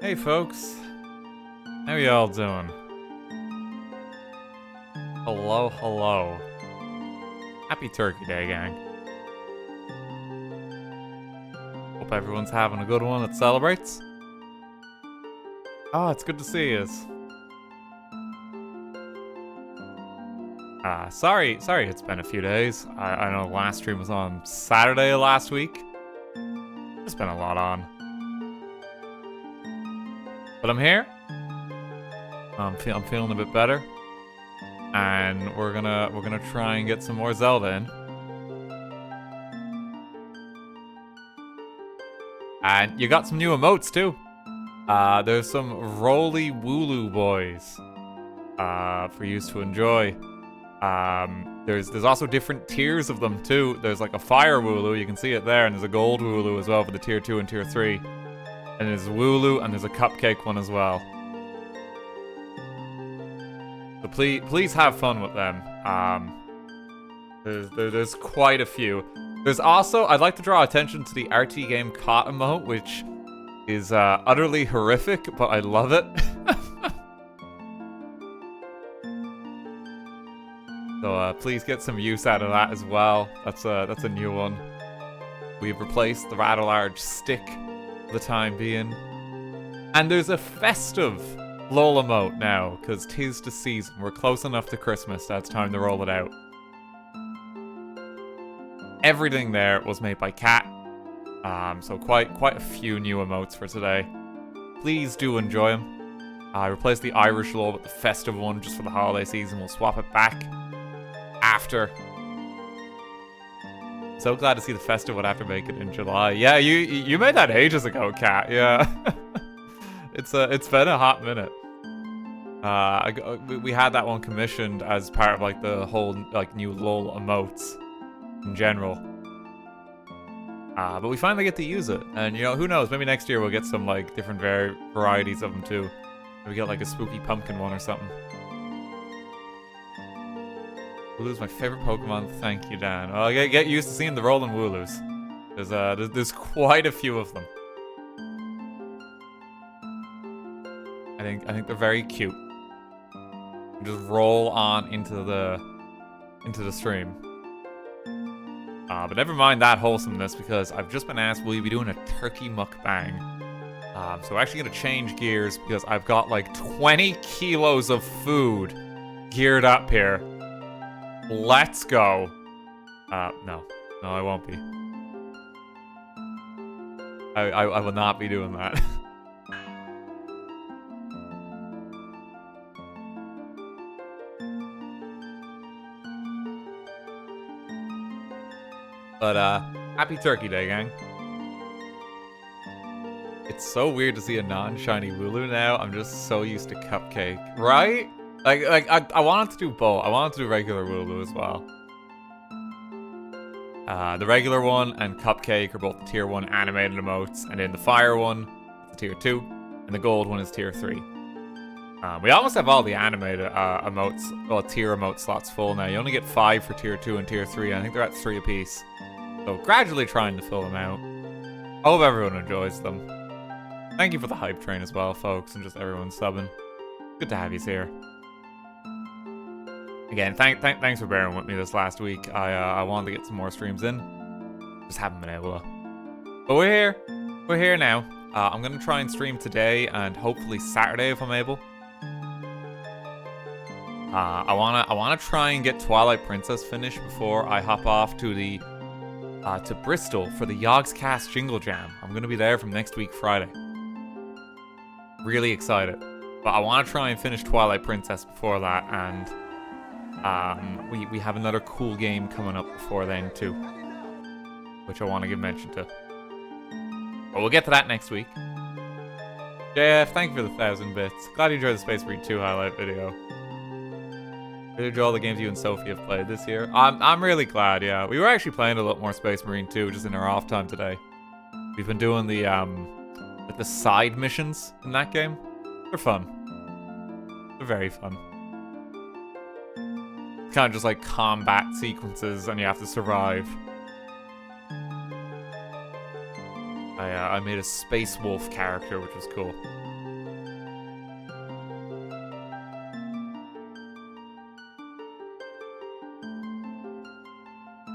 Hey folks, how y'all doing? Hello, hello. Happy Turkey Day, gang. Hope everyone's having a good one that celebrates. Oh, it's good to see you. Sorry it's been a few days. I know the last stream was on Saturday of last week. There's been a lot on. But I'm here. I'm feeling a bit better. And we're gonna try and get some more Zelda in. And you got some new emotes too. There's some roly wooloo boys for you to enjoy. There's also different tiers of them too. There's like a fire wooloo, you can see it there, and there's a gold wooloo as well for the tier 2 and tier 3. And there's wooloo and there's a cupcake one as well. So please have fun with them. There's quite a few. There's also, I'd like to draw attention to the RTGame cot emote, which is utterly horrific, but I love it. So please get some use out of that as well. That's a new one. We've replaced the rattle large stick for the time being. And there's a festive LOL emote now, because 'tis the season. We're close enough to Christmas that it's time to roll it out. Everything there was made by Cat. So quite a few new emotes for today. Please do enjoy them. I replaced the Irish LOL with the festive one just for the holiday season. We'll swap it back after. So glad to see the festive one after making it in July. Yeah, you made that ages ago, Cat. Yeah. It's been a hot minute. We had that one commissioned as part of like the whole like new LOL emotes in general. But we finally get to use it, and you know, who knows? Maybe next year we'll get some like different varieties of them too. Maybe get like a spooky pumpkin one or something. Wooloo's my favorite Pokemon. Thank you, Dan. Well, I get used to seeing the rolling Wooloos. There's quite a few of them. I think they're very cute. Just roll on into the stream. But never mind that wholesomeness, because I've just been asked, will you be doing a turkey mukbang? So we're actually gonna change gears because I've got like 20 kilos of food geared up here. Let's go. No, I won't be. I will not be doing that. But, happy Turkey Day, gang. It's so weird to see a non-shiny Wooloo now. I'm just so used to Cupcake. Right? Like I wanted to do both. I wanted to do regular Wooloo as well. The regular one and Cupcake are both the tier 1 animated emotes, and then the fire one is the tier 2, and the gold one is tier 3. We almost have all the animated emotes, well, tier emote slots full now. You only get 5 for tier 2 and tier 3. I think they're at 3 apiece. So gradually trying to fill them out. I hope everyone enjoys them. Thank you for the hype train as well, folks, and just everyone subbing. Good to have you here. Again, thanks for bearing with me this last week. I wanted to get some more streams in. Just haven't been able to. But we're here. We're here now. I'm going to try and stream today and hopefully Saturday if I'm able. I wanna try and get Twilight Princess finished before I hop off to the to Bristol for the Yogscast Jingle Jam. I'm gonna be there from next week Friday. Really excited, but I want to try and finish Twilight Princess before that, and we have another cool game coming up before then too, which I want to give mention to. But we'll get to that next week. Jeff, thank you for the 1,000 bits. Glad you enjoyed the Space Marine 2 highlight video. Really enjoy all the games you and Sophie have played this year. I'm really glad, yeah. We were actually playing a lot more Space Marine 2 just in our off time today. We've been doing the side missions in that game. They're fun. They're very fun. It's kind of just like combat sequences and you have to survive. I made a Space Wolf character, which was cool.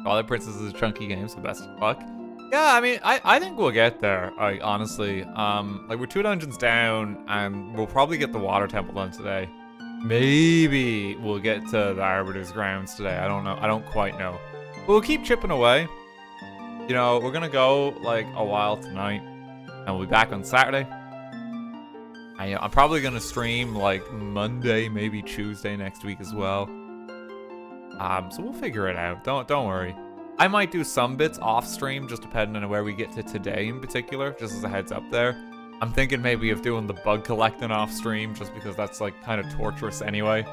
Twilight Princess is a chunky game, so best of luck. Yeah, I mean, I think we'll get there, honestly. Like, we're 2 dungeons down, and we'll probably get the water temple done today. Maybe we'll get to the Arbiter's grounds today. I don't know. I don't quite know. But we'll keep chipping away. You know, we're gonna go, like, a while tonight, and we'll be back on Saturday. I'm probably gonna stream, like, Monday, maybe Tuesday next week as well. So we'll figure it out. Don't worry. I might do some bits off stream, just depending on where we get to today in particular, just as a heads up there. I'm thinking maybe of doing the bug collecting off stream, just because that's like kind of torturous anyway.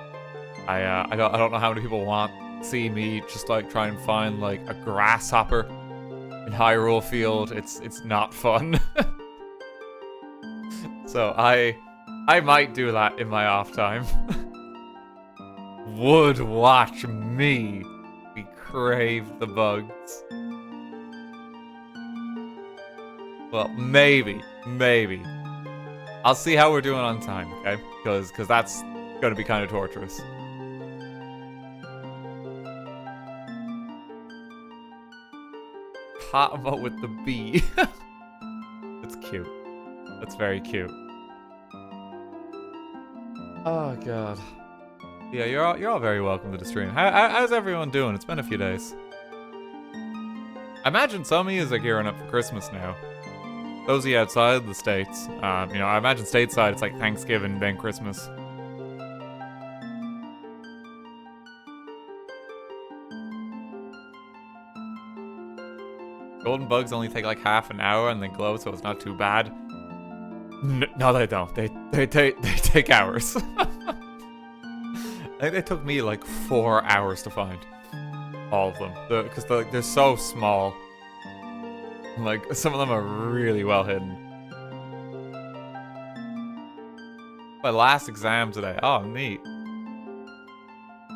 I don't know how many people want to see me just like try and find like a grasshopper in Hyrule Field. It's not fun. So I might do that in my off time. Would watch me. We crave the bugs. Well, maybe. I'll see how we're doing on time, okay? Because that's gonna be kind of torturous. Hot emote with the bee. That's cute. That's very cute. Oh god. Yeah, you're all very welcome to the stream. How's everyone doing? It's been a few days. I imagine some of you are gearing up for Christmas now. Those of you outside the States, you know, I imagine stateside it's like Thanksgiving, then Christmas. Golden bugs only take like half an hour and then glow, so it's not too bad. No, they don't. They take hours. I think they took me like 4 hours to find all of them, because they're so small. Like, some of them are really well hidden. My last exam today. Oh, neat.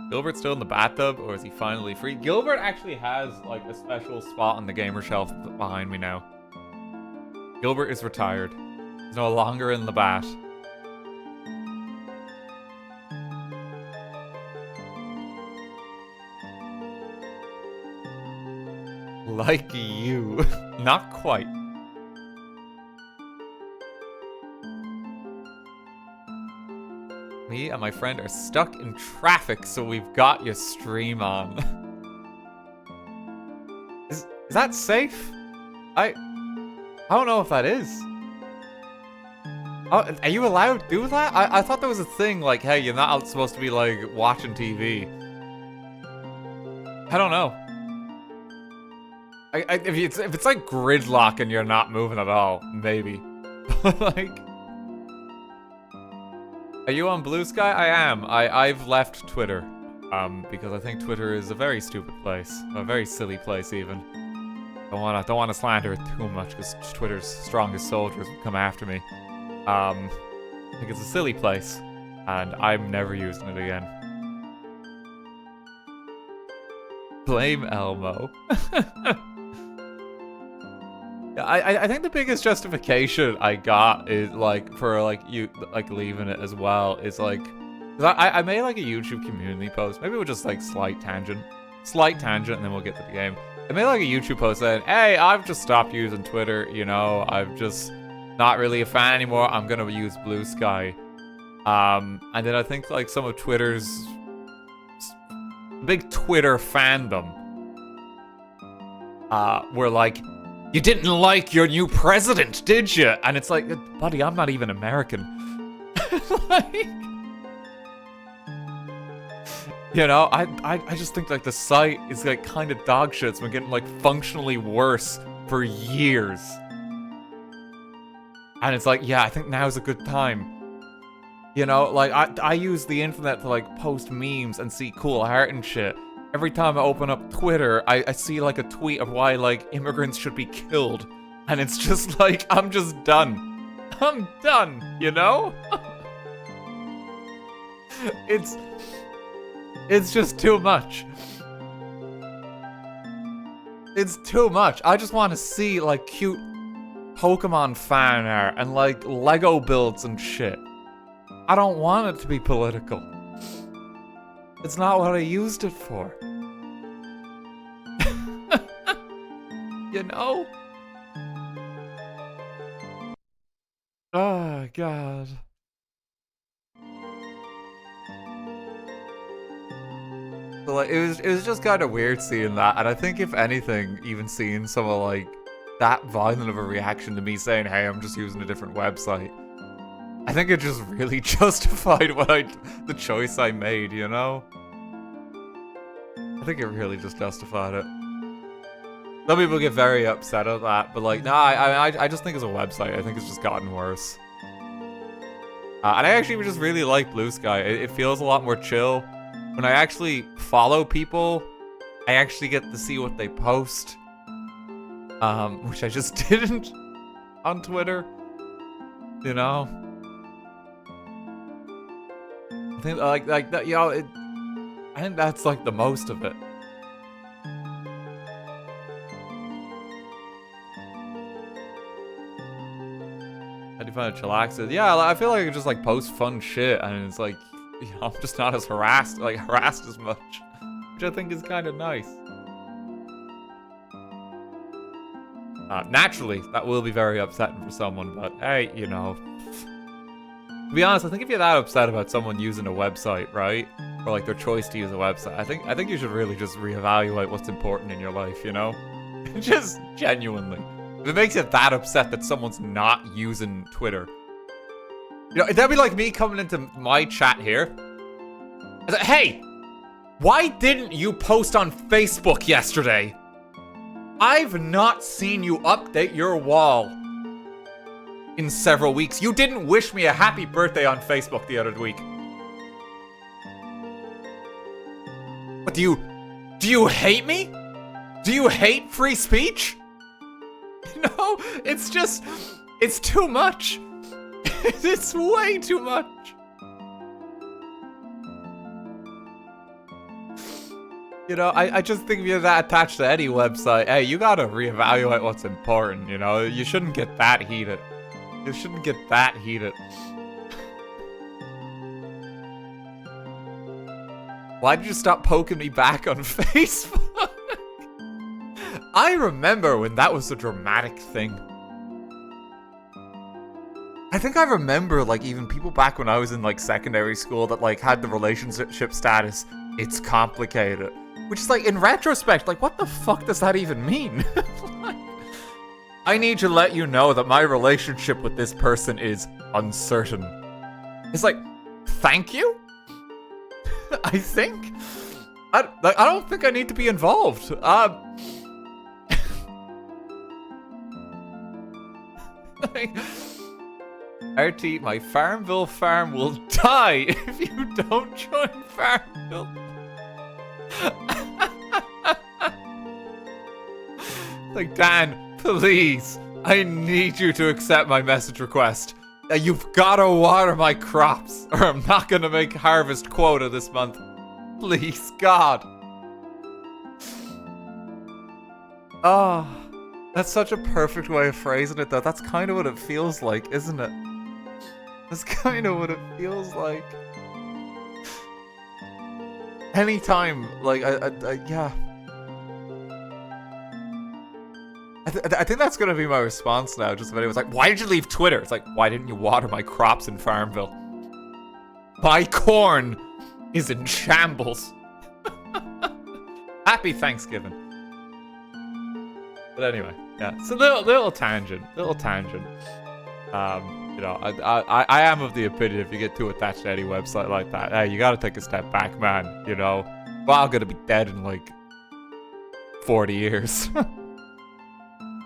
Gilbert's still in the bathtub, or is he finally free? Gilbert actually has, like, a special spot on the gamer shelf behind me now. Gilbert is retired. He's no longer in the bat. Like you. Not quite. Me and my friend are stuck in traffic, so we've got your stream on. Is that safe? I don't know if that is. Oh, are you allowed to do that? I thought there was a thing like, hey, you're not supposed to be like watching TV. I don't know. If it's like gridlock and you're not moving at all, maybe. Like, are you on Blue Sky? I am. I've left Twitter, because I think Twitter is a very stupid place, a very silly place even. Don't wanna slander it too much because Twitter's strongest soldiers will come after me. I think it's a silly place, and I'm never using it again. Blame Elmo. I think the biggest justification I got is like for like you like leaving it as well is like, 'cause I made like a YouTube community post. Maybe we'll just like slight tangent, and then we'll get to the game. I made like a YouTube post saying, hey, I've just stopped using Twitter, you know, I've just not really a fan anymore. I'm gonna use Blue Sky. And then I think like some of Twitter's big Twitter fandom were like, you didn't like your new president, did you? And it's like, buddy, I'm not even American. Like, you know, I just think like the site is like kind of dog shit. It's been getting like functionally worse for years. And it's like, yeah, I think now's a good time. You know, like I use the internet to like post memes and see cool art and shit. Every time I open up Twitter, I see like a tweet of why like immigrants should be killed. And it's just like, I'm just done. I'm done, you know? It's just too much. It's too much. I just want to see like cute Pokemon fan art and like Lego builds and shit. I don't want it to be political. It's not what I used it for. You know? Oh, God. So, like, it was just kind of weird seeing that, and I think if anything, even seeing someone like that violent of a reaction to me saying, "Hey, I'm just using a different website," I think it just really justified the choice I made, you know? I think it really just justified it. Some people get very upset at that, but like, nah, I just think it's a website. I think it's just gotten worse. And I actually just really like Blue Sky. It feels a lot more chill. When I actually follow people, I actually get to see what they post. Which I just didn't on Twitter. You know? I think like that, you know, I think that's like the most of it. How do you find it chillaxes? Yeah, I feel like I just like post fun shit, and it's like, you know, I'm just not as harassed as much, which I think is kind of nice. Naturally, that will be very upsetting for someone, but hey, you know. To be honest, I think if you're that upset about someone using a website, right, or like their choice to use a website, I think you should really just reevaluate what's important in your life, you know? Just genuinely. If it makes you that upset that someone's not using Twitter, you know, that'd be like me coming into my chat here. I was like, hey, why didn't you post on Facebook yesterday? I've not seen you update your wall in several weeks. You didn't wish me a happy birthday on Facebook the other week. What, do you hate me? Do you hate free speech? No, it's just, it's too much. It's way too much. You know, I just think if you're that attached to any website, hey, you gotta reevaluate what's important, you know? You shouldn't get that heated. You shouldn't get that heated. Why did you stop poking me back on Facebook? I remember when that was a dramatic thing. I think I remember, like, even people back when I was in, like, secondary school that, like, had the relationship status, it's complicated. Which is, like, in retrospect, like, what the fuck does that even mean? Like, I need to let you know that my relationship with this person is uncertain. It's like, thank you? I think? I don't think I need to be involved. RT, my Farmville farm will die if you don't join Farmville. Like, Dan, please, I need you to accept my message request. You've gotta water my crops, or I'm not gonna make harvest quota this month. Please, God. Oh, that's such a perfect way of phrasing it, though. That's kind of what it feels like, isn't it? That's kind of what it feels like. Anytime, like, yeah. I think that's gonna be my response now. Just if anyone's like, why did you leave Twitter? It's like, why didn't you water my crops in Farmville? My corn is in shambles. Happy Thanksgiving. But anyway, yeah. So little tangent. You know, I am of the opinion if you get too attached to any website like that, hey, you gotta take a step back, man. You know, well, I'm gonna be dead in like 40 years.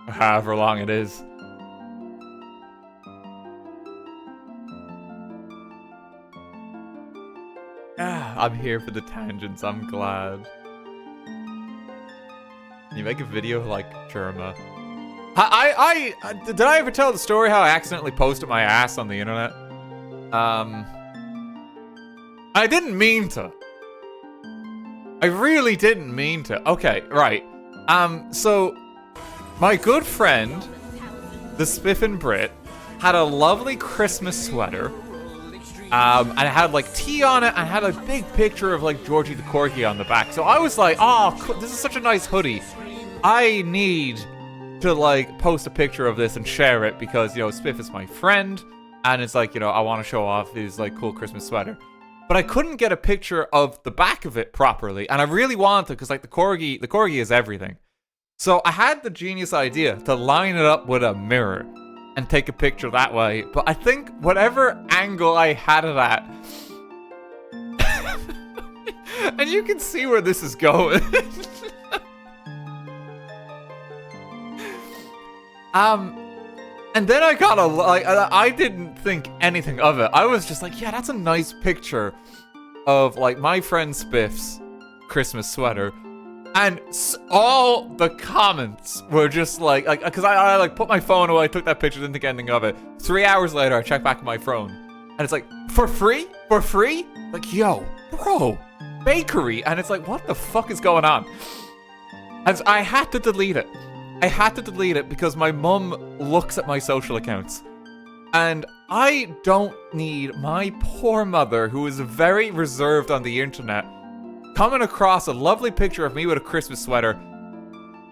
However long it is. I'm here for the tangents, I'm glad. Can you make a video like Germa? Did I ever tell the story how I accidentally posted my ass on the internet? I didn't mean to. I really didn't mean to. Okay, right. So my good friend, the Spiffin Brit, had a lovely Christmas sweater. And it had like tea on it and had a big picture of like Georgie the Corgi on the back. So I was like, oh, this is such a nice hoodie. I need to like post a picture of this and share it because, you know, Spiff is my friend and it's like, you know, I want to show off his like cool Christmas sweater. But I couldn't get a picture of the back of it properly, and I really wanted to because like the corgi is everything. So I had the genius idea to line it up with a mirror and take a picture that way. But I think whatever angle I had it at, and you can see where this is going. And then I got I didn't think anything of it. I was just like, yeah, that's a nice picture of like my friend Spiff's Christmas sweater. And all the comments were just like because I like put my phone away, took that picture, didn't think anything of it. 3 hours later, I checked back my phone, and it's like, for free? For free? Like, yo, bro, bakery. And it's like, what the fuck is going on? And so I had to delete it. I had to delete it because my mum looks at my social accounts. And I don't need my poor mother, who is very reserved on the internet, coming across a lovely picture of me with a Christmas sweater.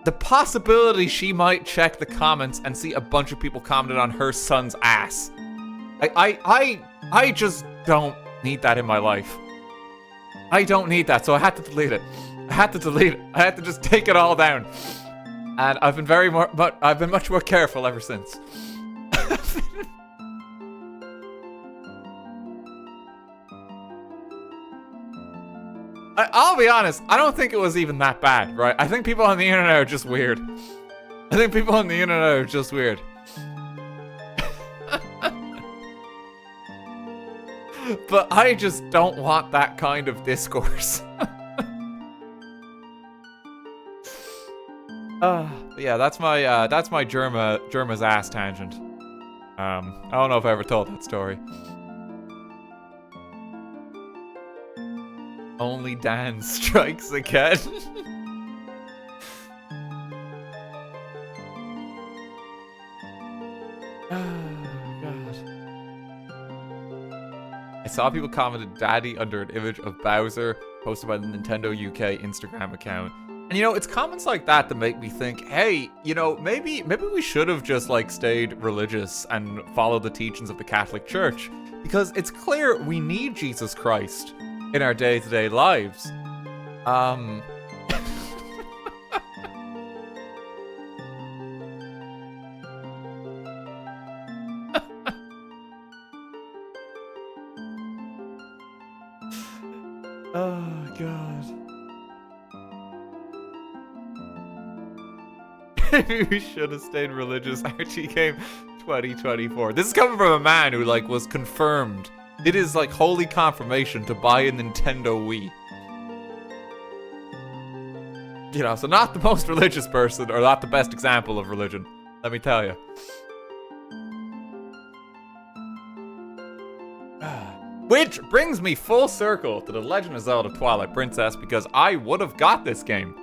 The possibility she might check the comments and see a bunch of people commented on her son's ass. I just don't need that in my life. I don't need that, so I had to delete it. I had to delete it. I had to just take it all down. And I've been much more careful ever since. I'll be honest, I don't think it was even that bad, right? I think people on the internet are just weird. I think people on the internet are just weird. But I just don't want that kind I yeah, that's my Germa's ass tangent. I don't know if I ever told that story. Only Dan strikes again. Oh, God. I saw people commented "Daddy" under an image of Bowser posted by the Nintendo UK Instagram account. And, you know, it's comments like that that make me think, hey, you know, maybe we should have just, like, stayed religious and followed the teachings of the Catholic Church. Because it's clear we need Jesus Christ in our day-to-day lives. Oh, God. Maybe we should have stayed religious. RTGame 2024. This is coming from a man who, like, was confirmed. It is, like, holy confirmation to buy a Nintendo Wii. You know, so not the most religious person, or not the best example of religion, let me tell you. Which brings me full circle to The Legend of Zelda Twilight Princess, because I would have got this game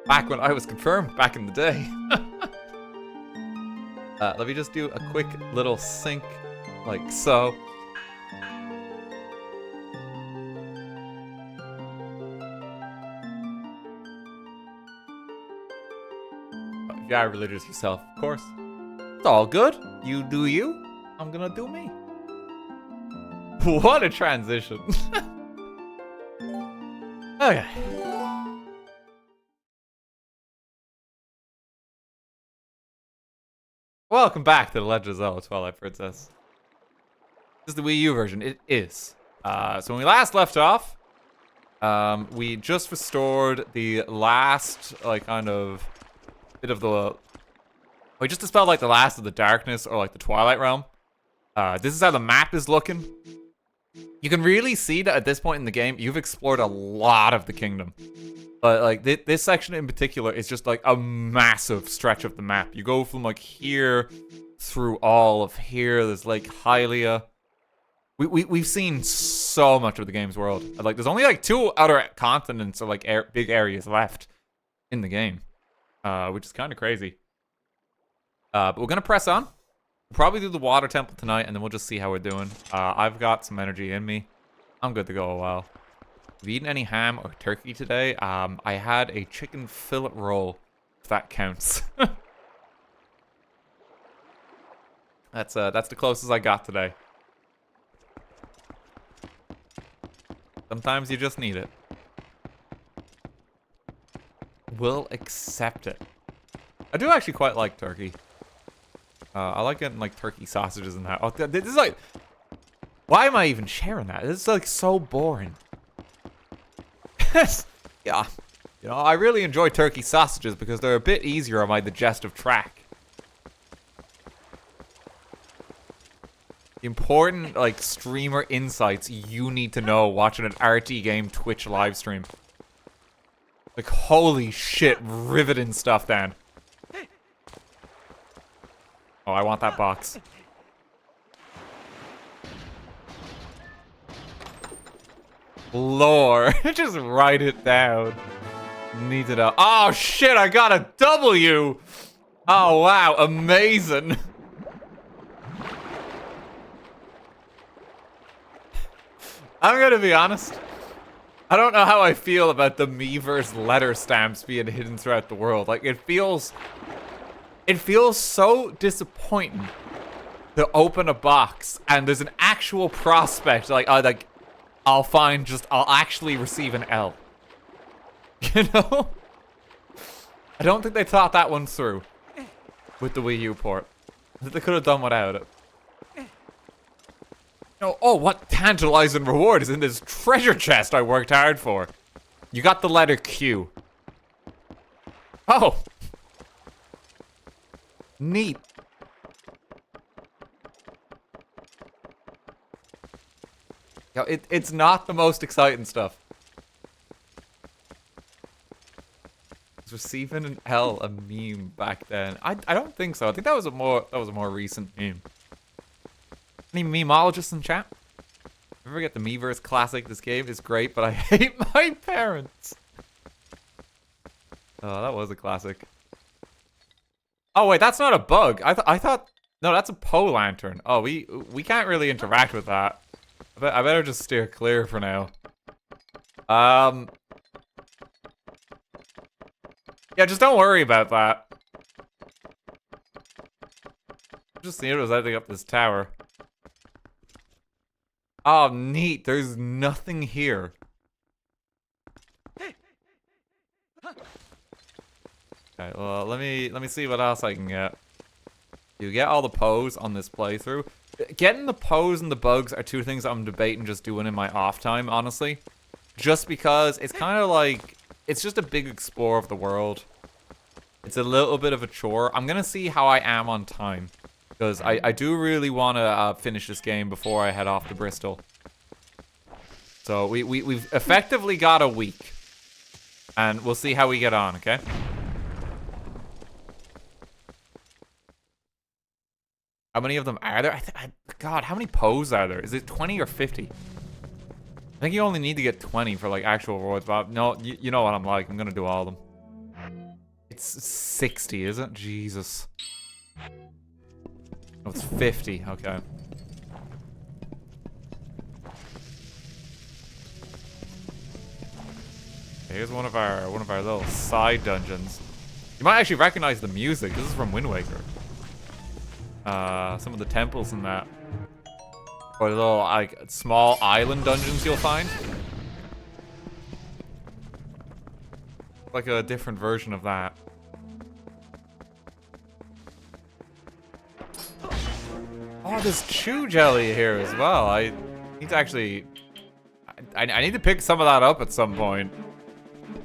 back when I was confirmed back in the day. Let me just do a quick little sync, like so. If you are religious yourself, of course. It's all good. You do you. I'm gonna do me. What a transition. Okay. Welcome back to The Legend of Zelda Twilight Princess. This is the Wii U version. It is. So when we last left off, we just restored the last, like, kind of bit of the... We just dispelled, like, the last of the darkness, or, like, the Twilight Realm. This is how the map is looking. You can really see that at this point in the game, you've explored a lot of the kingdom. But, like, this section in particular is just, like, a massive stretch of the map. You go from, like, here through all of here. There's, like, Hylia. We've seen so much of the game's world. Like, there's only, like, 2 other continents or, like, big areas left in the game. Which is kind of crazy. But we're gonna press on. We'll probably do the water temple tonight, and then we'll just see how we're doing. I've got some energy in me. I'm good to go a while. Have you eaten any ham or turkey today? I had a chicken fillet roll, if that counts. That's the closest I got today. Sometimes you just need it. We'll accept it. I do actually quite like turkey. I like getting like turkey sausages and that. Oh, this is like, why am I even sharing that? This is like so boring. Yeah, you know, I really enjoy turkey sausages because they're a bit easier on my digestive tract. Important like streamer insights you need to know watching an RTGame Twitch live stream. Like holy shit, riveting stuff, Dan. Oh, I want that box. Lore. Just write it down. Need to know. Oh shit, I got a W! Oh wow, amazing. I'm gonna be honest. I don't know how I feel about the Miiverse letter stamps being hidden throughout the world. Like, it feels so disappointing to open a box and there's an actual prospect, like I'll actually receive an L. You know? I don't think they thought that one through with the Wii U port. I think they could have done without it. Oh, what tantalizing reward is in this treasure chest I worked hard for? You got the letter Q. Oh. Neat. Yo, it's not the most exciting stuff. Was receiving an L a meme back then? I don't think so. I think that was a more recent meme. Any memeologists in chat? Never get the Miiverse classic. This game is great, but I hate my parents. Oh, that was a classic. Oh wait, that's not a bug. I thought no, that's a pole lantern. Oh, we can't really interact with that. I better just steer clear for now. Yeah, just don't worry about that. Just seeing if there's anything up this tower. Oh, neat. There's nothing here. Okay, well, let me see what else I can get. You get all the pose on this playthrough. Getting the pose and the bugs are two things I'm debating just doing in my off time, honestly. Just because it's kind of like, it's just a big explore of the world. It's a little bit of a chore. I'm gonna see how I am on time. Because I do really want to finish this game before I head off to Bristol. So we've effectively got a week. And we'll see how we get on, okay? How many of them are there? God, how many poses are there? Is it 20 or 50? I think you only need to get 20 for like actual rewards, but no, you know what I'm like. I'm gonna do all of them. It's 60, is it? Jesus. Oh, it's 50. Okay. Here's one of our little side dungeons. You might actually recognize the music. This is from Wind Waker. Some of the temples and that. Or the little like small island dungeons you'll find. Like a different version of that. Oh, there's chew jelly here as well. I need to actually... I need to pick some of that up at some point.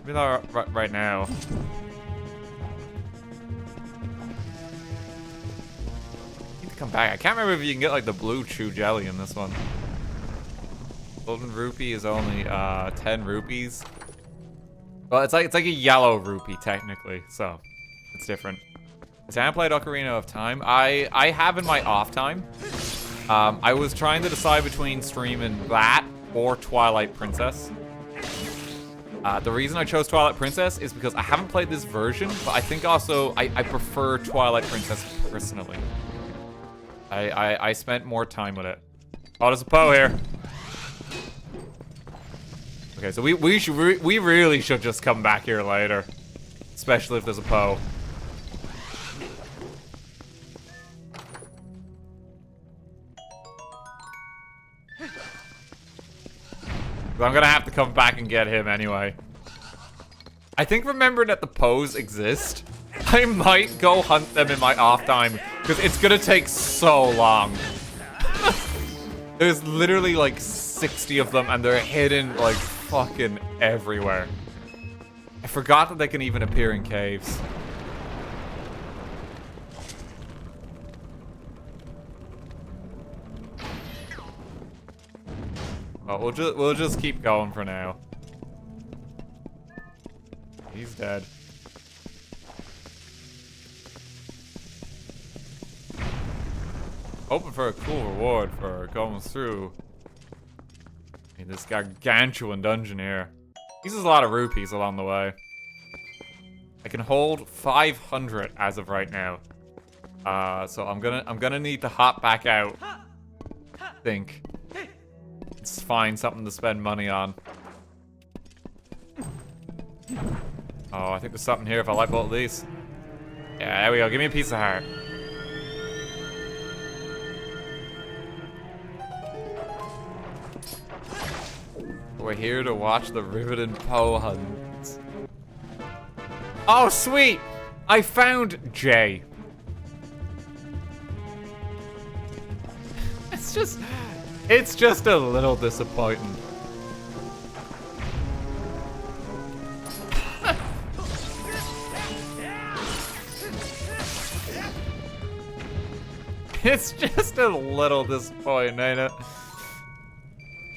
Maybe not right now. Need to come back. I can't remember if you can get like the blue chew jelly in this one. Golden rupee is only 10 rupees. Well, it's like a yellow rupee technically, so it's different. I played Ocarina of Time. I have in my off time. I was trying to decide between streaming that or Twilight Princess. The reason I chose Twilight Princess is because I haven't played this version, but I think also I prefer Twilight Princess personally. I spent more time with it. Oh, there's a Poe here. Okay, so we really should just come back here later, especially if there's a Poe. But I'm gonna have to come back and get him anyway. I think remembering that the Poes exist, I might go hunt them in my off time, because it's gonna take so long. There's literally like 60 of them, and they're hidden like fucking everywhere. I forgot that they can even appear in caves. Oh, we'll just keep going for now. He's dead. Hoping for a cool reward for going through this gargantuan dungeon here. Uses a lot of rupees along the way. I can hold 500 as of right now. So I'm gonna need to hop back out. I think. Let's find something to spend money on. Oh, I think there's something here if I like both of these. Yeah, there we go. Give me a piece of heart. We're here to watch the riveting Poe hunt. Oh, sweet! I found Jay. It's just a little disappointing. It's just a little disappointing, ain't it?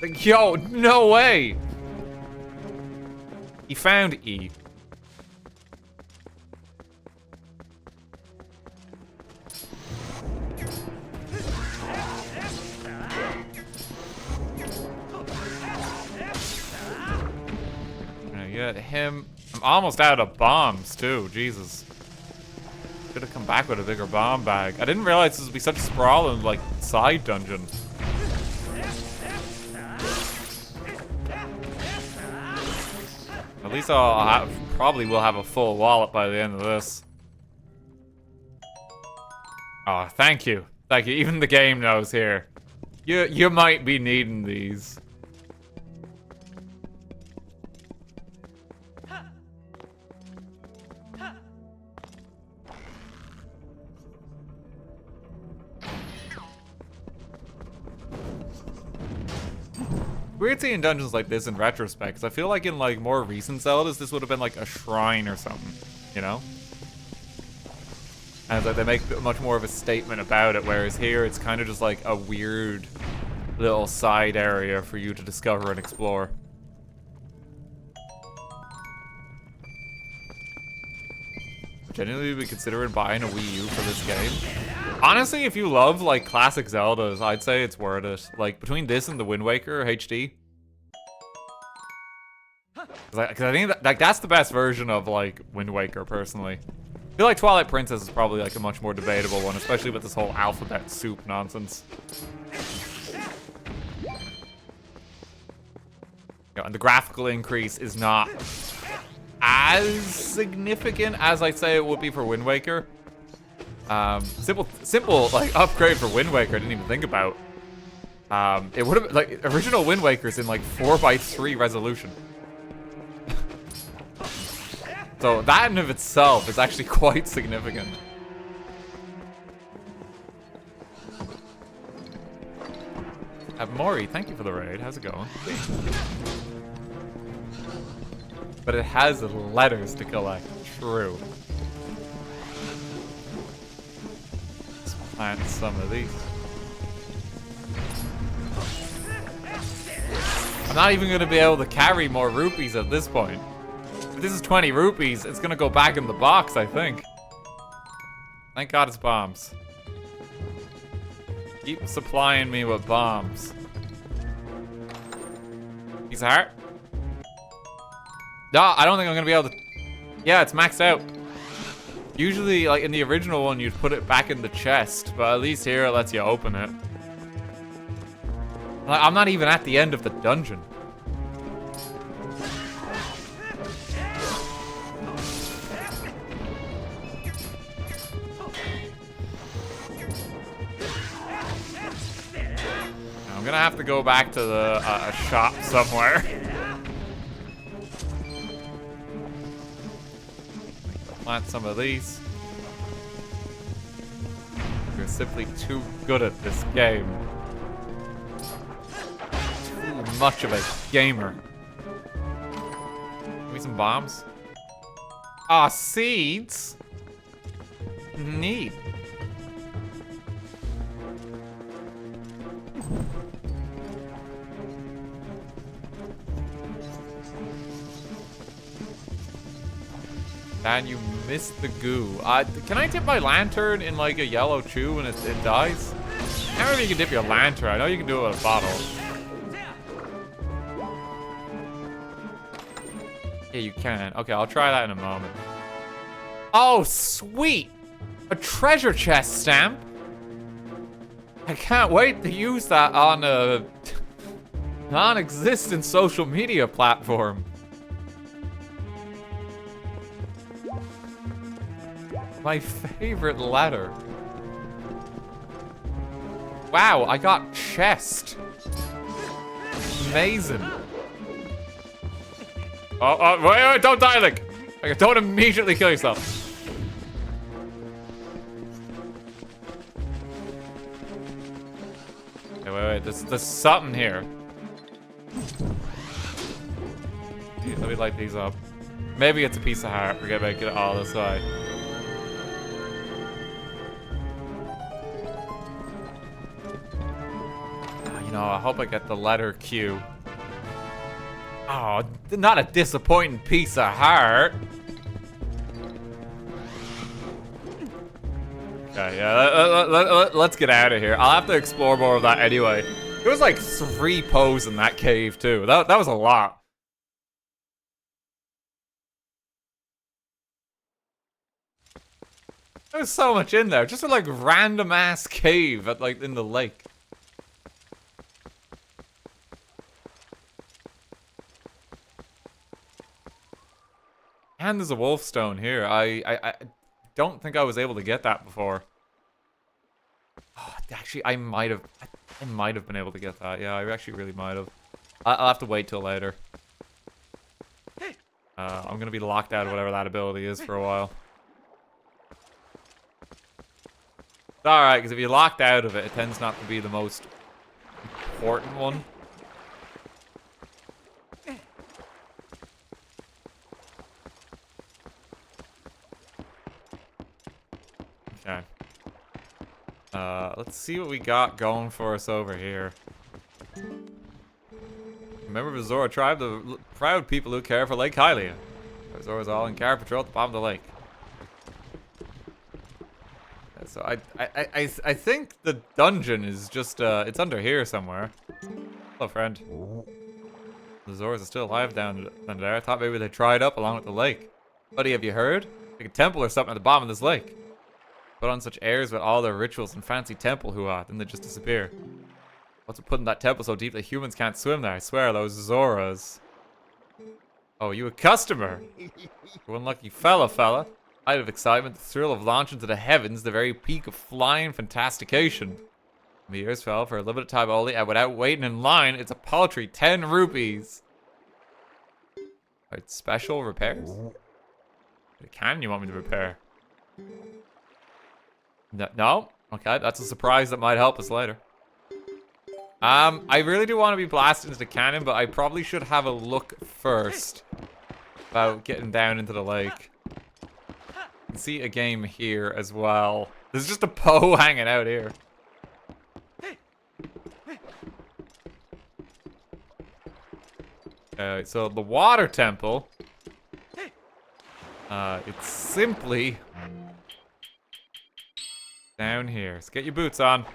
Like, yo, no way! He found E. Get him. I'm almost out of bombs too. Jesus. Should have come back with a bigger bomb bag. I didn't realize this would be such a sprawling like side dungeon. At least probably will have a full wallet by the end of this. Oh, thank you. Thank you. Even the game knows here. You might be needing these. Weird seeing dungeons like this in retrospect, because I feel like in like more recent Zeldas, this would have been like a shrine or something, you know? And it's like they make much more of a statement about it, whereas here it's kind of just like a weird little side area for you to discover and explore. Genuinely be considering buying a Wii U for this game. Honestly, if you love like classic Zeldas, I'd say it's worth it. Like between this and the Wind Waker HD, because I think that's the best version of like Wind Waker personally. I feel like Twilight Princess is probably like a much more debatable one, especially with this whole alphabet soup nonsense. And the graphical increase is not as significant as I'd say it would be for Wind Waker. Simple like upgrade for Wind Waker I didn't even think about. It would have like original Wind Waker's in like 4:3 resolution. So that in of itself is actually quite significant. Maury, thank you for the raid. How's it going? But it has letters to collect. True. Let's plant some of these. I'm not even going to be able to carry more rupees at this point. If this is 20 rupees, it's going to go back in the box, I think. Thank God it's bombs. Keep supplying me with bombs. Piece of heart? No, I don't think I'm gonna be able to. Yeah, it's maxed out. Usually, like in the original one, you'd put it back in the chest, but at least here it lets you open it. Like, I'm not even at the end of the dungeon. I'm gonna have to go back to the a shop somewhere. Plant some of these. You're simply too good at this game. Too much of a gamer. Give me some bombs. Ah, seeds? Neat. Dan, you missed the goo. Can I dip my lantern in like a yellow chew when it dies? I don't know if you can dip your lantern. I know you can do it with a bottle. Yeah, you can. Okay, I'll try that in a moment. Oh, sweet! A treasure chest stamp? I can't wait to use that on a non-existent social media platform. My favorite letter. Wow, I got chest. Amazing. Oh, wait, don't die, Link. Like, don't immediately kill yourself. Okay, wait, there's something here. Let me light these up. Maybe it's a piece of heart. We're gonna make it all this way. You know, I hope I get the letter Q. Oh, not a disappointing piece of heart. Okay, yeah, let's get out of here. I'll have to explore more of that anyway. There was like 3 poes in that cave too. That was a lot. There was so much in there. Just a like random ass cave at like in the lake. And there's a wolf stone here. I don't think I was able to get that before. Oh, actually, I might have been able to get that. Yeah, I actually really might have. I'll have to wait till later. I'm gonna be locked out of whatever that ability is for a while. It's alright, because if you're locked out of it, it tends not to be the most important one. Okay. Let's see what we got going for us over here. Remember the Zora tribe, the proud people who care for Lake Hylia. Zora's all in carriage patrol at the bottom of the lake. So I think the dungeon is just it's under here somewhere. Hello, friend. The Zoras are still alive down there. I thought maybe they dried up along with the lake. Buddy, have you heard? Like a temple or something at the bottom of this lake. Put on such airs with all their rituals and fancy temple hoo-ha, then they just disappear. What's with putting that temple so deep that humans can't swim there? I swear, those Zoras. Oh, you a customer? You're one lucky fella. Height of excitement, the thrill of launching to the heavens, the very peak of flying fantastication. My ears fell for a limited time only, and without waiting in line, it's a paltry 10 rupees. Right, special repairs? What can you want me to repair? No? Okay, that's a surprise that might help us later. I really do want to be blasted into the cannon, but I probably should have a look first about getting down into the lake. I can see a game here as well. There's just a Poe hanging out here. So the water temple. It's simply down here. Let's get your boots on.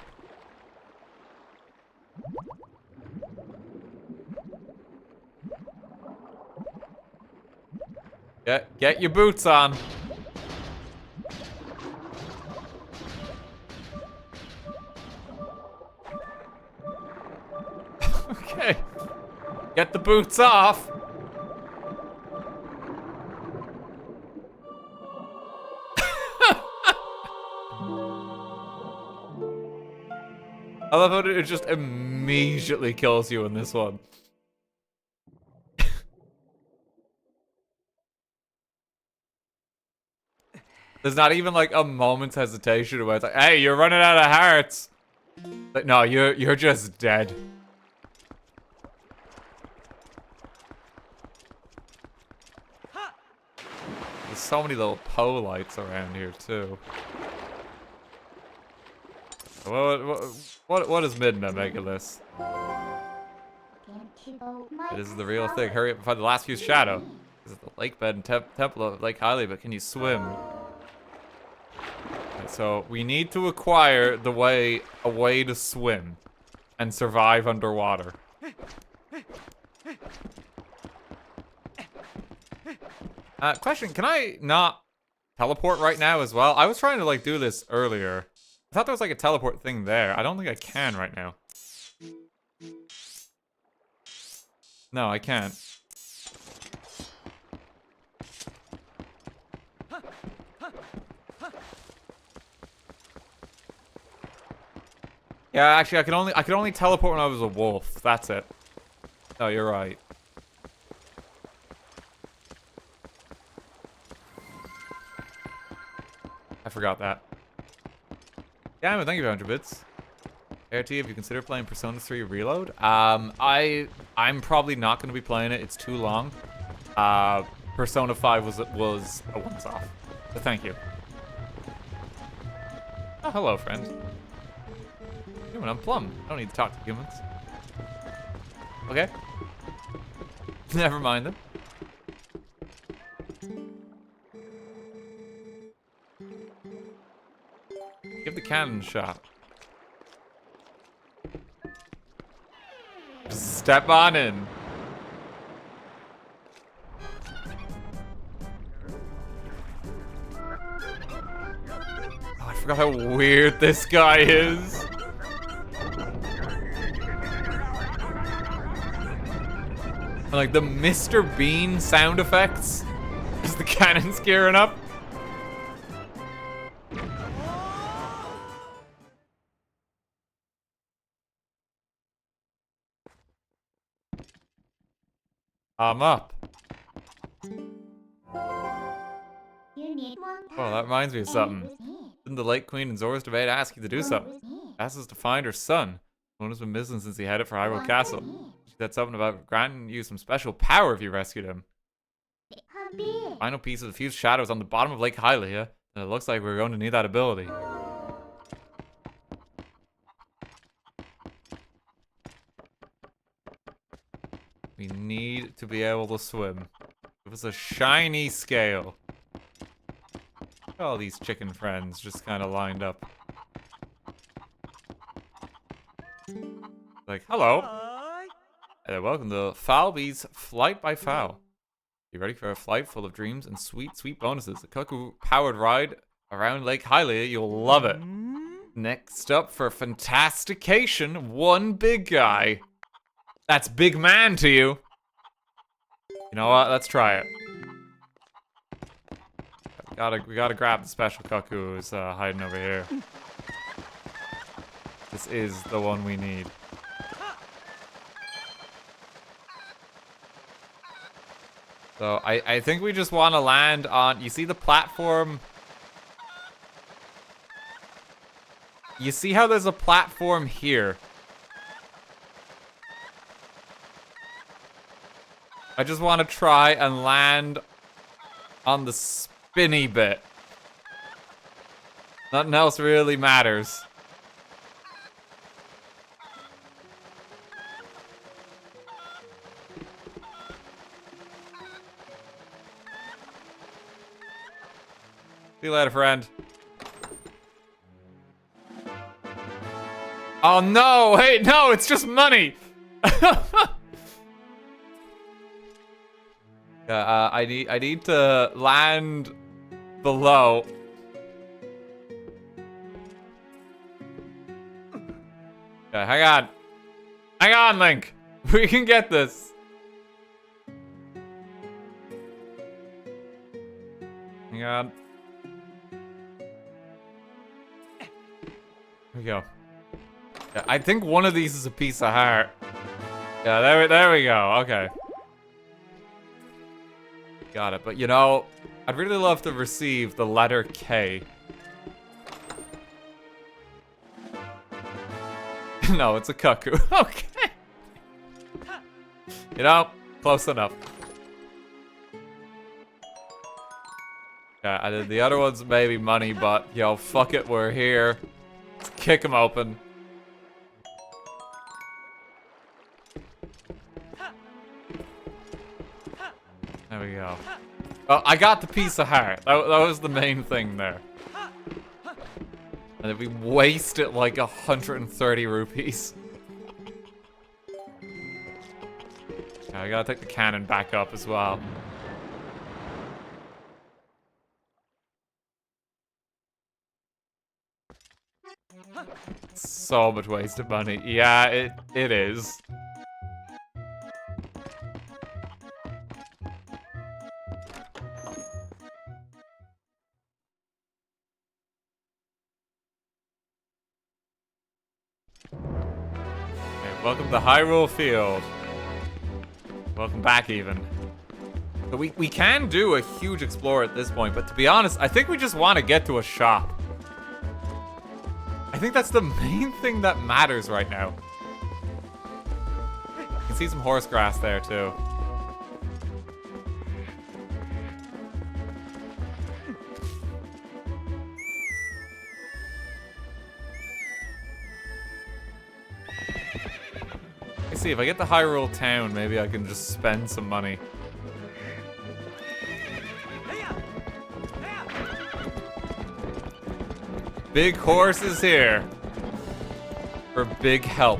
Get your boots on. Okay. Get the boots off. I love how it just immediately immediately kills you in this one. There's not even like a moment's hesitation where it's like, hey, you're running out of hearts. Like, no, you're just dead. There's so many little pole lights around here too. What is Midna making this? This is the real thing. Hurry up and find the last fused shadow. This is the Lakebed Temple of Lake Hylia, but can you swim? Okay, so we need to acquire a way to swim and survive underwater. Question, can I not teleport right now as well? I was trying to like do this earlier. I thought there was like a teleport thing there. I don't think I can right now. No, I can't. Yeah, actually, I could only teleport when I was a wolf. That's it. Oh, you're right. I forgot that. Yeah, thank you for 100 bits. RT, if you consider playing Persona 3 Reload, I'm probably not going to be playing it. It's too long. Persona 5 was a once-off. But thank you. Oh, hello, friend. Human, I'm Plum. I don't need to talk to humans. Okay. Never mind them. Give the cannon shot. Just step on in. Oh, I forgot how weird this guy is. And like the Mr. Bean sound effects. Is the cannon's gearing up? I'm up. Oh, that reminds me of something. Didn't the Lake Queen and Zora's debate ask you to do something? Asked us to find her son. One has been missing since he headed for Hyrule Castle. She said something about granting you some special power if you rescued him. Final piece of the fused shadow is on the bottom of Lake Hylia, and it looks like we're going to need that ability. We need to be able to swim. Give us a shiny scale. Look at all these chicken friends just kind of lined up. Like, hello. Welcome to Falby's Flight by Fowl. You ready for a flight full of dreams and sweet, sweet bonuses? A cuckoo-powered ride around Lake Hylia. You'll love it. Next up for Fantastication, one big guy. That's big man to you. You know what? Let's try it. We gotta grab the special cuckoo who's hiding over here. This is the one we need. So I think we just want to land on. You see the platform? You see how there's a platform here? I just want to try and land on the spinny bit. Nothing else really matters. See you later, friend. Oh no! Hey, no! It's just money. I need to land below. Okay, hang on. Hang on, Link. We can get this. Hang on. Here we go. Yeah, I think one of these is a piece of heart. Yeah, there we go. Okay. Got it. But you know, I'd really love to receive the letter K. No, it's a cuckoo. Okay. You know, close enough. Yeah, the other one's maybe money, but yo, fuck it, we're here. Let's kick them open. There we go. Oh, I got the piece of heart. That was the main thing there. And then we wasted like 130 rupees. I gotta take the cannon back up as well. So much wasted money. Yeah, it is. Okay, welcome to Hyrule Field. Welcome back, even. So we can do a huge explore at this point, but to be honest, I think we just want to get to a shop. I think that's the main thing that matters right now. You can see some horse grass there, too. Let's see, if I get the Hyrule Town, maybe I can just spend some money. Big horse is here. For big help.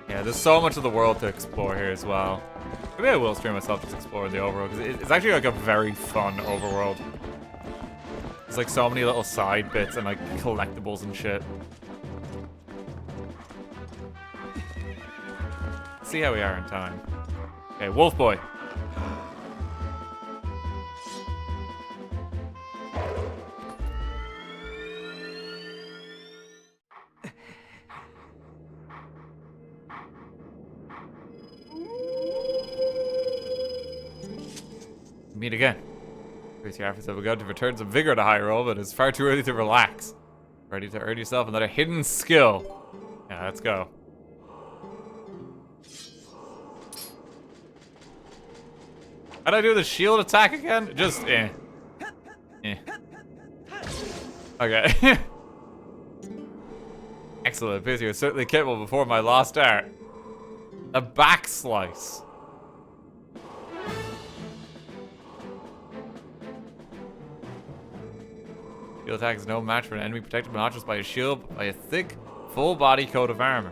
Yeah, there's so much of the world to explore here as well. Maybe I will stream myself just exploring the overworld, because it's actually like a very fun overworld. There's like so many little side bits and like collectibles and shit. Let's see how we are in time. Okay, Wolf Boy. Meet again. Increase your efforts have begun to return some vigor to Hyrule, but it's far too early to relax. Ready to earn yourself another hidden skill. Yeah, let's go. How'd I do the shield attack again? Just eh. Okay. Excellent. Appears you're certainly capable before my lost art. A back slice. Shield attack is no match for an enemy protected not just by a shield, but by a thick, full-body coat of armor.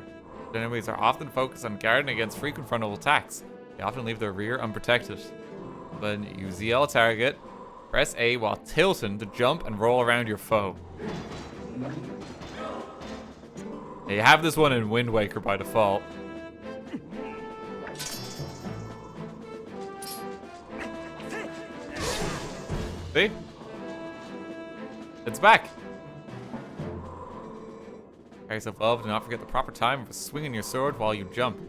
The enemies are often focused on guarding against frequent frontal attacks. They often leave their rear unprotected. When you ZL a target, press A while tilting to jump and roll around your foe. Yeah, you have this one in Wind Waker by default. See? It's back. Carry yourself well, but do not forget the proper time for swinging your sword while you jump.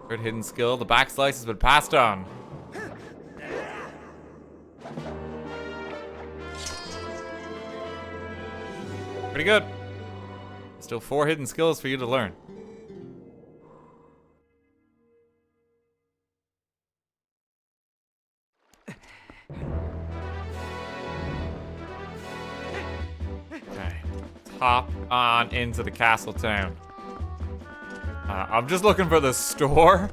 Third hidden skill, the back slice has been passed on. Pretty good. Still 4 hidden skills for you to learn. Hop on into the castle town. I'm just looking for the store,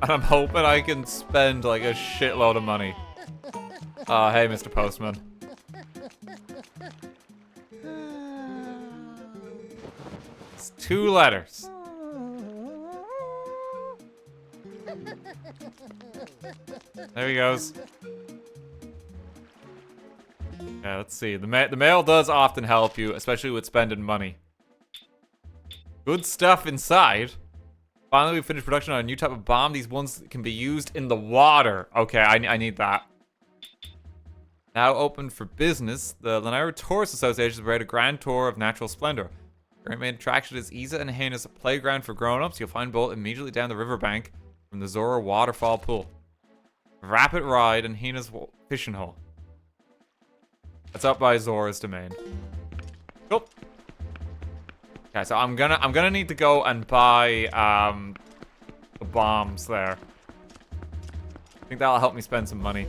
and I'm hoping I can spend like a shitload of money. Hey, Mr. Postman. It's 2 letters. There he goes. Yeah, let's see. The mail does often help you, especially with spending money. Good stuff inside. Finally, we finished production on a new type of bomb. These ones can be used in the water. Okay, I need that. Now open for business, the Lanayru Tourist Association has provided a grand tour of natural splendor. Current main attraction is Isa and Hana's playground for grown-ups. You'll find both immediately down the riverbank from the Zora waterfall pool. Rapid ride and Hina's fishing hole. That's up by Zora's domain. Cool. Okay, so I'm gonna need to go and buy the bombs there. I think that'll help me spend some money.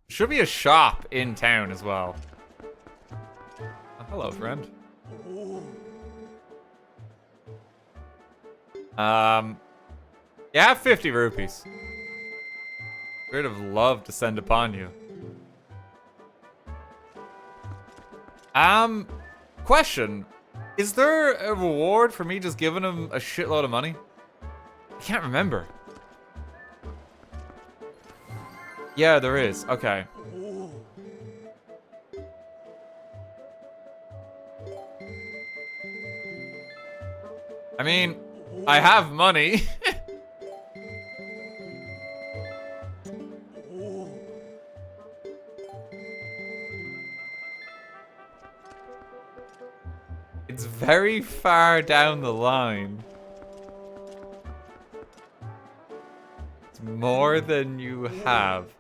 Should be a shop in town as well. Oh, hello, friend. Yeah, 50 rupees. We'd have loved to send upon you. Question. Is there a reward for me just giving him a shitload of money? I can't remember. Yeah, there is. Okay. I mean, I have money. It's very far down the line. It's more than you have.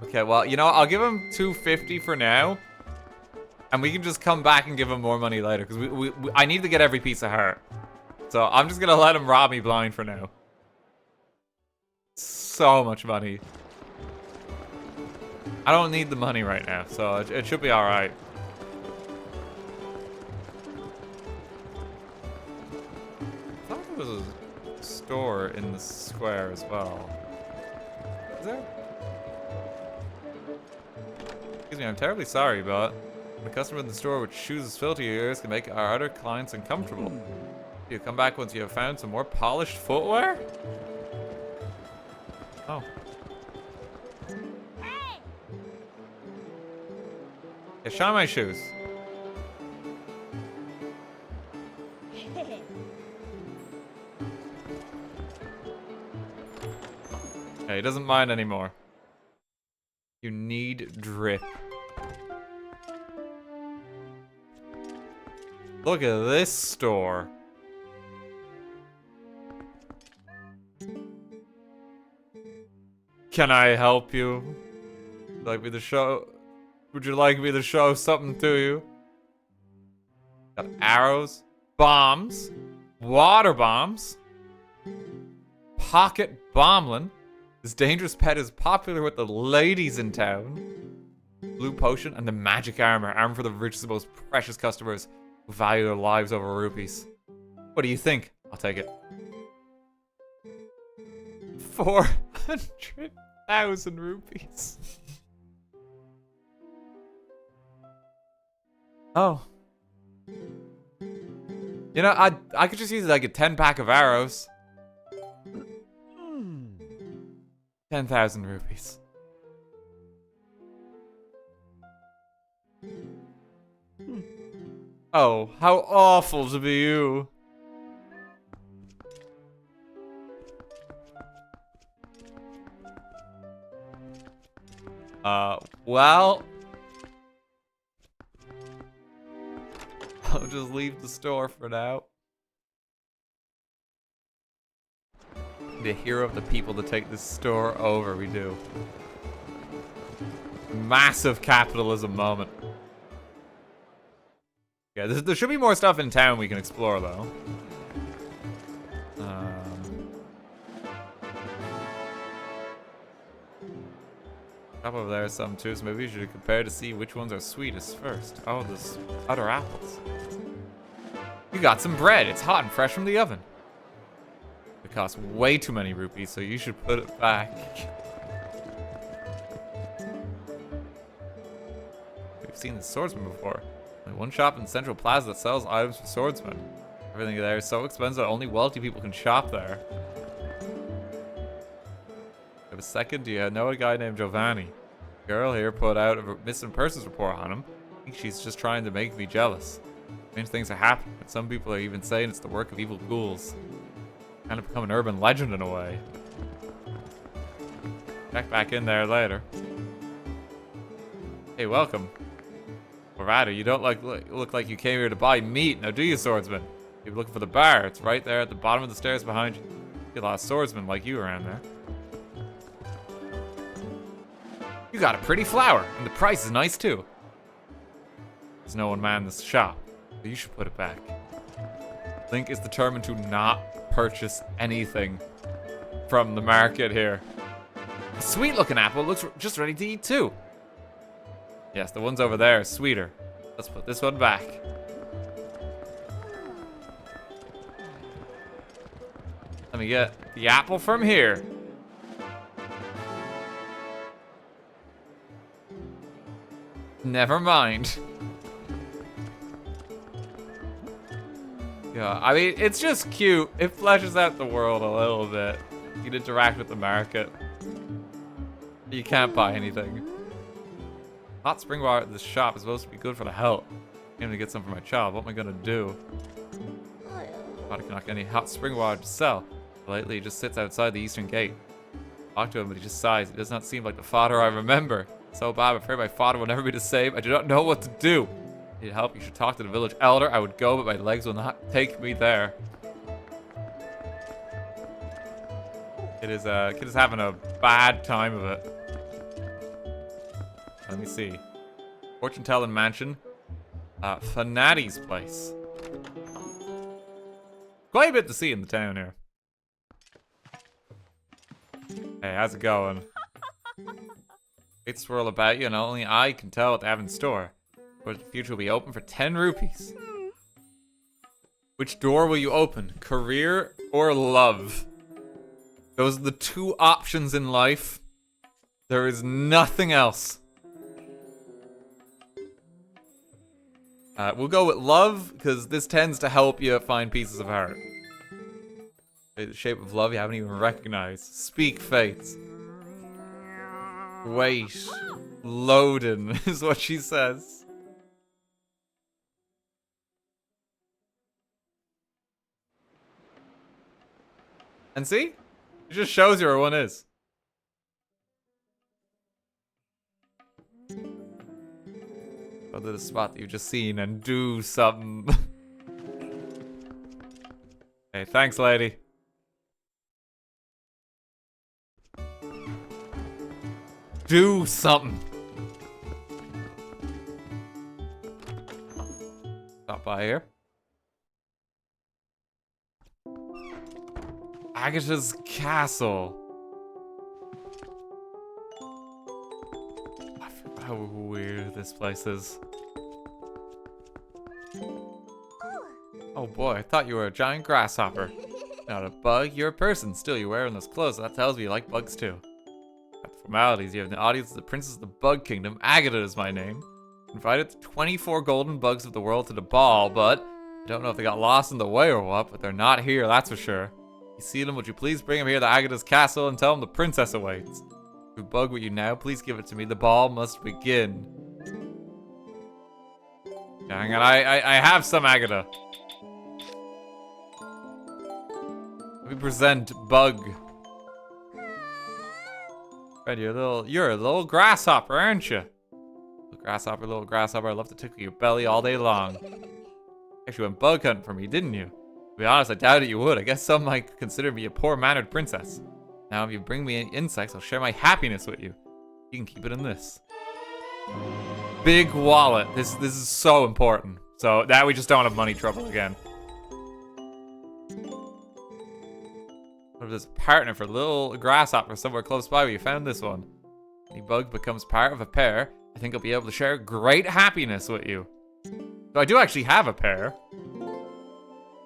Okay, well, you know what? I'll give him 250 for now. And we can just come back and give him more money later. Because I need to get every piece of heart. So I'm just going to let him rob me blind for now. So much money. I don't need the money right now. So it should be alright. I thought there was a store in the square as well. Is there? Excuse me, I'm terribly sorry, but the customer in the store with shoes as filthy ears can make our other clients uncomfortable. You come back once you have found some more polished footwear? Oh. Hey! Yeah, shine my shoes. Okay, he doesn't mind anymore. You need drip. Look at this store. Can I help you? Would you like me to show? Would you like me to show something to you? Got arrows, bombs, water bombs, pocket bombling. This dangerous pet is popular with the ladies in town. Blue potion and the magic armor. Armor for the richest and most precious customers who value their lives over rupees. What do you think? I'll take it. 400,000 rupees. Oh. You know, I could just use like a 10-pack of arrows. 10,000 rupees. Oh, how awful to be you. Well, I'll just leave the store for now. The hero of the people to take this store over, we do. Massive capitalism moment. Yeah, there should be more stuff in town we can explore, though. Up over there is some too, so maybe you should compare to see which ones are sweetest first. Oh, there's other apples. You got some bread. It's hot and fresh from the oven. It costs way too many rupees, so you should put it back. We've seen the swordsman before. Only one shop in Central Plaza that sells items for swordsmen. Everything there is so expensive that only wealthy people can shop there. Have a second? Do you know a guy named Giovanni? The girl here put out a missing persons report on him. I think she's just trying to make me jealous. Strange things are happening. Some people are even saying it's the work of evil ghouls. Kind of become an urban legend in a way. Check back in there later. Hey, welcome. Or rather, you don't look like you came here to buy meat, now do you, swordsman? You're looking for the bar. It's right there at the bottom of the stairs behind you. Get a lot of swordsmen like you around there. You got a pretty flower, and the price is nice too. There's no one man in this shop, so you should put it back. Link is determined to not purchase anything from the market here. A sweet looking apple looks just ready to eat too. Yes, the ones over there are sweeter. Let's put this one back. Let me get the apple from here. Never mind. Yeah, I mean, it's just cute. It fleshes out the world a little bit. You can interact with the market. You can't buy anything. Hot spring water at this shop is supposed to be good for the health. I'm gonna get some for my child. What am I gonna do? I cannot get any hot spring water to sell. Lately, he just sits outside the eastern gate. Talk to him, but he just sighs. He does not seem like the father I remember. So bad, I'm afraid my father will never be the same. I do not know what to do. Need help? You should talk to the village elder. I would go, but my legs will not take me there. Kid is having a bad time of it. Let me see. Fortune telling mansion. Fanati's place. Quite a bit to see in the town here. Hey, how's it going? Great swirl about you, and only I can tell what they have in store. But the future will be open for 10 rupees. Which door will you open? Career or love? Those are the two options in life. There is nothing else. We'll go with love, because this tends to help you find pieces of heart. The shape of love you haven't even recognized. Speak, fates. Wait. Loading is what she says. And see? It just shows you where one is. Go to the spot that you've just seen and do something. Hey, thanks, lady. Do something. Stop by here. Agitha's castle. I forgot how weird this place is. Oh boy, I thought you were a giant grasshopper. Not a bug, you're a person. Still, you're wearing those clothes. That tells me you like bugs too. Formalities. You have the audience of the Princess of the Bug Kingdom. Agitha is my name. Invited the 24 golden bugs of the world to the ball, but I don't know if they got lost in the way or what, but they're not here, that's for sure. You see them, would you please bring them here to Agitha's castle and tell them the princess awaits? If you bug with you now, please give it to me. The ball must begin. Dang it, I have some Agitha. Let me present Bug. Fred, you're a little grasshopper, aren't you? Little grasshopper, I'd love to tickle your belly all day long. Actually went bug hunting for me, didn't you? To be honest, I doubted you would. I guess some might consider me a poor-mannered princess. Now, if you bring me insects, I'll share my happiness with you. You can keep it in this. Big wallet. This is so important. So that we just don't have money trouble again. What if there's a partner for a little grasshopper somewhere close by where you found this one? Any bug becomes part of a pair. I think I'll be able to share great happiness with you. So I do actually have a pair.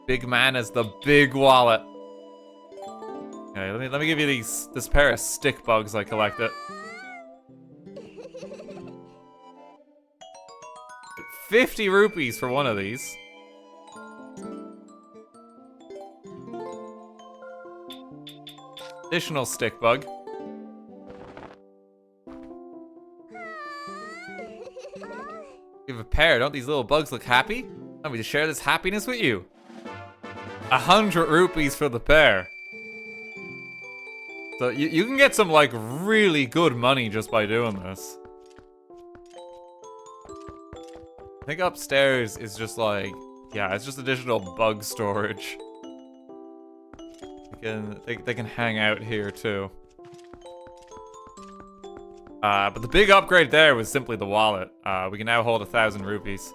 Big man has the big wallet. Okay, let me give you this pair of stick bugs I collected. 50 rupees for one of these. Additional stick bug. You have a pair. Don't these little bugs look happy? Let me share this happiness with you. 100 rupees for the pair. So you can get some like really good money just by doing this. I think upstairs is just like, yeah, it's just additional bug storage. They can hang out here too. But the big upgrade there was simply the wallet. We can now hold 1,000 rupees.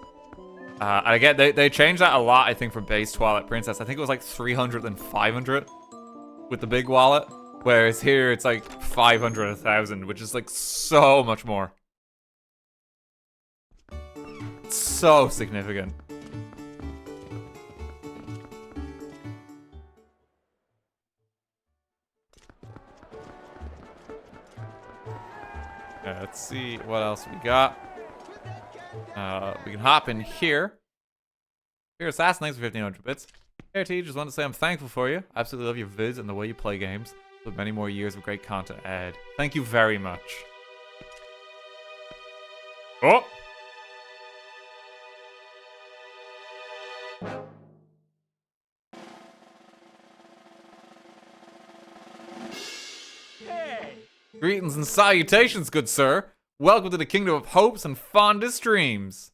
And again, they changed that a lot, I think, for base Twilight Princess. I think it was like 300 and 500 with the big wallet. Whereas here, it's like 500, 1,000, which is like so much more. It's so significant. Let's see what else we got. We can hop in here. Here, Assassin, thanks for 1,500 bits. Hey, T, just wanted to say I'm thankful for you. Absolutely love your vids and the way you play games. With many more years of great content ahead. Thank you very much. Oh! Hey! Greetings and salutations, good sir. Welcome to the kingdom of hopes and fondest dreams.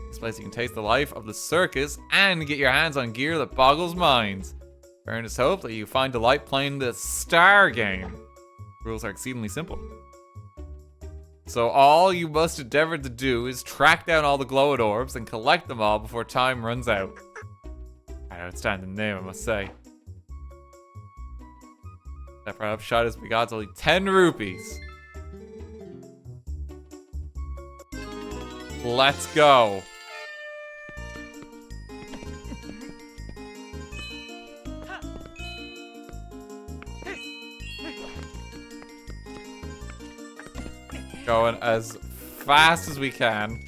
This place you can taste the life of the circus and get your hands on gear that boggles minds. Earnest hope that you find delight playing the Star game. Rules are exceedingly simple. So all you must endeavor to do is track down all the glowed orbs and collect them all before time runs out. An outstanding name, I must say. That for upshot is we got only 10 rupees. Let's go. Going as fast as we can.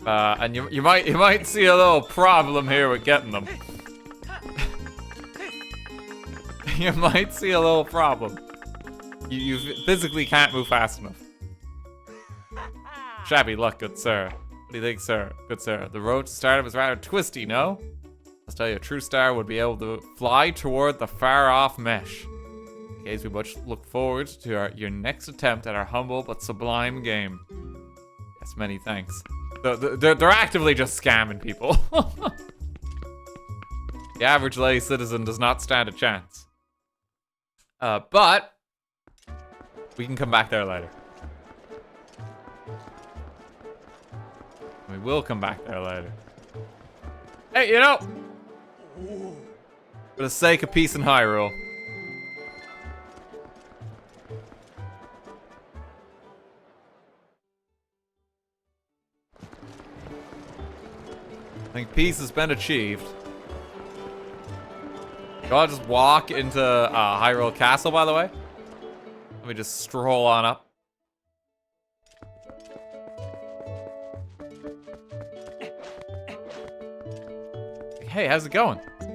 And you might see a little problem here with getting them. You might see a little problem. You physically can't move fast enough. Shabby luck, good sir. What do you think, sir? Good sir. The road to stardom is rather twisty, no? I'll tell you, a true star would be able to fly toward the far-off mesh. In case we much look forward to your next attempt at our humble but sublime game. Yes, many thanks. They're actively just scamming people. The average lay citizen does not stand a chance. But we can come back there later. We will come back there later. Hey, you know, for the sake of peace in Hyrule. I think peace has been achieved. Do I just walk into Hyrule Castle, by the way? Let me just stroll on up. Hey, how's it going? I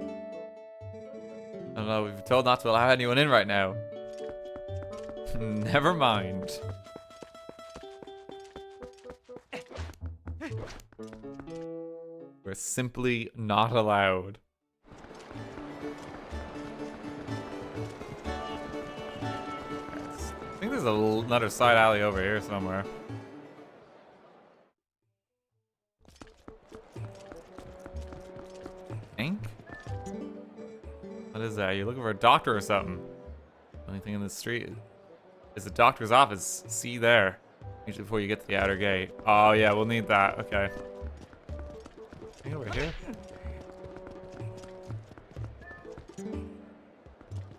don't know, we've been told not to allow anyone in right now. Never mind. We're simply not allowed. I think there's another side alley over here somewhere. Ink? What is that? You looking for a doctor or something? Only thing in the street is the doctor's office. See there. Usually before you get to the outer gate. Oh yeah, we'll need that. Okay. Hey, over here.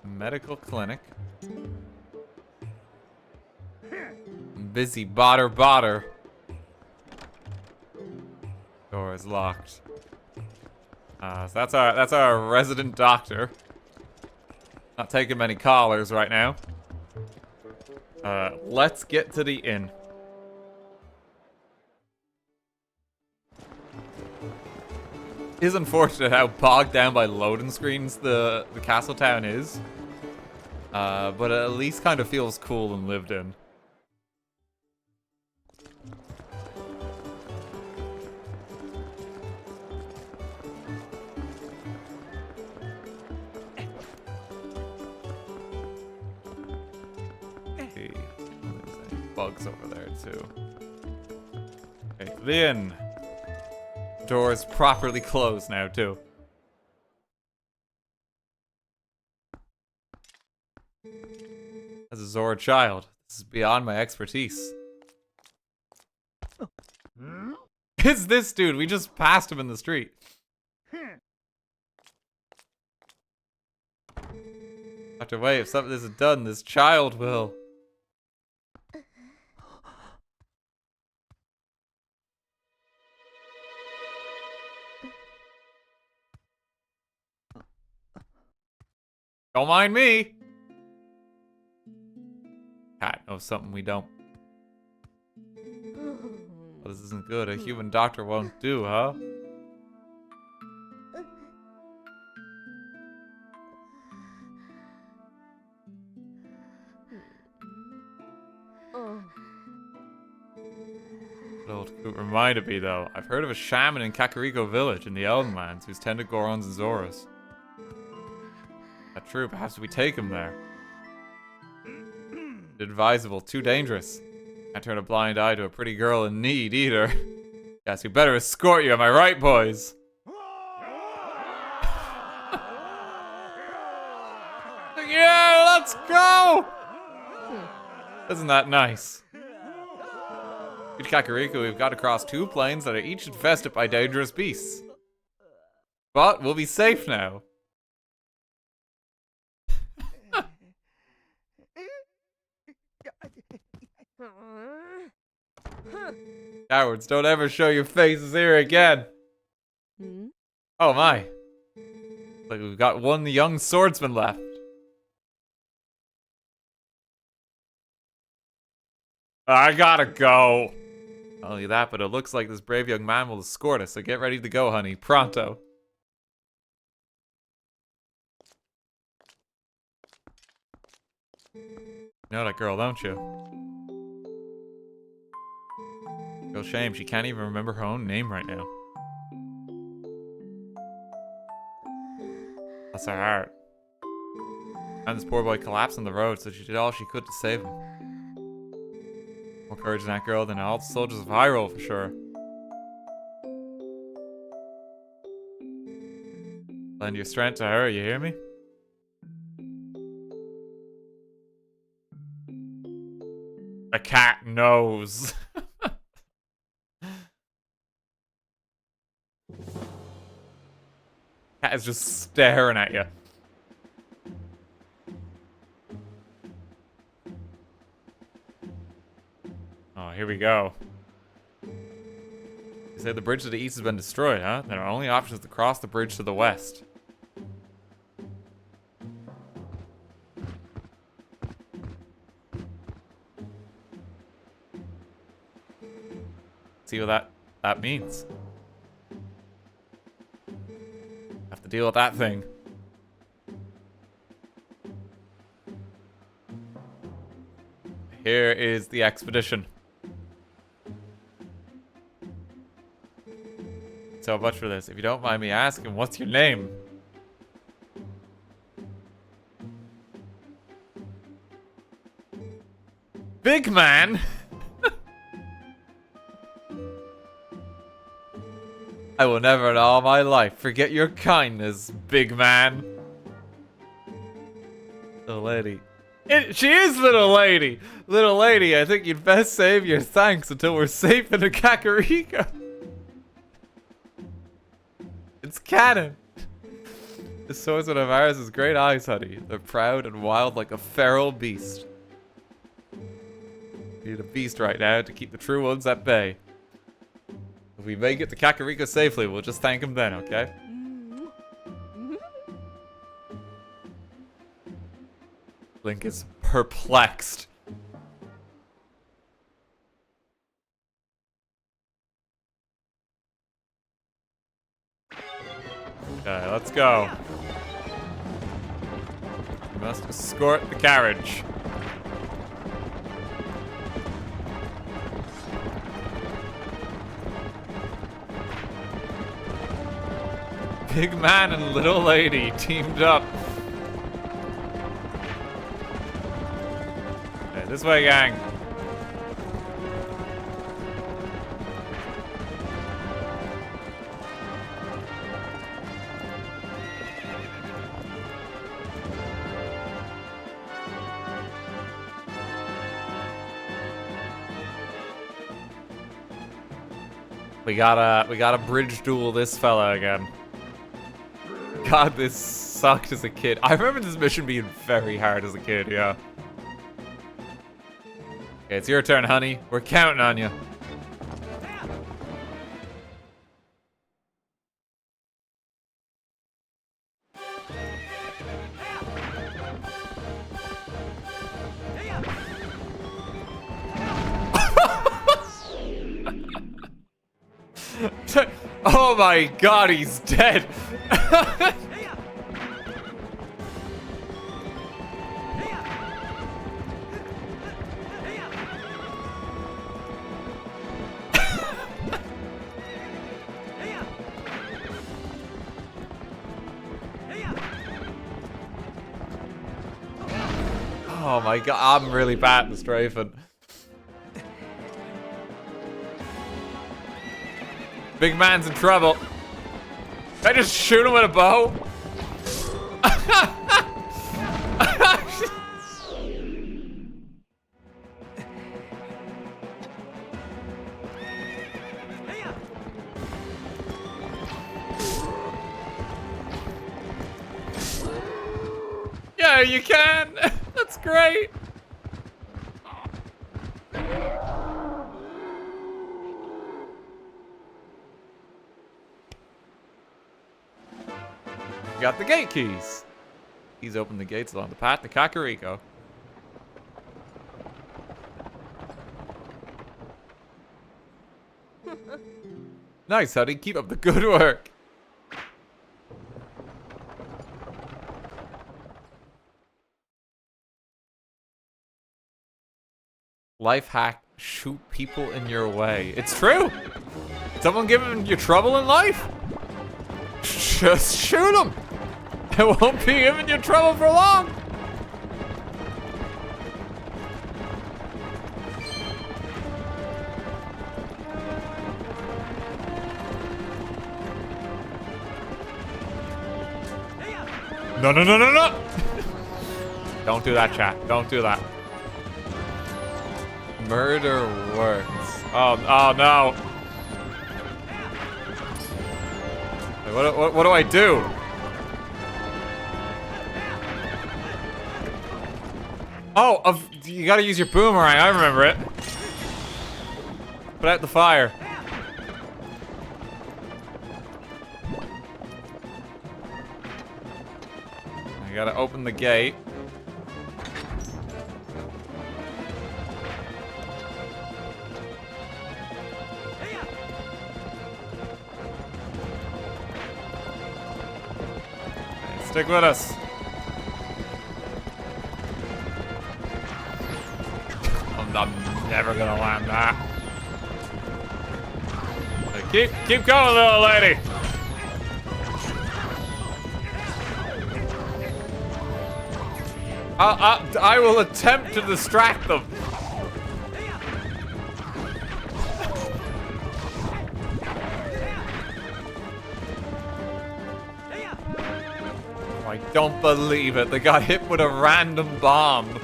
Medical clinic. Busy botter. Door is locked. So that's our resident doctor. Not taking many callers right now. Let's get to the inn. It's unfortunate how bogged down by loading screens the castle town is. But it at least kind of feels cool and lived in. Okay. There's any bugs over there too. Okay, the inn. Door is properly closed now too. As a Zora child, this is beyond my expertise. It's this dude. We just passed him in the street. After wait, if something isn't done, this child will. Don't mind me. Cat knows something we don't. Well, this isn't good. A human doctor won't do, huh? What old Coot reminded me, though. I've heard of a shaman in Kakariko Village in the Eldenlands who's tended Gorons and Zoras. That's true. Perhaps we take him there. Inadvisable. Too dangerous. Can't turn a blind eye to a pretty girl in need, either. Guess we better escort you, am I right, boys? Yeah, let's go! Isn't that nice? In Kakariko, we've got to cross 2 plains that are each infested by dangerous beasts. But we'll be safe now. Cowards, don't ever show your faces here again. Oh my. Like we've got one young swordsman left. I gotta go. Not only that, but it looks like this brave young man will escort us, so get ready to go, honey. Pronto. You know that girl, don't you? Real shame, she can't even remember her own name right now. That's her heart. And this poor boy collapsed on the road, so she did all she could to save him. More courage in that girl than all the soldiers of Hyrule, for sure. Lend your strength to her, you hear me? The cat knows. Cat is just staring at you. Oh, here we go. You say the bridge to the east has been destroyed, huh? Then our only option is to cross the bridge to the west. See what that means. Have to deal with that thing. Here is the expedition. So much for this. If you don't mind me asking, what's your name? Big man? I will never in all my life forget your kindness, big man. Little lady. She is little lady! Little lady, I think you'd best save your thanks until we're safe in a Kakariko. It's canon. This swordsman of ours has great eyes, honey. They're proud and wild like a feral beast. We need a beast right now to keep the true ones at bay. If we make it to Kakariko safely, we'll just thank him then, okay? Link is perplexed. Okay, let's go. must escort the carriage. Big man and little lady teamed up. Okay, this way, gang. We gotta bridge duel this fella again. God, this sucked as a kid. I remember this mission being very hard as a kid, yeah. Okay, it's your turn, honey. We're counting on you. Oh my god, he's dead. Oh my god, I'm really bad at strafing. Big man's in trouble. Can I just shoot him with a bow? Yeah, you can. That's great. Got the gate keys. He's opened the gates along the path to Kakariko. Nice, honey. Keep up the good work. Life hack, shoot people in your way. It's true. Someone giving you trouble in life? Just shoot them. It won't be giving you trouble for long. No, no, no, no, no. Don't do that, chat. Don't do that. Murder works. Oh no. Wait, what do I do? Oh, you gotta use your boomerang. I remember it. Put out the fire. I gotta open the gate. Stick with us. I'm never gonna land that. Keep going, little lady. I will attempt to distract them. I don't believe it. They got hit with a random bomb.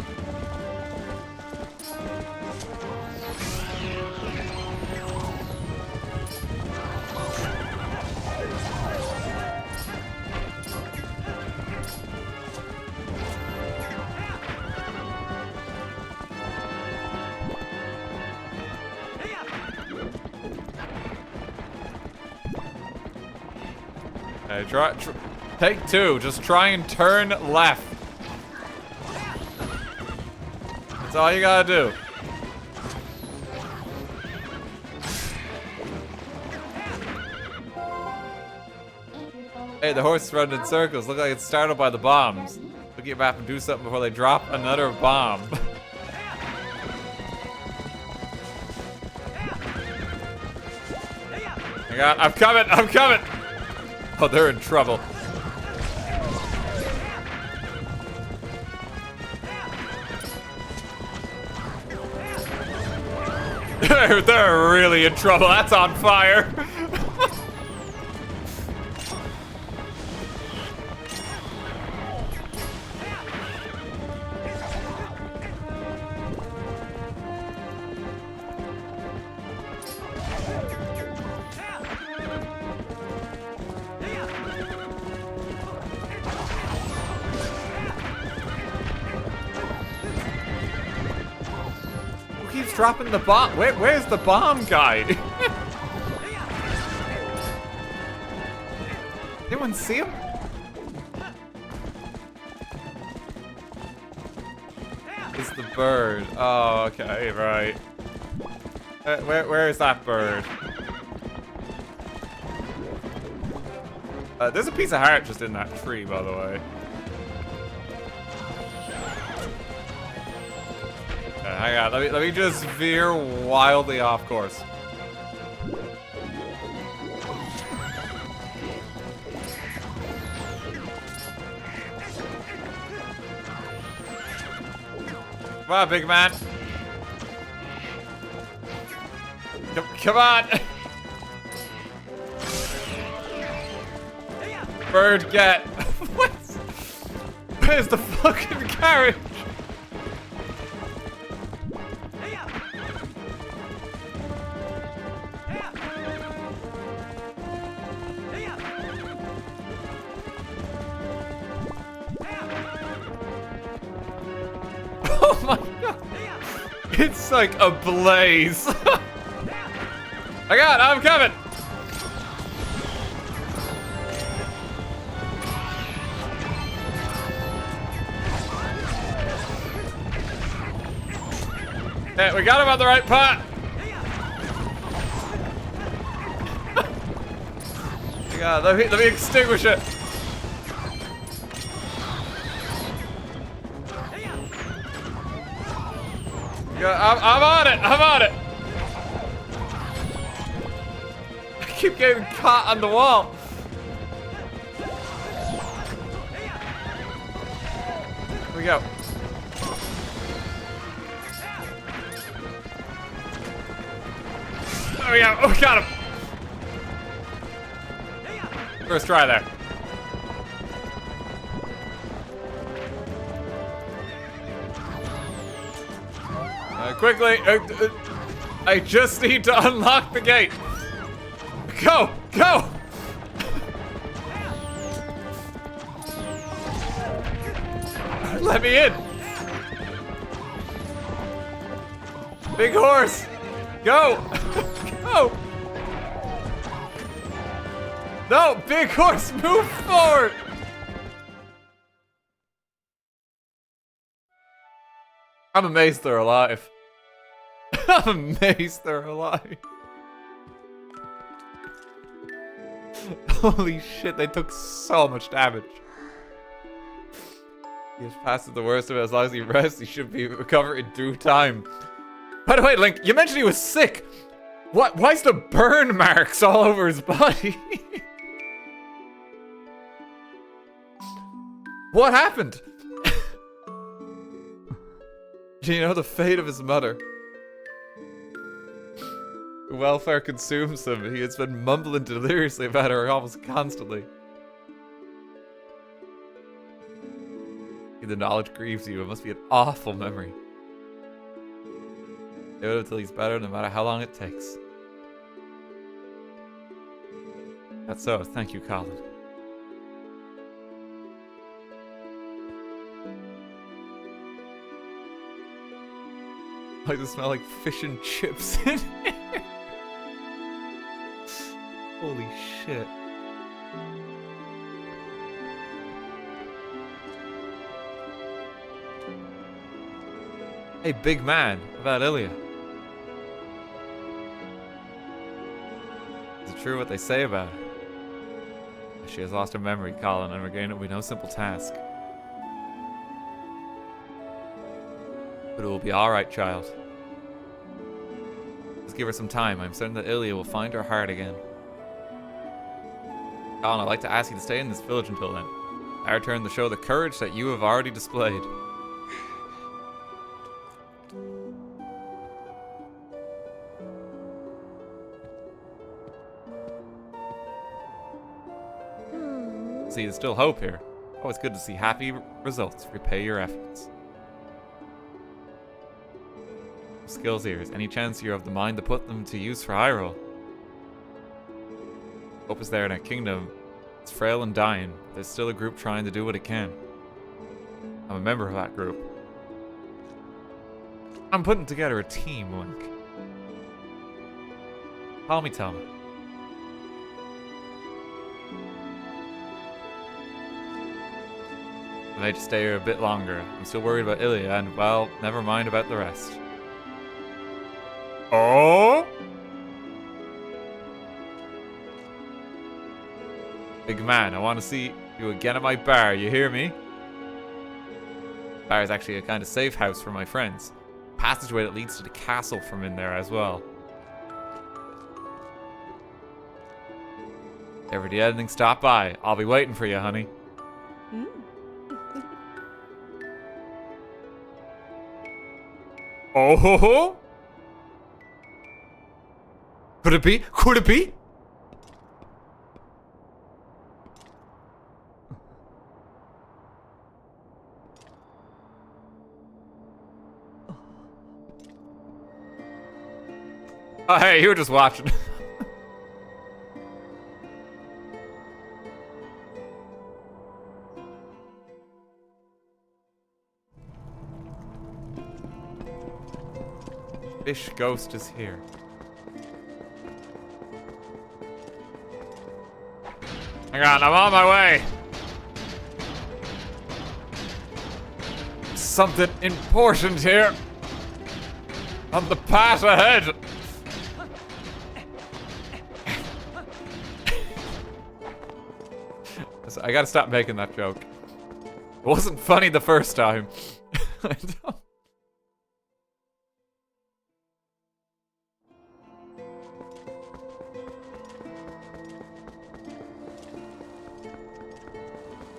Hey, take two. Just try and turn left. That's all you gotta do. Hey, the horse is running in circles. Look like it's startled by the bombs. Look get back and do something before they drop another bomb. Oh my god, I'm coming, I'm coming! Oh, they're in trouble. They're really in trouble. That's on fire. Dropping the bomb. Where's the bomb guy? Anyone see him? It's the bird. Oh, okay, right. Where is that bird? There's a piece of heart just in that tree, by the way. Hang on, let me just veer wildly off course. Come on, big man. Come on. Bird, get. What? Where's the fucking carriage? Oh my god! It's like a blaze. I'm coming. Hey, we got him on the right pot. God, let me extinguish it. I'm on it. I'm on it. I keep getting caught on the wall. Here we go. There we go. Oh, got him. First try there. Quickly. I just need to unlock the gate. Go. Go. Let me in. Big horse. Go. Go. No, big horse, move forward. I'm amazed they're alive. I'm amazed they're alive. Holy shit, they took so much damage. He has passed the worst of it. As long as he rests, he should be recovered in due time. By the way, Link, you mentioned he was sick. What? Why's the burn marks all over his body? What happened? Do you know the fate of his mother? Welfare consumes him. He has been mumbling deliriously about her almost constantly. The knowledge grieves you. It must be an awful memory. Do it until he's better, no matter how long it takes. That's so. Thank you, Colin. I just smell like fish and chips in here. Holy shit. Hey, big man, about Ilya. Is it true what they say about her? She has lost her memory, Colin, and regaining it will be no simple task. But it will be alright, child. Just give her some time. I'm certain that Ilya will find her heart again. Colin, I'd like to ask you to stay in this village until then. Our turn to show the courage that you have already displayed. See, there's still hope here. Oh, it's good to see happy results. Repay your efforts. Skills here. Is any chance you're of the mind to put them to use for Hyrule? Hope is there in our kingdom. It's frail and dying. There's still a group trying to do what it can. I'm a member of that group. I'm putting together a team, Link. Call me, tell me. I may just stay here a bit longer. I'm still worried about Ilya, and, well, never mind about the rest. Oh! Big man, I want to see you again at my bar, you hear me? Bar is actually a kind of safe house for my friends. Passageway that leads to the castle from in there as well. Ever need anything, stop by. I'll be waiting for you, honey. Oh ho ho! Could it be? Could it be? Oh, hey, you were just watching. Fish ghost is here. Hang on, I'm on my way. Something important here. On the path ahead. I gotta stop making that joke. It wasn't funny the first time. I don't.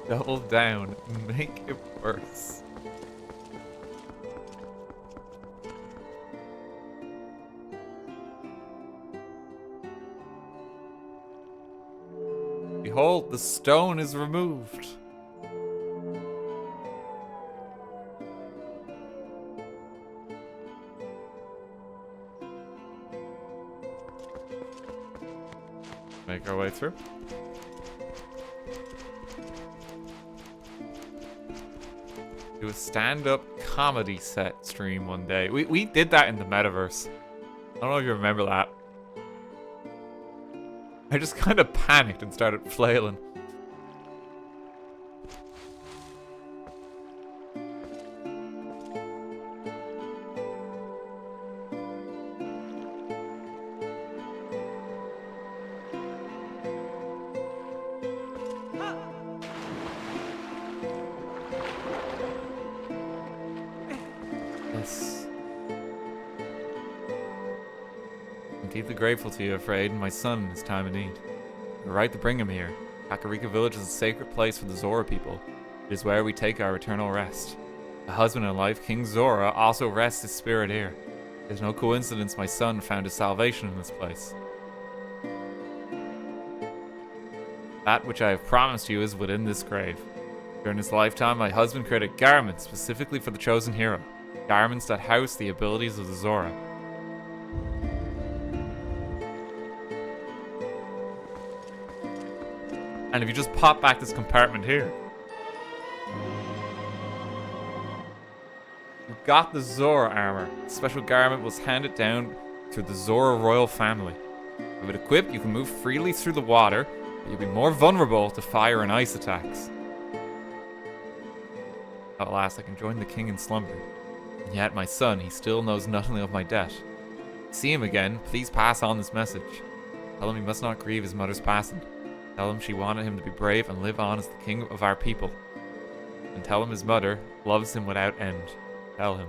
Double down. Make it worse. Behold, the stone is removed. Make our way through. Do a stand-up comedy set stream one day. We did that in the metaverse. I don't know if you remember that. I just kind of panicked and started flailing. Yes. I'm deeply grateful to you for aiding my son in his time of need. You're right to bring him here. Kakariko Village is a sacred place for the Zora people. It is where we take our eternal rest. A husband in life, King Zora, also rests his spirit here. It is no coincidence my son found his salvation in this place. That which I have promised you is within this grave. During his lifetime, my husband created garments specifically for the chosen hero. Garments that house the abilities of the Zora. And if you just pop back this compartment here, you've got the Zora armor. The special garment was handed down through the Zora royal family. With it equipped, you can move freely through the water, but you'll be more vulnerable to fire and ice attacks. At last, I can join the king in slumber. And yet, my son, he still knows nothing of my death. See him again, please pass on this message. Tell him he must not grieve his mother's passing. Tell him she wanted him to be brave and live on as the king of our people. And tell him his mother loves him without end. Tell him.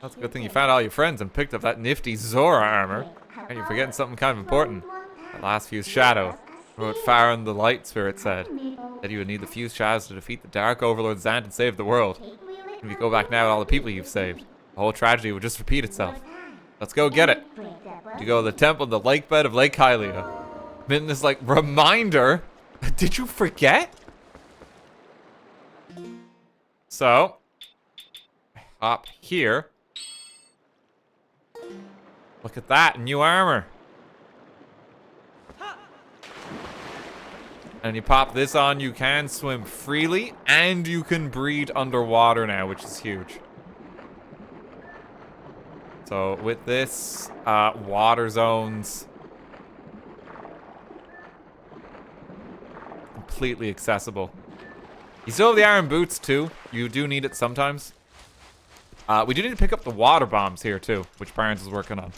That's a good thing you found all your friends and picked up that nifty Zora armor. And you're forgetting something kind of important. That last fused shadow. What Farron the Light Spirit said. Said you would need the fused shadows to defeat the Dark Overlord Zant and save the world. If you go back now with all the people you've saved, the whole tragedy would just repeat itself. Let's go get it. You go to the temple in the lake bed of Lake Hylia. Then this like reminder. Did you forget? So hop here. Look at that, new armor. And you pop this on, you can swim freely, and you can breathe underwater now, which is huge. So with this, water zones. Completely accessible. You still have the iron boots too. You do need it sometimes. We do need to pick up the water bombs here too, which Barnes is working on.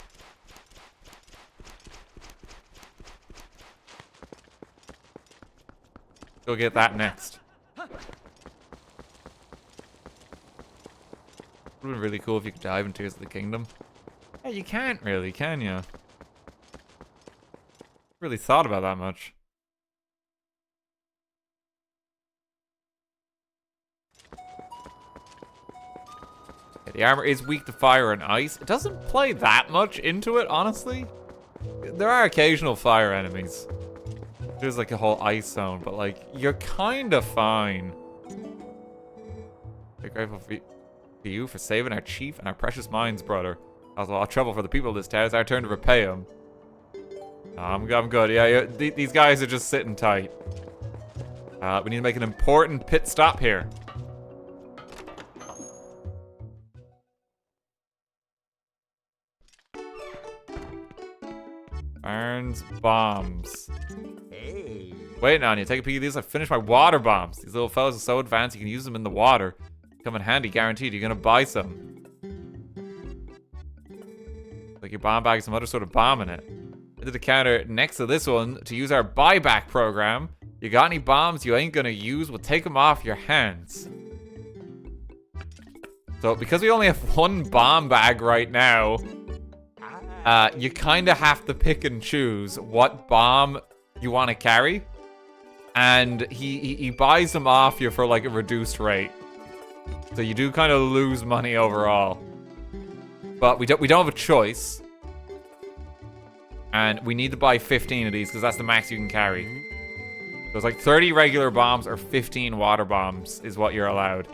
Go get that next. Would have been really cool if you could dive in Tears of the Kingdom. Yeah, you can't really, can you? Really thought about that much. Yeah, the armor is weak to fire and ice. It doesn't play that much into it, honestly. There are occasional fire enemies. There's like a whole ice zone, but like, you're kind of fine. We're grateful for you for saving our chief and our precious mines, brother. That was a lot of trouble for the people of this town. It's our turn to repay them. I'm good. Yeah, these guys are just sitting tight. We need to make an important pit stop here. Barnes bombs. Hey. Wait on you. Take a peek at these. I finished my water bombs. These little fellas are so advanced you can use them in the water. Come in handy, guaranteed. You're gonna buy some. Like your bomb bag, some other sort of bomb in it. I did the counter next to this one to use our buyback program. You got any bombs you ain't gonna use? We'll take them off your hands. So because we only have one bomb bag right now, you kind of have to pick and choose what bomb you want to carry, and he buys them off you for like a reduced rate, so you do kind of lose money overall. But we don't have a choice, and we need to buy 15 of these because that's the max you can carry. So it's like 30 regular bombs or 15 water bombs is what you're allowed.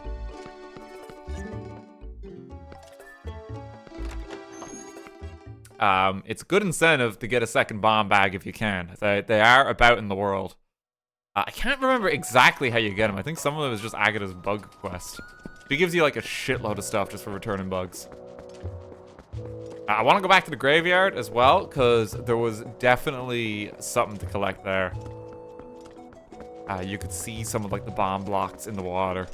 It's a good incentive to get a second bomb bag if you can. They are about in the world. I can't remember exactly how you get them. I think some of them is just Agitha's bug quest. She gives you like a shitload of stuff just for returning bugs. I want to go back to the graveyard as well, because there was definitely something to collect there. You could see some of like the bomb blocks in the water.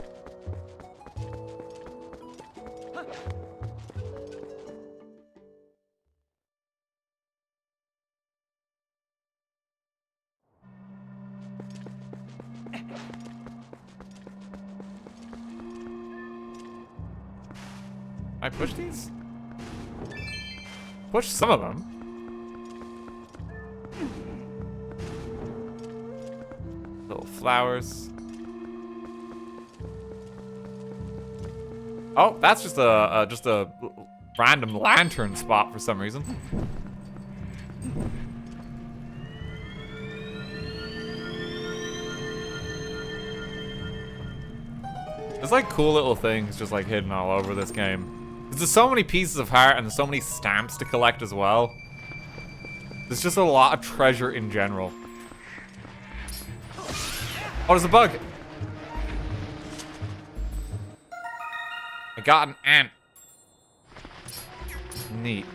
I push these? Push some of them. Little flowers. Oh, that's just a random lantern spot for some reason. There's like cool little things just like hidden all over this game. There's so many pieces of heart and there's so many stamps to collect as well. There's just a lot of treasure in general. Oh, there's a bug. I got an ant. Neat.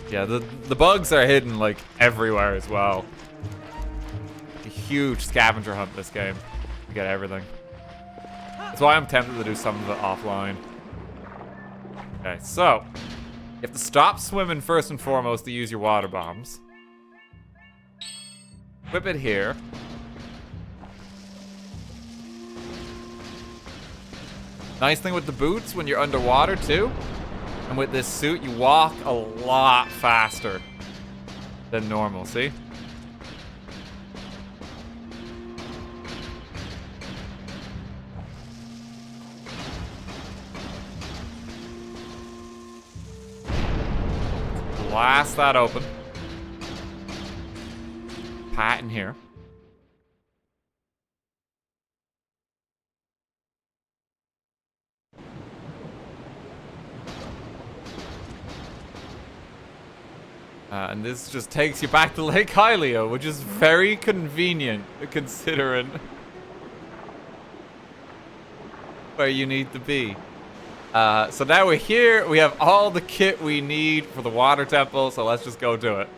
Yeah, the bugs are hidden like everywhere as well. A huge scavenger hunt this game. You get everything. That's why I'm tempted to do some of it offline. Okay, so you have to stop swimming first and foremost to use your water bombs. Whip it here. Nice thing with the boots when you're underwater too, and with this suit, you walk a lot faster than normal, see? Blast that open. Pat in here. And this just takes you back to Lake Hylia, which is very convenient, considering where you need to be. So now we're here. We have all the kit we need for the water temple, so let's just go do it.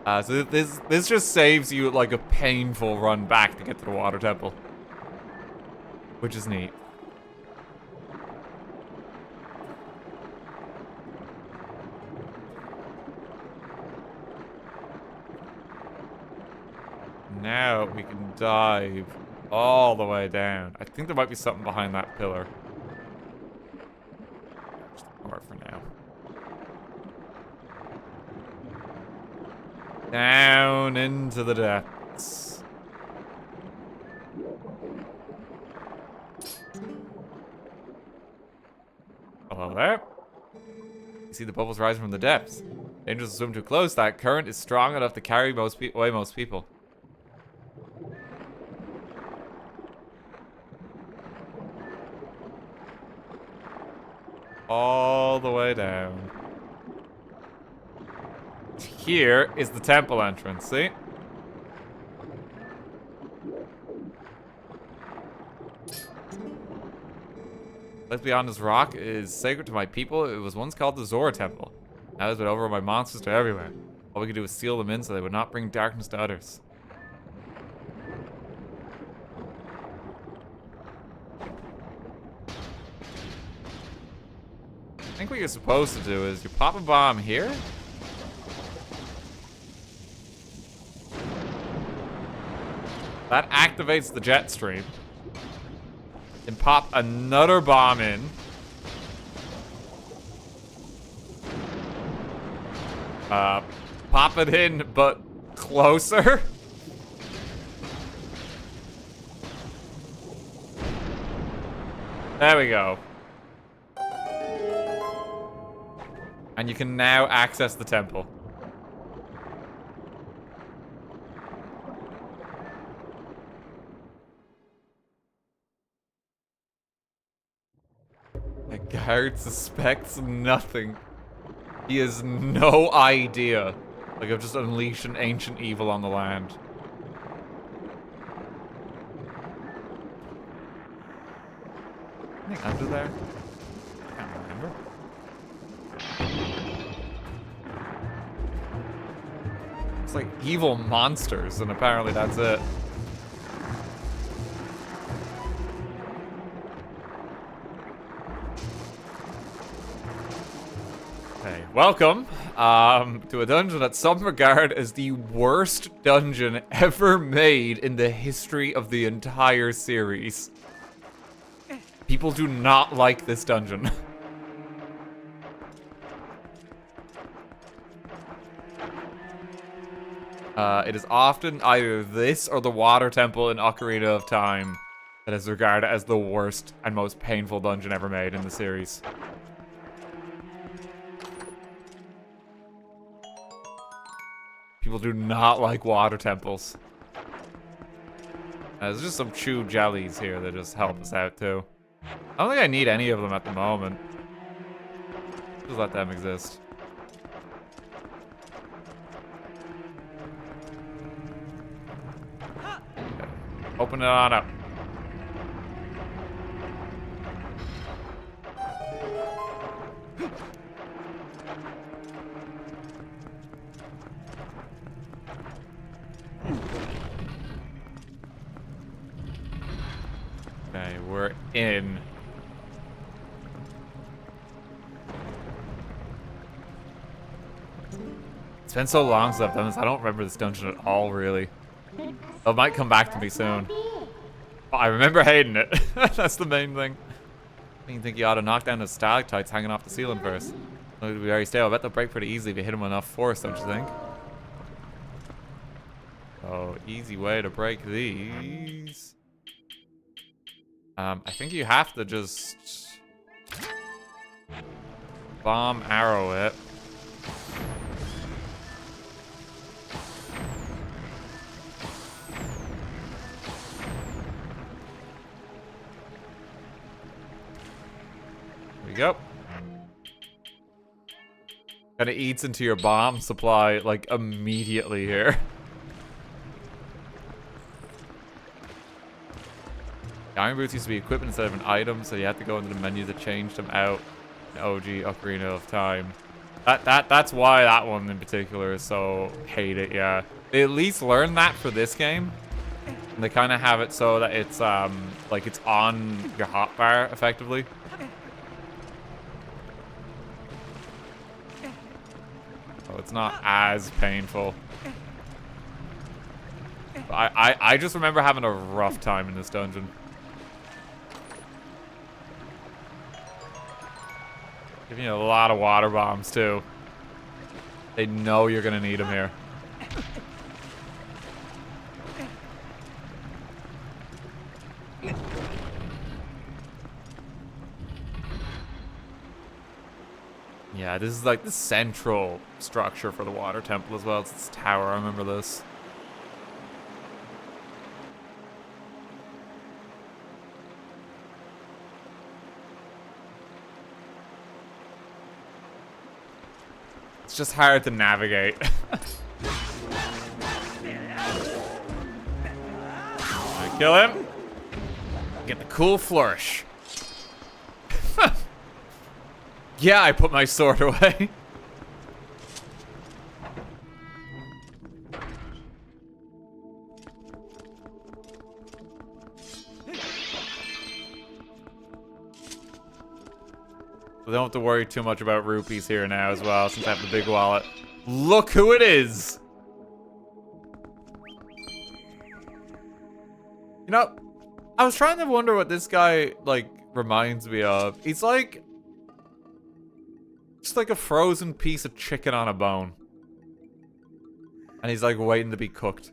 So this just saves you like a painful run back to get to the water temple, which is neat. Now we can dive all the way down. I think there might be something behind that pillar. Just ignore it for now. Down into the depths. Hello there. You see the bubbles rising from the depths. Dangerous to swim too close. That current is strong enough to carry away most people. All the way down. Here is the temple entrance, see? Let's be honest, this rock is sacred to my people. It was once called the Zora Temple. Now it's been over by monsters to everywhere. All we could do was seal them in so they would not bring darkness to others. I think what you're supposed to do is you pop a bomb here. That activates the jet stream. Then pop another bomb in. Pop it in, but closer. There we go. And you can now access the temple. The guard suspects nothing. He has no idea. Like, I've just unleashed an ancient evil on the land. Anything under there? Can't remember. It's like evil monsters, and apparently that's it. Hey, welcome to a dungeon that some regard as the worst dungeon ever made in the history of the entire series. People do not like this dungeon. It is often either this or the water temple in Ocarina of Time that is regarded as the worst and most painful dungeon ever made in the series. People do not like water temples. There's just some chew jellies here that just help us out too. I don't think I need any of them at the moment. Just let them exist. Open it on up. Okay, we're in. It's It's been so long since I've done this. I don't remember this dungeon at all, really. It might come back to me soon. But I remember hating it. That's the main thing. I think you ought to knock down the stalactites hanging off the ceiling first. They'll be very stale. I bet they'll break pretty easily if you hit them enough force, don't you think? Oh, easy way to break these. I think you have to just bomb arrow it. There we go. And it eats into your bomb supply like immediately here. Iron boots used to be equipment instead of an item, so you have to go into the menu to change them out in OG Ocarina of Time. That's why that one in particular is so hate it, yeah. They at least learned that for this game. And they kind of have it so that it's like it's on your hotbar effectively. So it's not as painful. But I just remember having a rough time in this dungeon. Giving you a lot of water bombs, too. They know you're gonna need them here. Yeah, this is like the central structure for the water temple as well. It's this tower, I remember this. It's just hard to navigate. I kill him. Get the cool flourish. Yeah, I put my sword away. We don't have to worry too much about rupees here now as well, since I have the big wallet. Look who it is! You know, I was trying to wonder what this guy, like, reminds me of. He's like... just like a frozen piece of chicken on a bone. And he's like waiting to be cooked.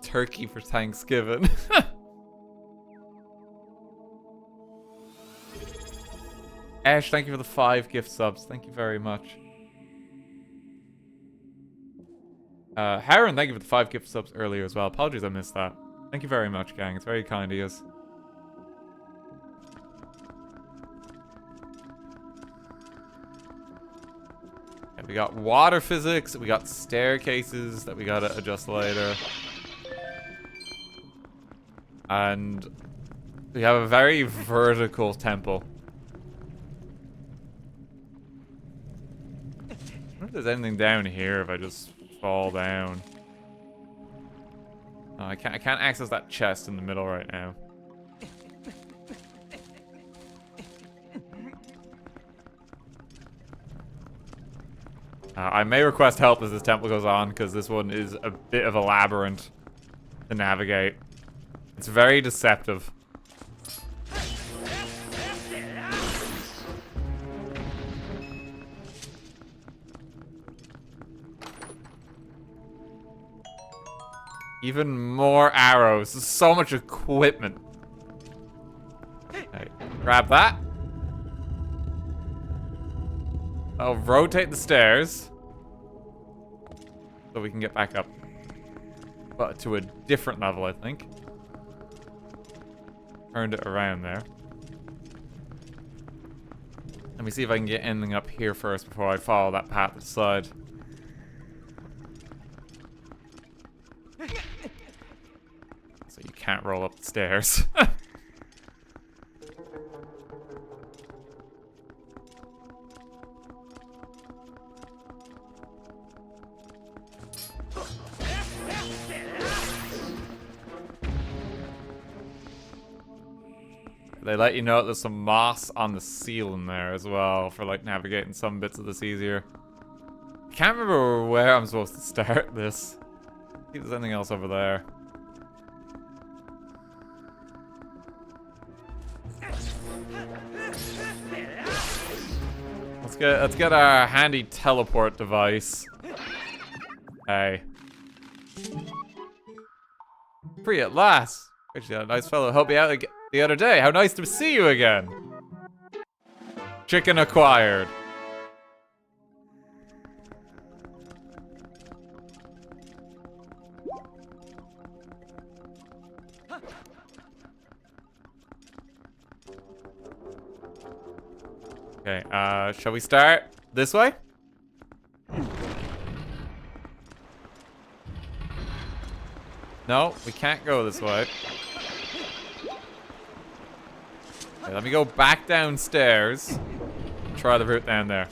Turkey for Thanksgiving. Ash, thank you for the 5 gift subs. Thank you very much. Harren, thank you for the 5 gift subs earlier as well. Apologies I missed that. Thank you very much, gang. It's very kind of you. Yeah, we got water physics. We got staircases that we gotta adjust later. And we have a very vertical temple. I wonder if there's anything down here if I just fall down. Oh, I can't access that chest in the middle right now. I may request help as this temple goes on, because this one is a bit of a labyrinth to navigate. It's very deceptive. Even more arrows. So much equipment. Okay, grab that. I'll rotate the stairs so we can get back up. But to a different level, I think. Turned it around there. Let me see if I can get anything up here first before I follow that path to the side. So you can't roll up the stairs. They let you know there's some moss on the ceiling there as well for like navigating some bits of this easier. Can't remember where I'm supposed to start this. See if there's anything else over there. Let's get our handy teleport device. Hey. Free at last. Actually, a nice fellow helped me out the other day. How nice to see you again. Chicken acquired. Okay, shall we start this way? No, we can't go this way. Okay, let me go back downstairs. Try the route down there.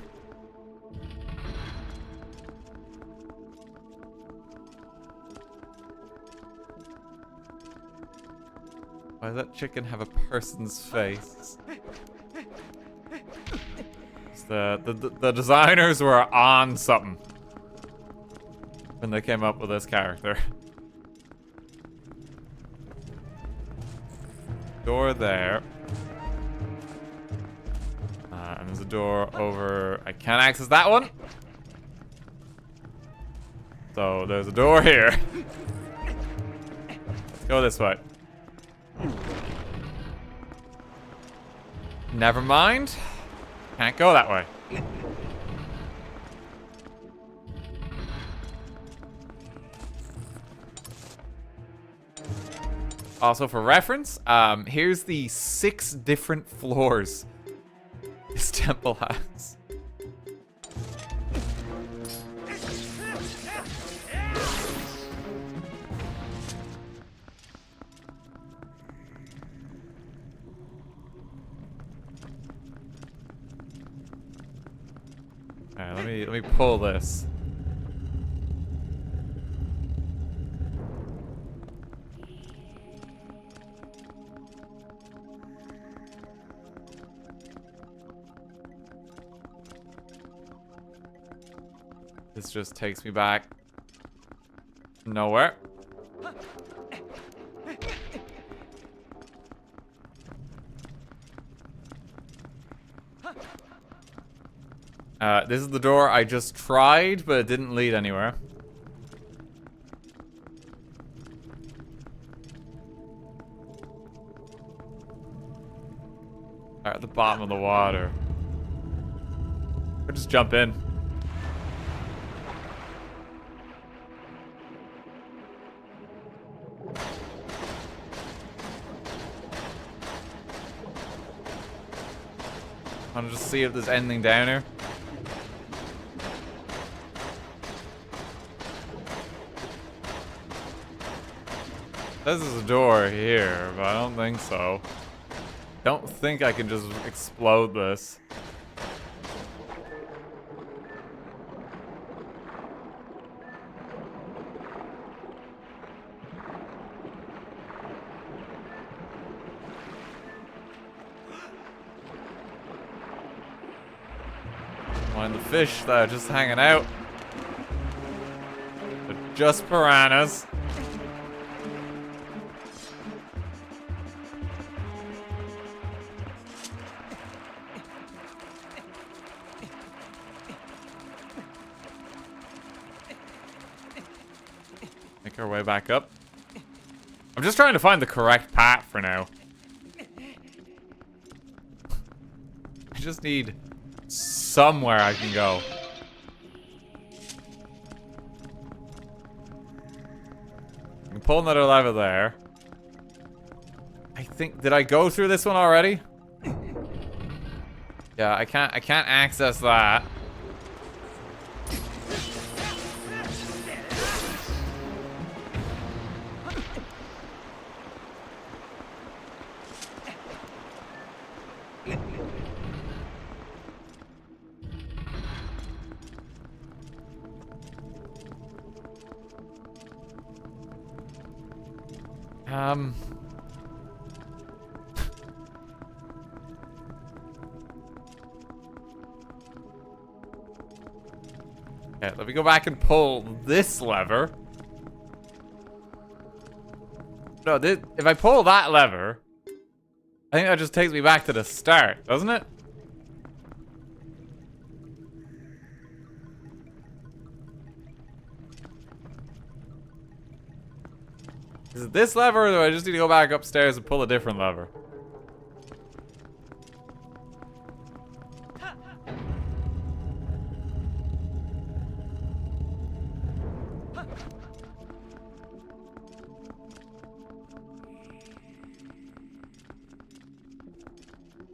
Why does that chicken have a person's face? The designers were on something when they came up with this character. Door there. And there's a door over. I can't access that one. So there's a door here. Let's go this way. Never mind. Can't go that way. Also, for reference, here's the 6 different floors this temple has. Alright, let me pull this. This just takes me back nowhere. This is the door I just tried, but it didn't lead anywhere. At the bottom of the water. Or just jump in. I want to just see if there's anything down here. This is a door here, but I don't think so. Don't think I can just explode this. Mind the fish that are just hanging out. They're just piranhas. Make our way back up. I'm just trying to find the correct path for now. I just need somewhere I can go. I can pull another lever there. I think, did I go through this one already? Yeah, I can't access that. Okay, let me go back and pull this lever. No, if I pull that lever, I think that just takes me back to the start, doesn't it? Is it this lever, or do I just need to go back upstairs and pull a different lever?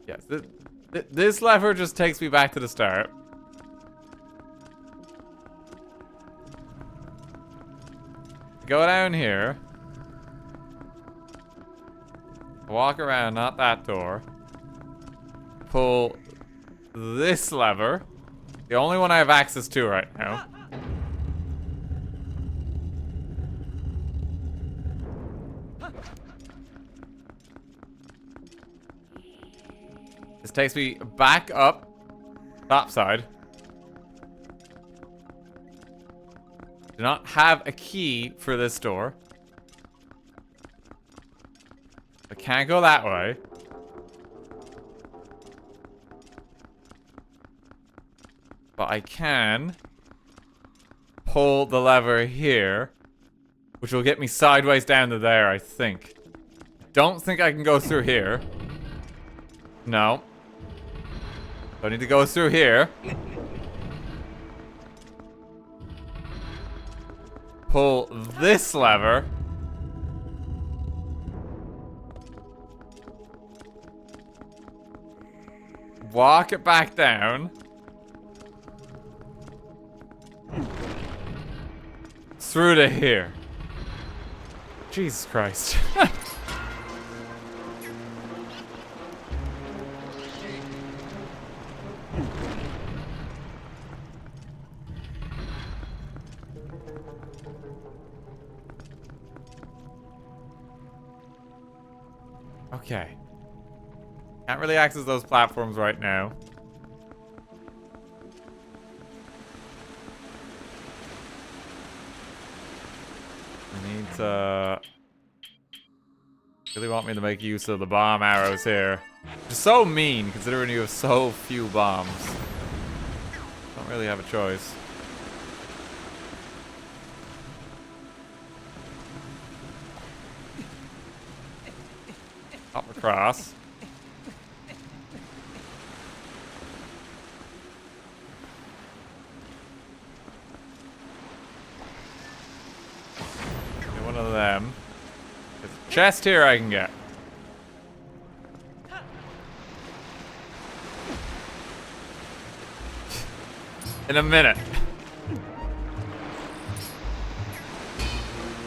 Yes, this lever just takes me back to the start. Go down here. Walk around, not that door. Pull this lever. The only one I have access to right now. This takes me back up. Top side. Do not have a key for this door. I can't go that way. But I can pull the lever here, which will get me sideways down to there, I think. Don't think I can go through here. No. I need to go through here. Pull this lever. Walk it back down. Through to here. Jesus Christ. Okay. Can't really access those platforms right now. I need to... Really want me to make use of the bomb arrows here. It's so mean, considering you have so few bombs. Don't really have a choice. Hop across. Get one of them. There's a chest here I can get. In a minute.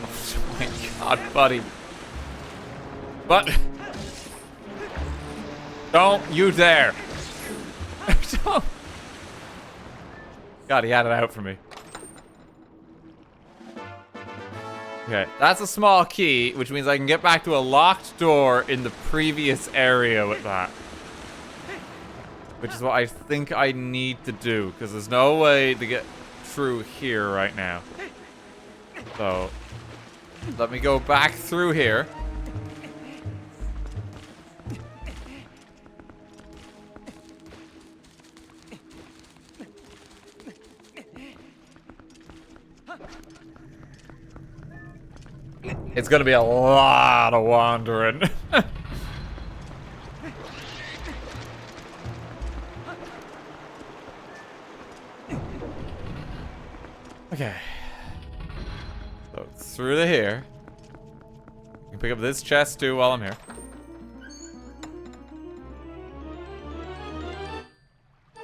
Oh my god, buddy. But... Don't you dare. Don't. God, he had it out for me. Okay, that's a small key, which means I can get back to a locked door in the previous area with that. Which is what I think I need to do, because there's no way to get through here right now. So, let me go back through here. It's gonna be a lot of wandering. Okay. So through to here. You can pick up this chest too while I'm here.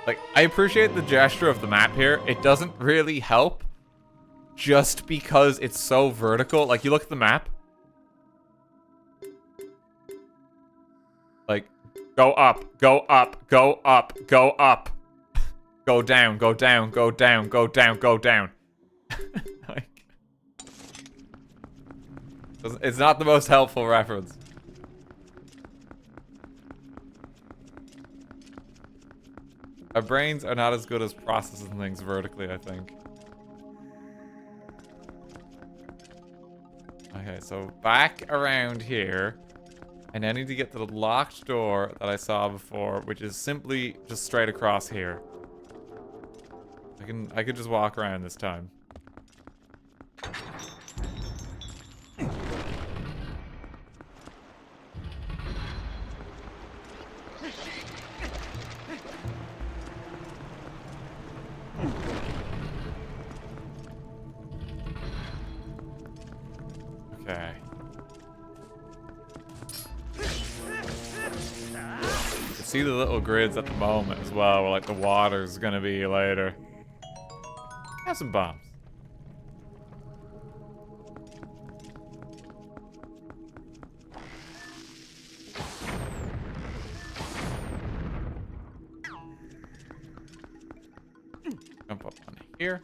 Like, I appreciate the gesture of the map here. It doesn't really help. Just because it's so vertical. Like, you look at the map. Like, go up, go up, go up, go up. Go down, go down, go down, go down, go down. Like, it's not the most helpful reference. Our brains are not as good as processing things vertically, I think. Okay, so back around here. And I need to get to the locked door that I saw before, which is simply just straight across here. I could just walk around this time. Okay. See the little grids at the moment as well, where like the water's gonna be later. Have some bombs. Jump up on here.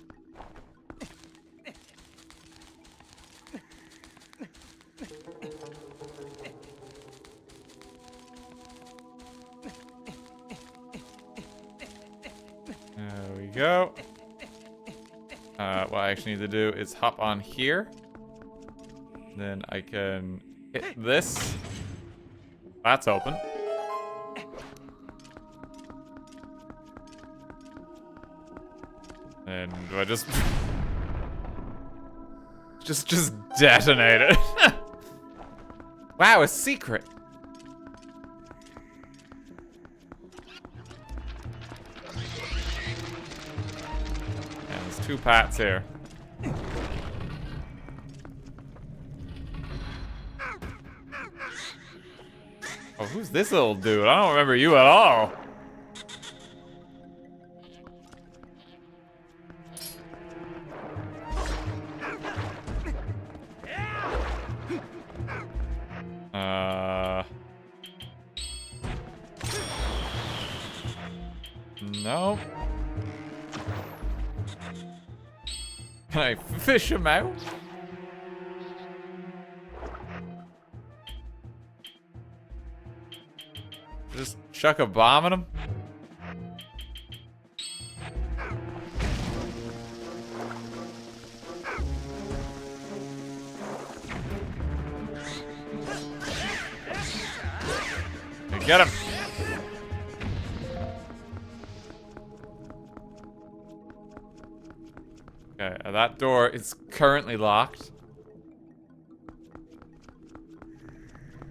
There we go. What I actually need to do is hop on here. Then I can hit this. That's open. And do I just... just detonate it? Wow, a secret. Two pats here. Oh, who's this little dude? I don't remember you at all. No. Can I fish him out? Just chuck a bomb at him? Okay, get him! Okay, that door is currently locked.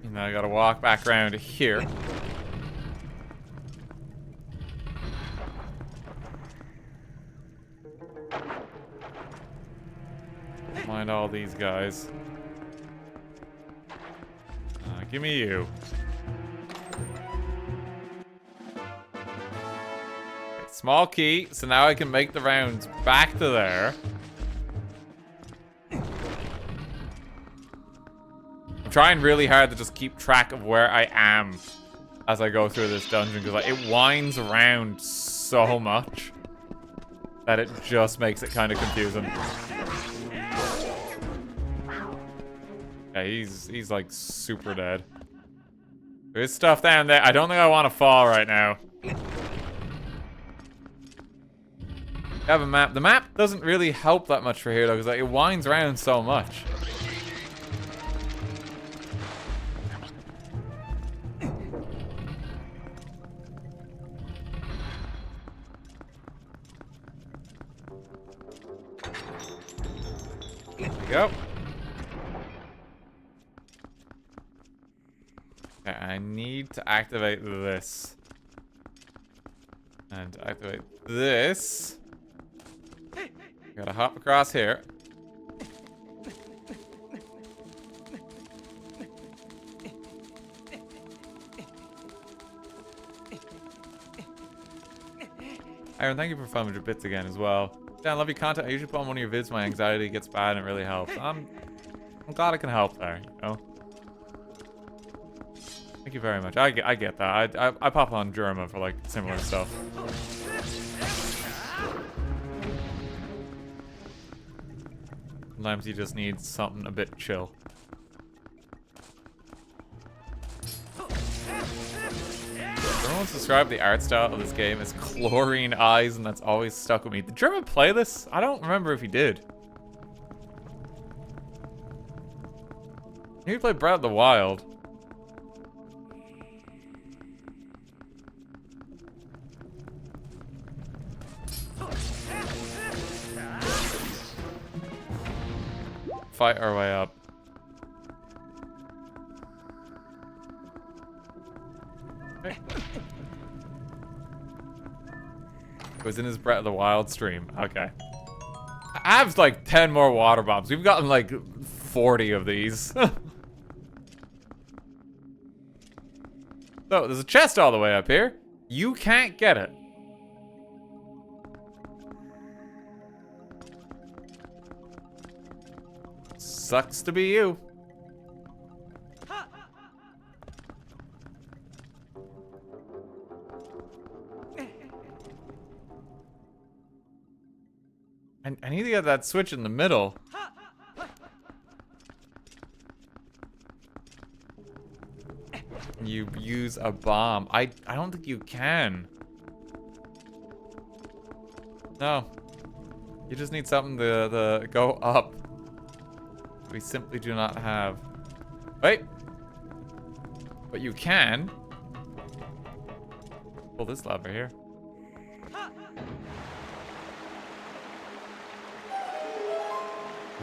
And now I gotta walk back around to here. Mind all these guys. Give me you. Small key, so now I can make the rounds back to there. I'm trying really hard to just keep track of where I am as I go through this dungeon, because like, it winds around so much that it just makes it kind of confusing. Yeah, he's like super dead. There's stuff down there. I don't think I want to fall right now. I have a map. The map doesn't really help that much for here though, because like, it winds around so much. There we go. Okay, I need to activate this. And to activate this, gotta hop across here. Aaron, thank you for 500 bits again as well. Yeah, I love your content. I usually put on one of your vids. My anxiety gets bad and it really helps. I'm glad I can help there, you know? Thank you very much. I get that. I pop on Germa for like similar stuff. Sometimes you just need something a bit chill. Everyone's described the art style of this game as chlorine eyes, and that's always stuck with me. Did Germa play this? I don't remember if he did. You play Breath of the Wild. Fight our way up. Okay. It was in his Breath of the Wild stream. Okay. I have like 10 more water bombs. We've gotten like 40 of these. So, there's a chest all the way up here. You can't get it. Sucks to be you. I need to get that switch in the middle. You use a bomb. I don't think you can. No. You just need something to go up. We simply do not have. Wait. But you can. Pull this lever here.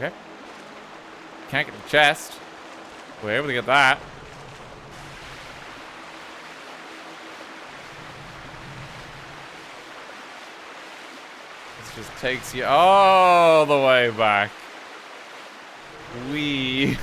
Okay. Can't get the chest. We're able to get that. This just takes you all the way back. Wee.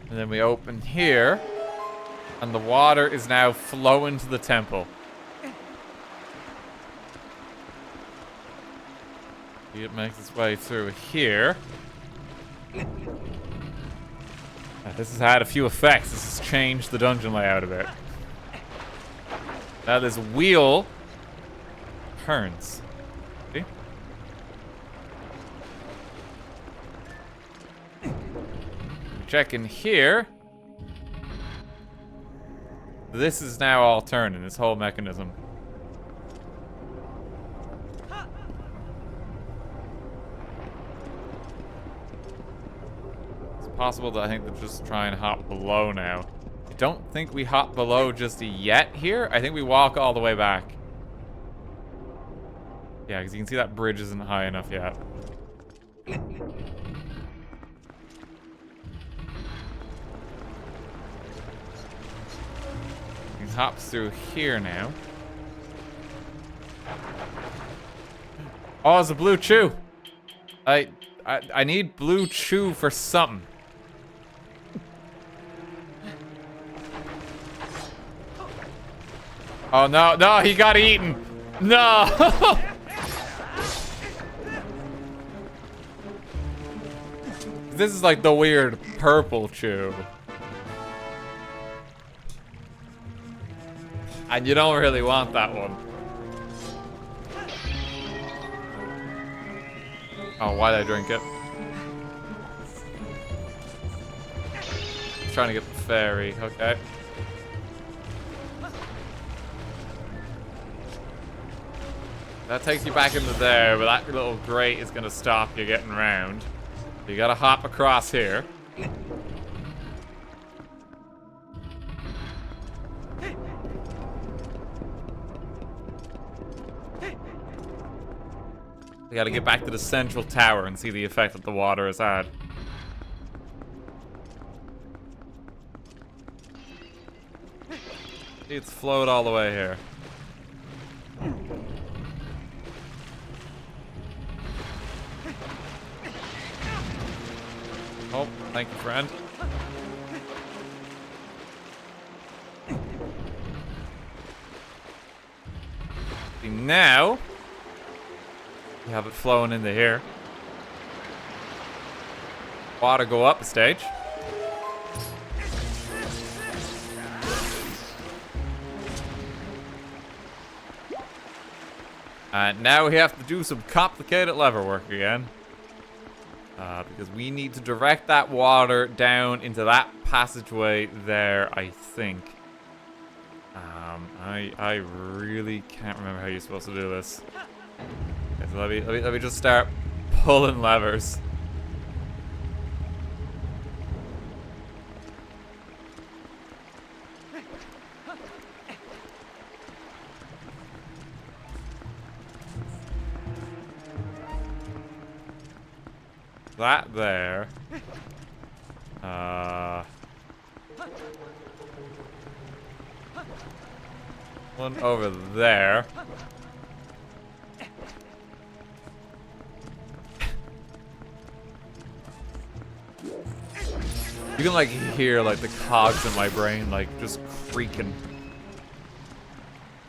And then we open here, and the water is now flowing to the temple. It makes its way through here. This has had a few effects. This has changed the dungeon layout a bit. Now this wheel turns. See? Check in here. This is now all turning, this whole mechanism. It's possible that I think they'll just try and hop below now. I don't think we hop below just yet here. I think we walk all the way back. Yeah, because you can see that bridge isn't high enough yet. Hops through here now. Oh, it's a blue chew. I need blue chew for something. Oh no, no, he got eaten. No. This is like the weird purple chew. And you don't really want that one. Oh, why'd I drink it? Trying to get the fairy, okay. That takes you back into there, but that little grate is gonna stop you getting around. You gotta hop across here. We gotta get back to the central tower and see the effect that the water has had. It's flowed all the way here. Oh, thank you, friend. See, now we have it flowing into here. Water go up a stage. And now we have to do some complicated lever work again. Because we need to direct that water down into that passageway there, I think. I really can't remember how you're supposed to do this. Okay, so let me just start pulling levers. That there. One over there. You can like hear like the cogs in my brain like just creaking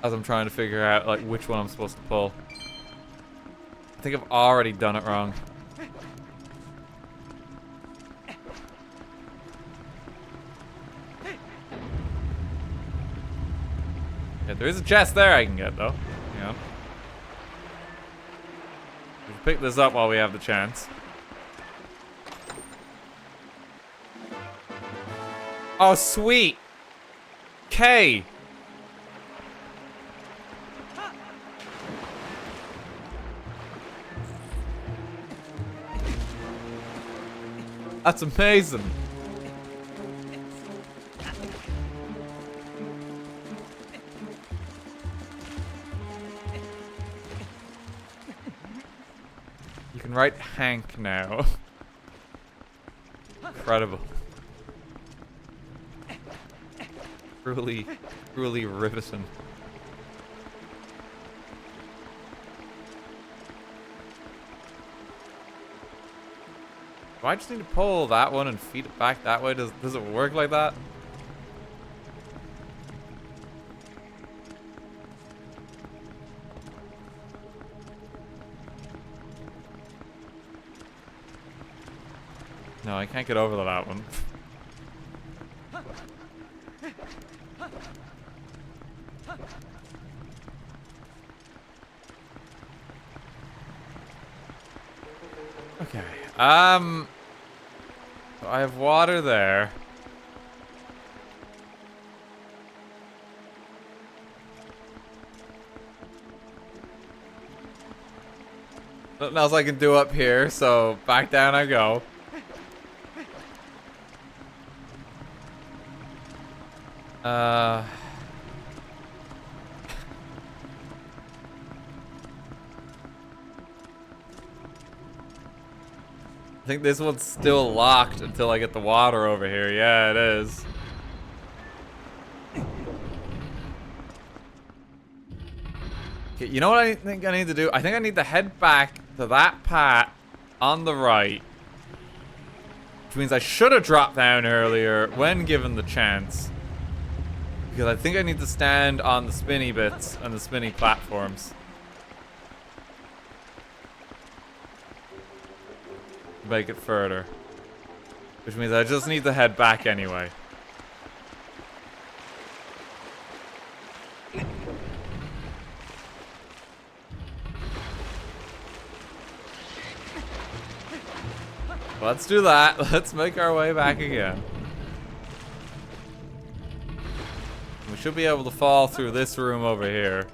as I'm trying to figure out like which one I'm supposed to pull. I think I've already done it wrong. Yeah, there is a chest there I can get though. Yeah. We'll pick this up while we have the chance. Oh, sweet. K. That's amazing. You can write Hank now. Incredible. Truly riveting. Do I just need to pull that one and feed it back that way? Does it work like that? No, I can't get over that one. Okay. So I have water there. Nothing else I can do up here, so back down I go. I think this one's still locked until I get the water over here. Yeah, it is. Okay, you know what I think I need to do? I think I need to head back to that path on the right. Which means I should have dropped down earlier when given the chance. Because I think I need to stand on the spinny bits and the spinny platforms. Make it further. Which means I just need to head back anyway. Let's do that. Let's make our way back again. We should be able to fall through this room over here.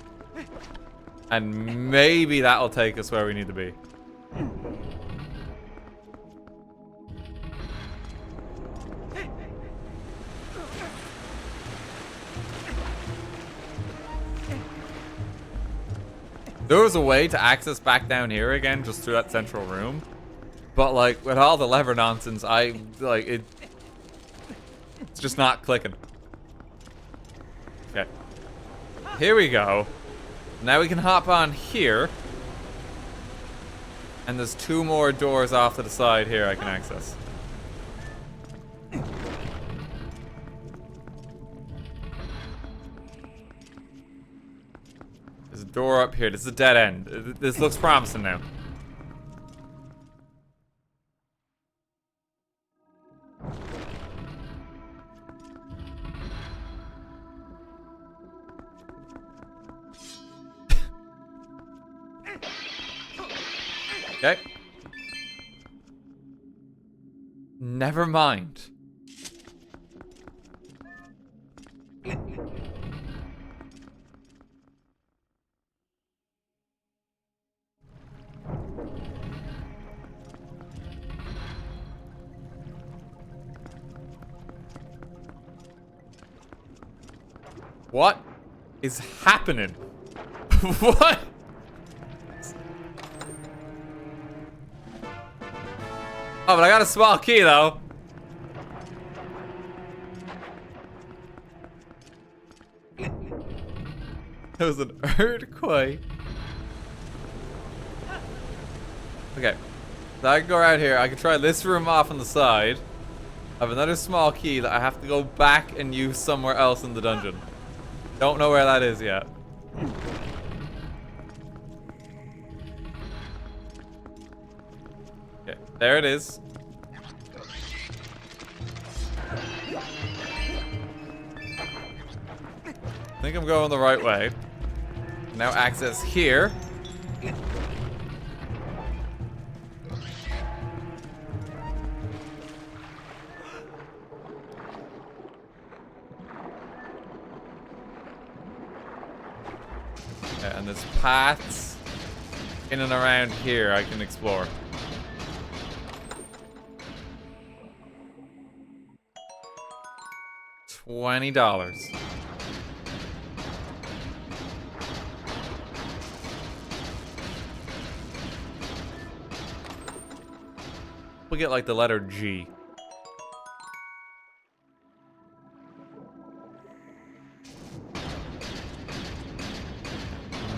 And maybe that'll take us where we need to be. There was a way to access back down here again, just through that central room. But like, with all the lever nonsense, it's just not clicking. Okay. Here we go. Now we can hop on here. And there's two more doors off to the side here I can access. There's a door up here. This is a dead end. This looks promising now. Okay. Never mind. What is happening? What? Oh, but I got a small key, though. There was an earthquake. Okay. So I can go around here. I can try this room off on the side. I have another small key that I have to go back and use somewhere else in the dungeon. Don't know where that is yet. Okay, there it is. I think I'm going the right way. Now access here. And there's paths in and around here I can explore. $20. We'll get like the letter G.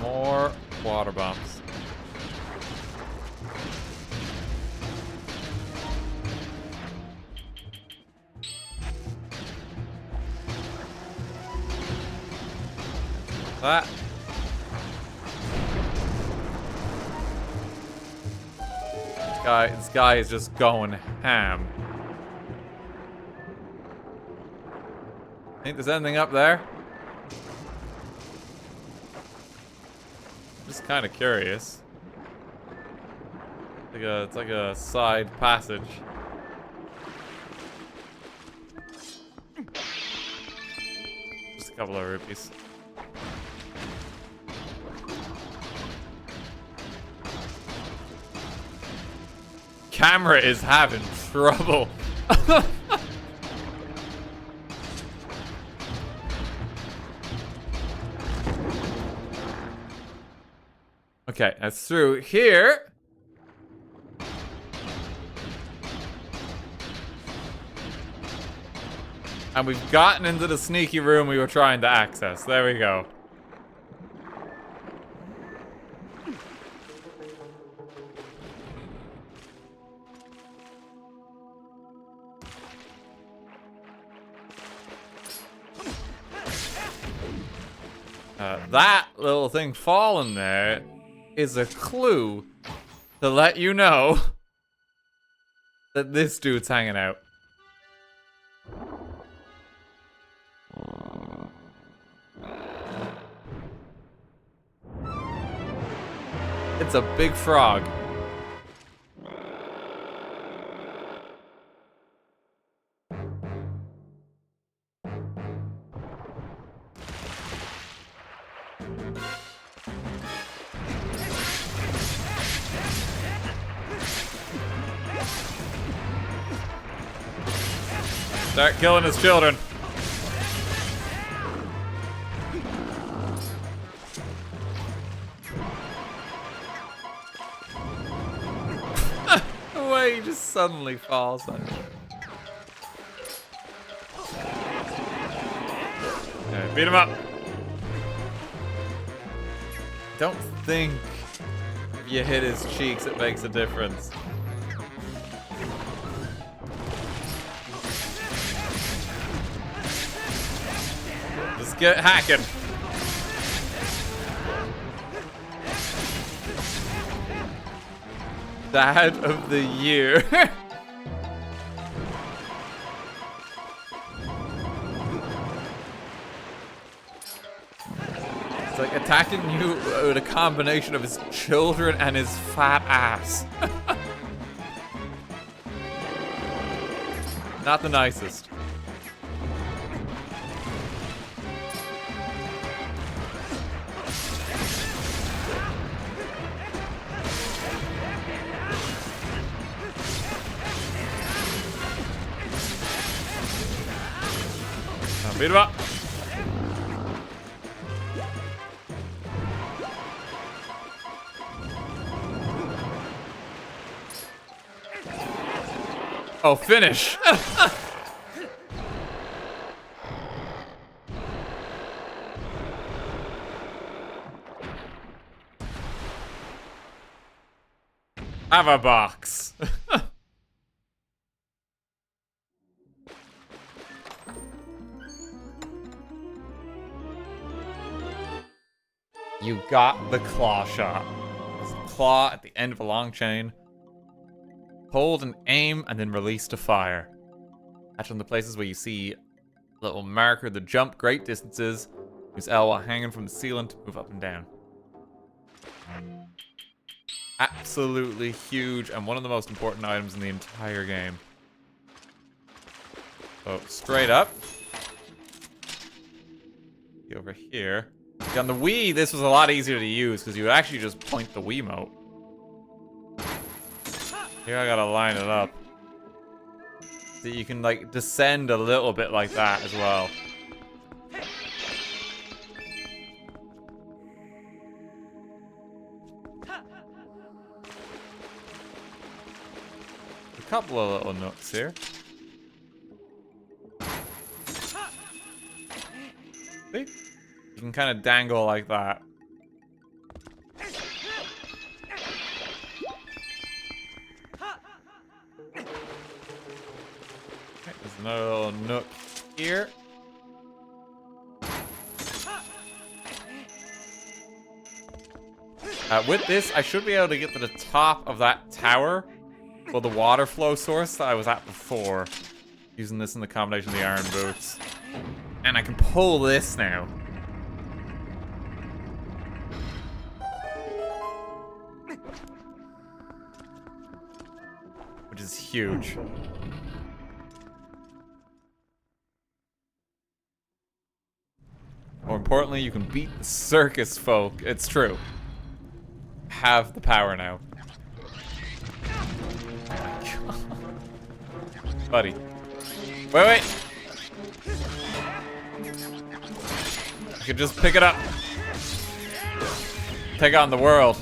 More water bombs. That. This guy is just going ham. Think there's anything up there? Just kind of curious. It's like a side passage. Just a couple of rupees. Camera is having trouble. Okay, that's through here. And we've gotten into the sneaky room we were trying to access. There we go. That little thing falling there is a clue to let you know that this dude's hanging out. It's a big frog. Start killing his children. The way he just suddenly falls. Okay, beat him up. Don't think if you hit his cheeks it makes a difference. Just get hacking. Dad of the year. It's like attacking you with a combination of his children and his fat ass. Not the nicest. Now beat him up. Oh, finish. Have a box. You got the Clawshot. It's a claw at the end of a long chain. Hold and aim, and then release to fire. Catch on the places where you see a little marker to jump great distances. Use L while hanging from the ceiling to move up and down. Absolutely huge, and one of the most important items in the entire game. So, straight up. Get over here. See, on the Wii, this was a lot easier to use, because you would actually just point the Wiimote. Here I gotta line it up. So you can, like, descend a little bit like that as well. A couple of little nooks here. See? You can kind of dangle like that. There's another little nook here. With this, I should be able to get to the top of that tower for the water flow source that I was at before. Using this in the combination of the iron boots. And I can pull this now. Which is huge. More importantly, you can beat the circus folk. It's true. Have the power now. Buddy. Wait. I could just pick it up. Take on the world.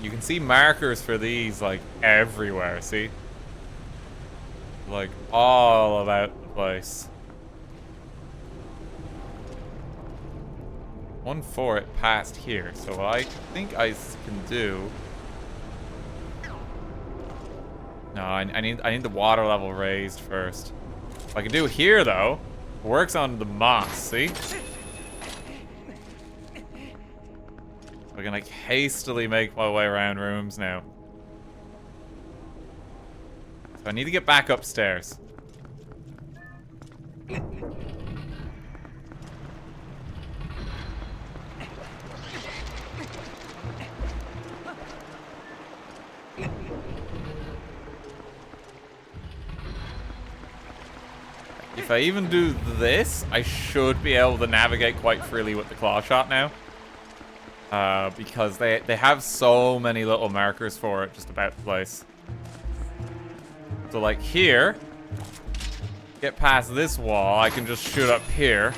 You can see markers for these, like, everywhere, see? Like, all about the place. One for it passed here, so what I think I can do... No, I need the water level raised first. What I can do here, though, works on the moss, see? I can, like, hastily make my way around rooms now. So I need to get back upstairs. If I even do this, I should be able to navigate quite freely with the Clawshot now. Because they have so many little markers for it just about the place. So like here, get past this wall, I can just shoot up here.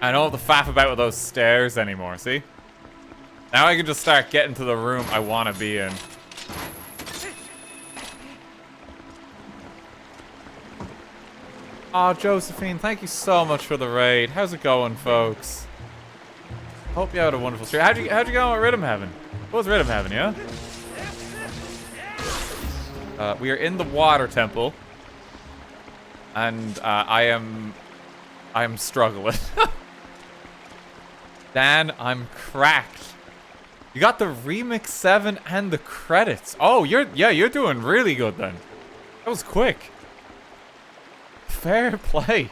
I don't have to faff about with those stairs anymore, see? Now I can just start getting to the room I want to be in. Oh, Josephine, thank you so much for the raid. How's it going, folks? Hope you had a wonderful stream. How'd you go with Rhythm Heaven? What was Rhythm Heaven, yeah? We are in the water temple. And I am struggling. Dan, I'm cracked. You got the Remix 7 and the credits. Oh, you're doing really good then. That was quick. Fair play.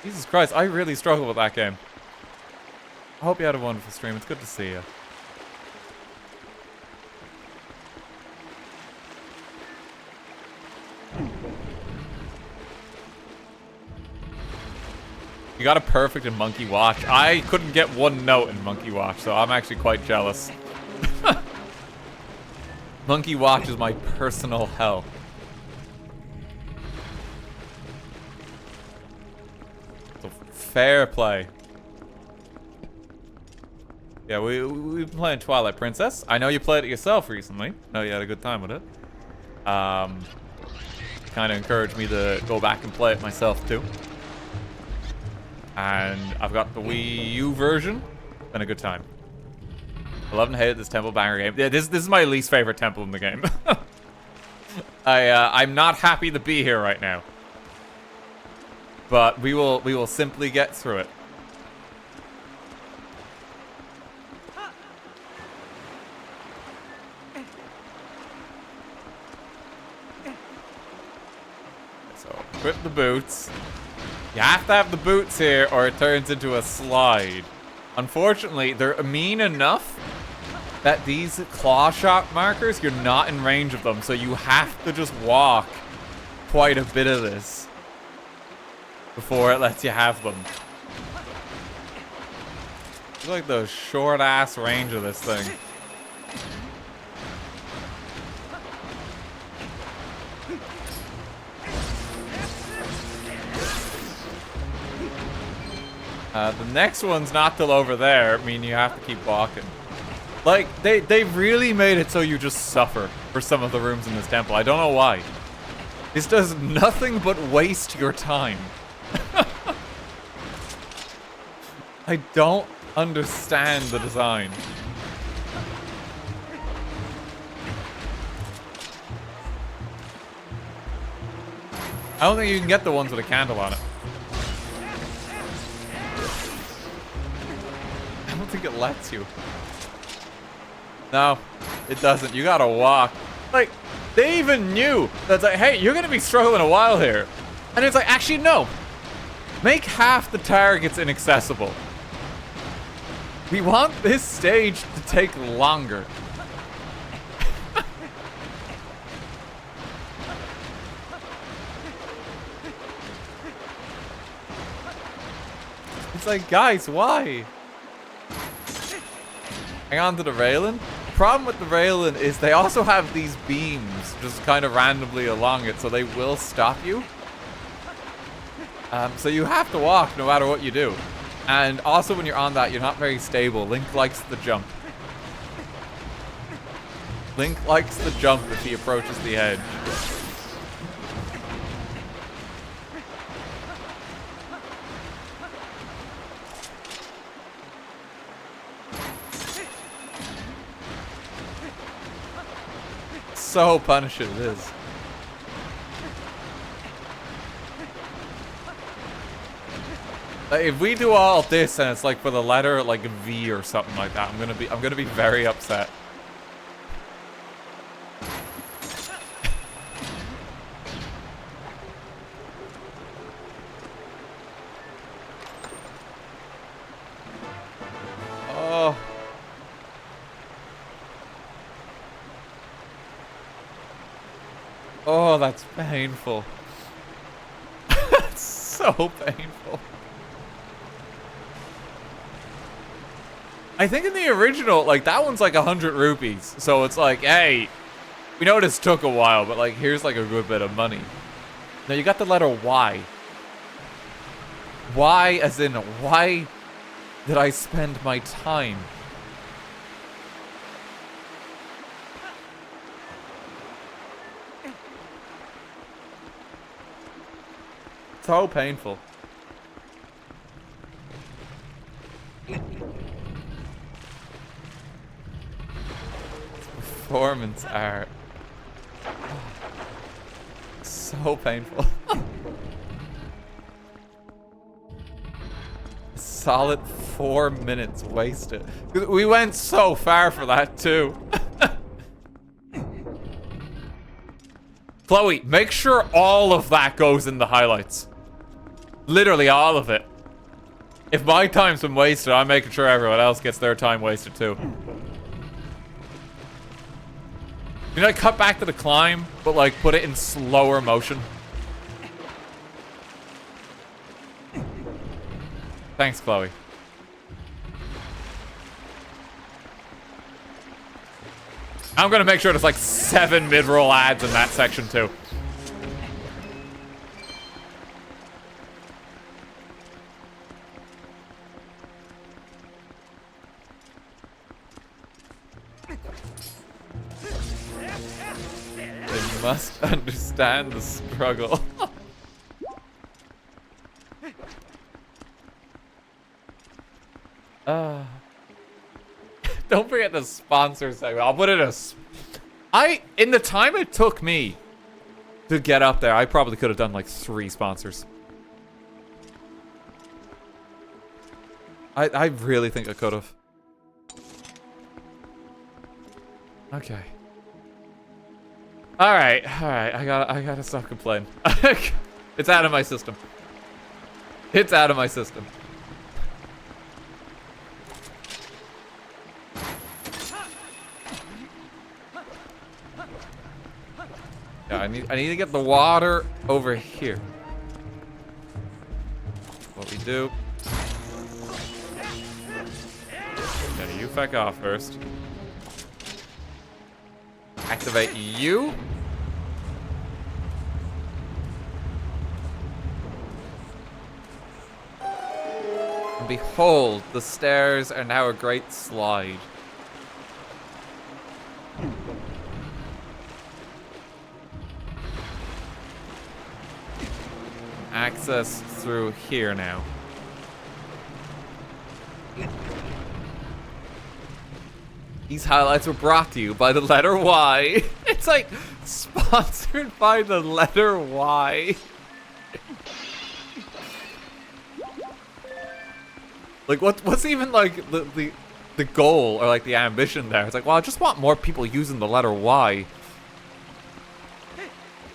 Jesus Christ, I really struggle with that game. I hope you had a wonderful stream. It's good to see you. You got a perfect in Monkey Watch. I couldn't get one note in Monkey Watch, so I'm actually quite jealous. Monkey Watch is my personal hell. So fair play. Yeah, we've been playing Twilight Princess. I know you played it yourself recently. I know you had a good time with it. Kind of encouraged me to go back and play it myself too. And I've got the Wii U version. Been a good time. I love and hated this temple banger game. Yeah, this is my least favorite temple in the game. I'm not happy to be here right now. But we will simply get through it. So, equip the boots. You have to have the boots here or it turns into a slide. Unfortunately, they're mean enough that these Clawshot markers, you're not in range of them, so you have to just walk quite a bit of this before it lets you have them. Look like the short-ass range of this thing. The next one's not till over there. I mean, you have to keep walking. Like, they really made it so you just suffer for some of the rooms in this temple. I don't know why. This does nothing but waste your time. I don't understand the design. I don't think you can get the ones with a candle on it. I don't think it lets you. No, it doesn't. You gotta walk. Like, they even knew that's like, hey, you're gonna be struggling a while here. And it's like, actually, no. Make half the targets inaccessible. We want this stage to take longer. It's like, guys, why? Hang on to the railing. The problem with the railing is they also have these beams just kind of randomly along it, so they will stop you. So you have to walk no matter what you do. And also when you're on that, you're not very stable. Link likes the jump. Link likes the jump if he approaches the edge. So punishing it is. Like, if we do all this and it's like for the letter like a V or something like that, I'm gonna be very upset. Oh. Oh, that's painful. That's so painful. I think in the original, like, that one's like 100 rupees. So it's like, hey, we know this took a while, but like, here's like a good bit of money. Now you got the letter Y. Why, as in, why did I spend my time? So painful. Performance art. So painful. Solid 4 minutes wasted. We went so far for that too. Chloe, make sure all of that goes in the highlights. Literally all of it. If my time's been wasted, I'm making sure everyone else gets their time wasted too. You know, cut back to the climb, but like put it in slower motion. Thanks, Chloe. I'm gonna make sure there's like 7 mid-roll ads in that section too. They must understand the struggle. Don't forget the sponsor segment. I'll put it as... in the time it took me to get up there, I probably could have done like 3 sponsors. I really think I could have. Okay. Alright. I gotta stop complaining. It's out of my system. It's out of my system. Yeah, I need to get the water over here. What we do. Yeah, you feck off first. Activate you. And behold, the stairs are now a great slide. Access through here now. These highlights were brought to you by the letter Y. It's like sponsored by the letter Y. Like what's even like the goal or like the ambition there? It's like, well, I just want more people using the letter Y.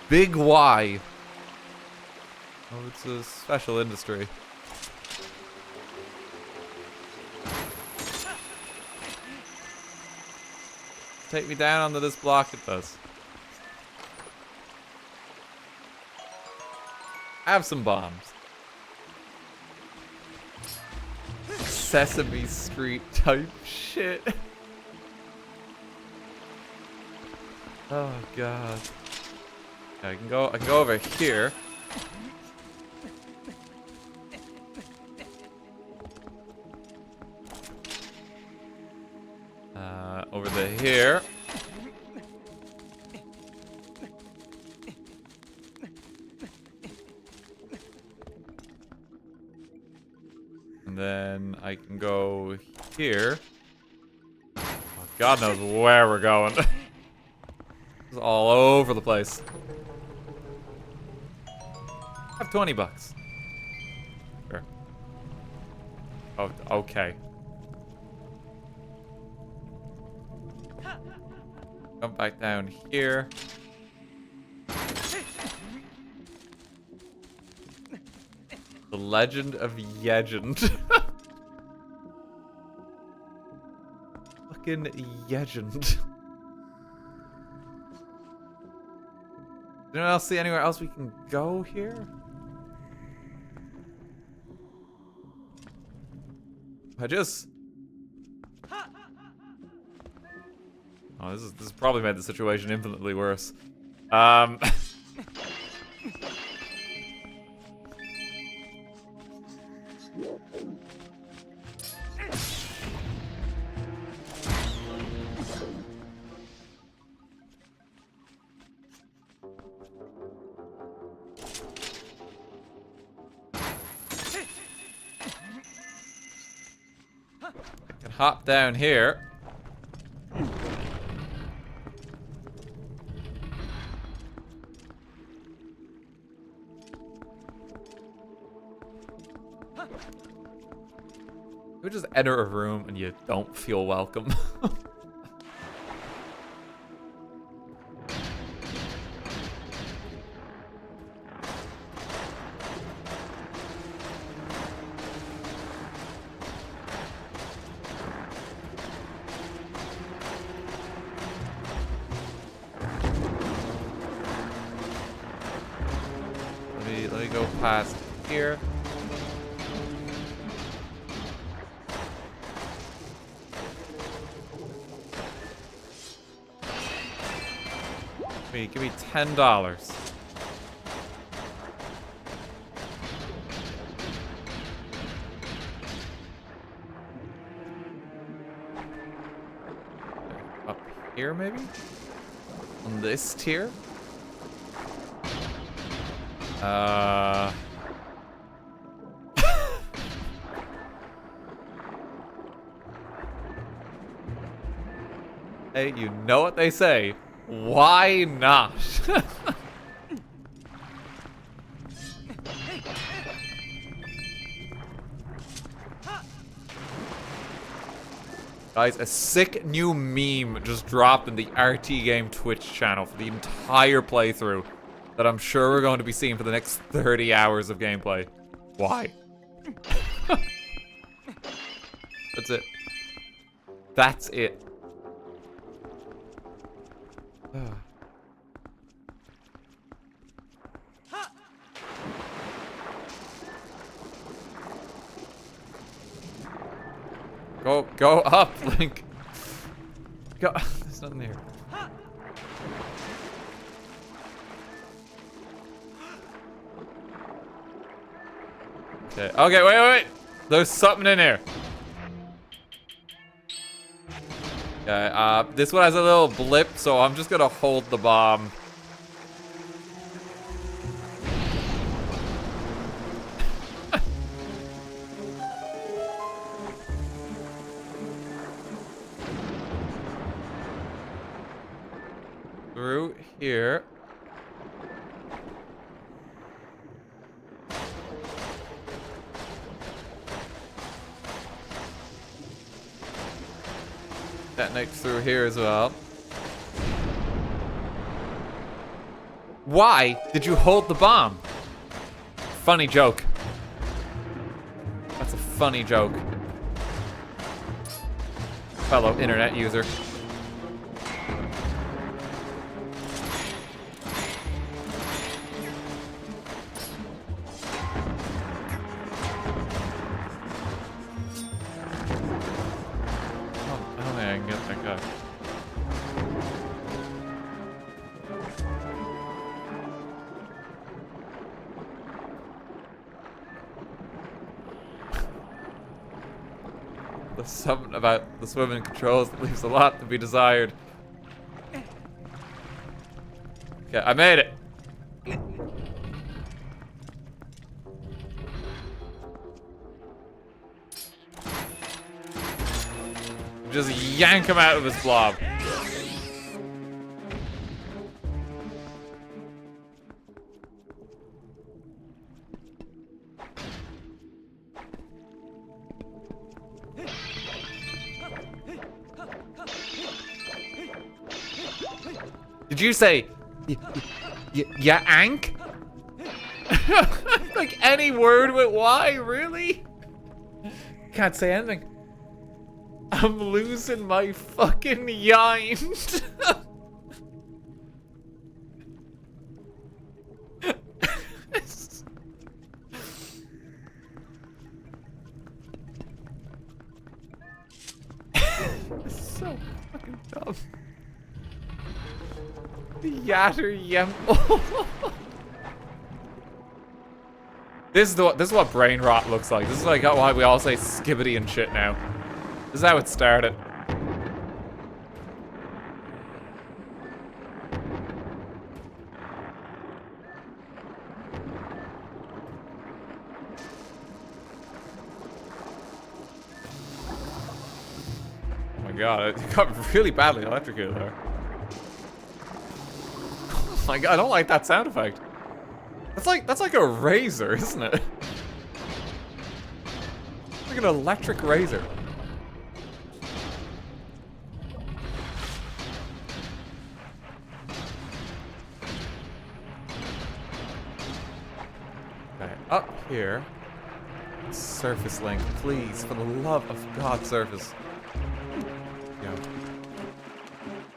Big Y. Oh, it's a special industry. Take me down onto this block, it does. Have some bombs. Sesame Street type shit. Oh god. Yeah, I can go over here. Over to here. And then I can go here. Oh, God knows where we're going. It's all over the place. I have 20 bucks. Sure. Oh, okay. Come back down here. The Legend of Yegend. Fucking Yegend. Anyone else see anywhere else we can go here? Oh, this has probably made the situation infinitely worse. I can hop down here. You just enter a room and you don't feel welcome. past here. Give me $10. Up here, maybe? On this tier? Hey, you know what they say. Why not? Guys, a sick new meme just dropped in the RTGame Twitch channel for the entire playthrough that I'm sure we're going to be seeing for the next 30 hours of gameplay. Why? That's it. That's it. Go up, Link. Go. There's nothing here. Okay, wait. There's something in here. Okay, this one has a little blip, so I'm just gonna hold the bomb. Through here. Detonate through here as well. Why did you hold the bomb? Funny joke. That's a funny joke. Fellow internet user. Something about the swimming controls that leaves a lot to be desired. Okay, I made it. Just yank him out of his blob. Did you say, yeah, ank? Like any word with Y, really? Can't say anything. I'm losing my fucking yind. It's so fucking dumb. Yatter Yemple. This is what brain rot looks like. This is like why we all say skibbity and shit now. This is how it started. Oh my god, it got really badly electrocuted there. Oh my god, I don't like that sound effect. That's like a razor, isn't it? Like an electric razor. Okay, up here. Surface Link, please, for the love of God, surface. Yeah.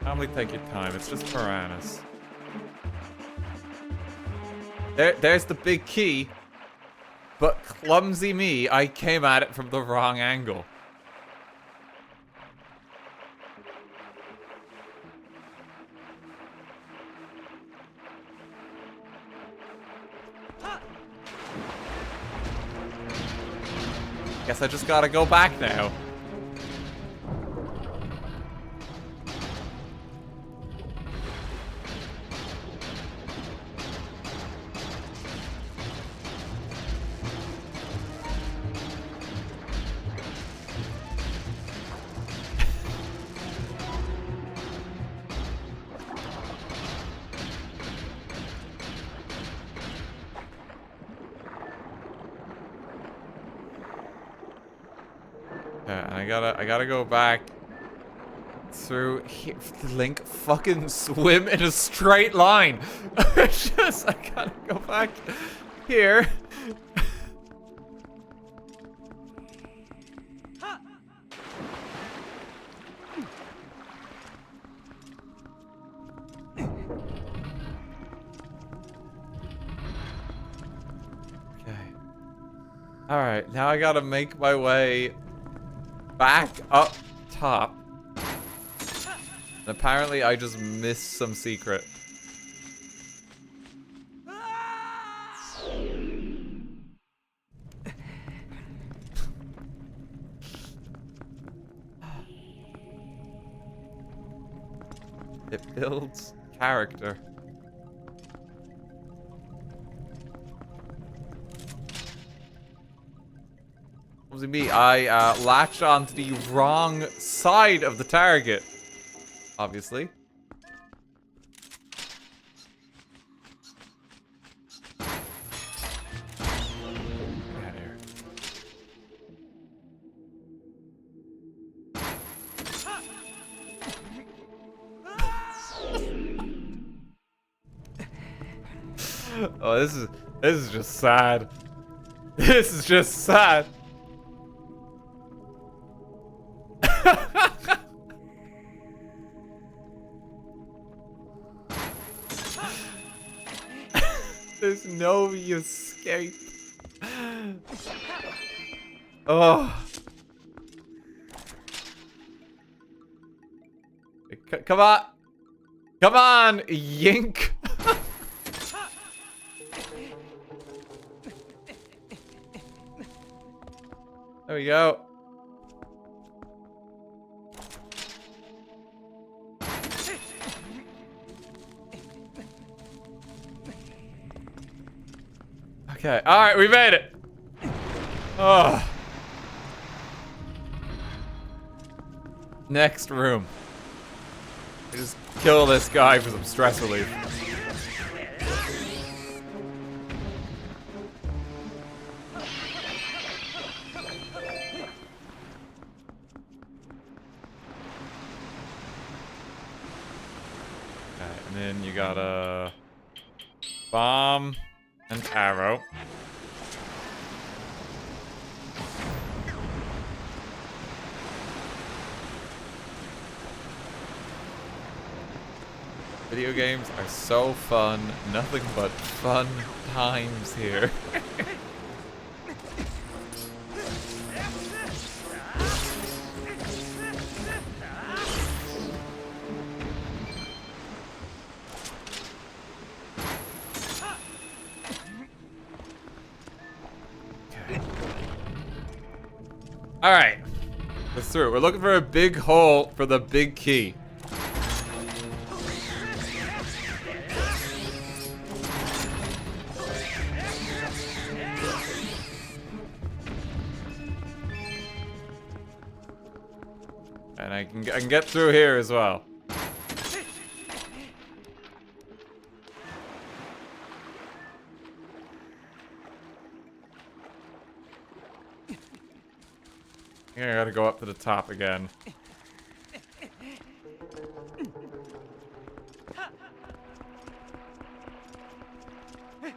Family, take your time. It's just piranhas. There's the big key. But clumsy me, I came at it from the wrong angle. Guess I just gotta go back now. I gotta go back through here. Link fucking swim in a straight line. I gotta go back here. Okay. Alright, now I gotta make my way back up top. And apparently I just missed some secret. It builds character. Me, I latched onto the wrong side of the target. Obviously. Get out of here. Oh, this is just sad. This is just sad. There's no escape. Oh. Come on. Come on, Yink. There we go. Okay, alright, we made it. Oh. Next room. Just kill this guy for some stress relief. Okay, and then you got a bomb. An arrow. Video games are so fun. Nothing but fun times here. Alright. Let's through. We're looking for a big hole for the big key. And I can get through here as well. I gotta go up to the top again. Okay,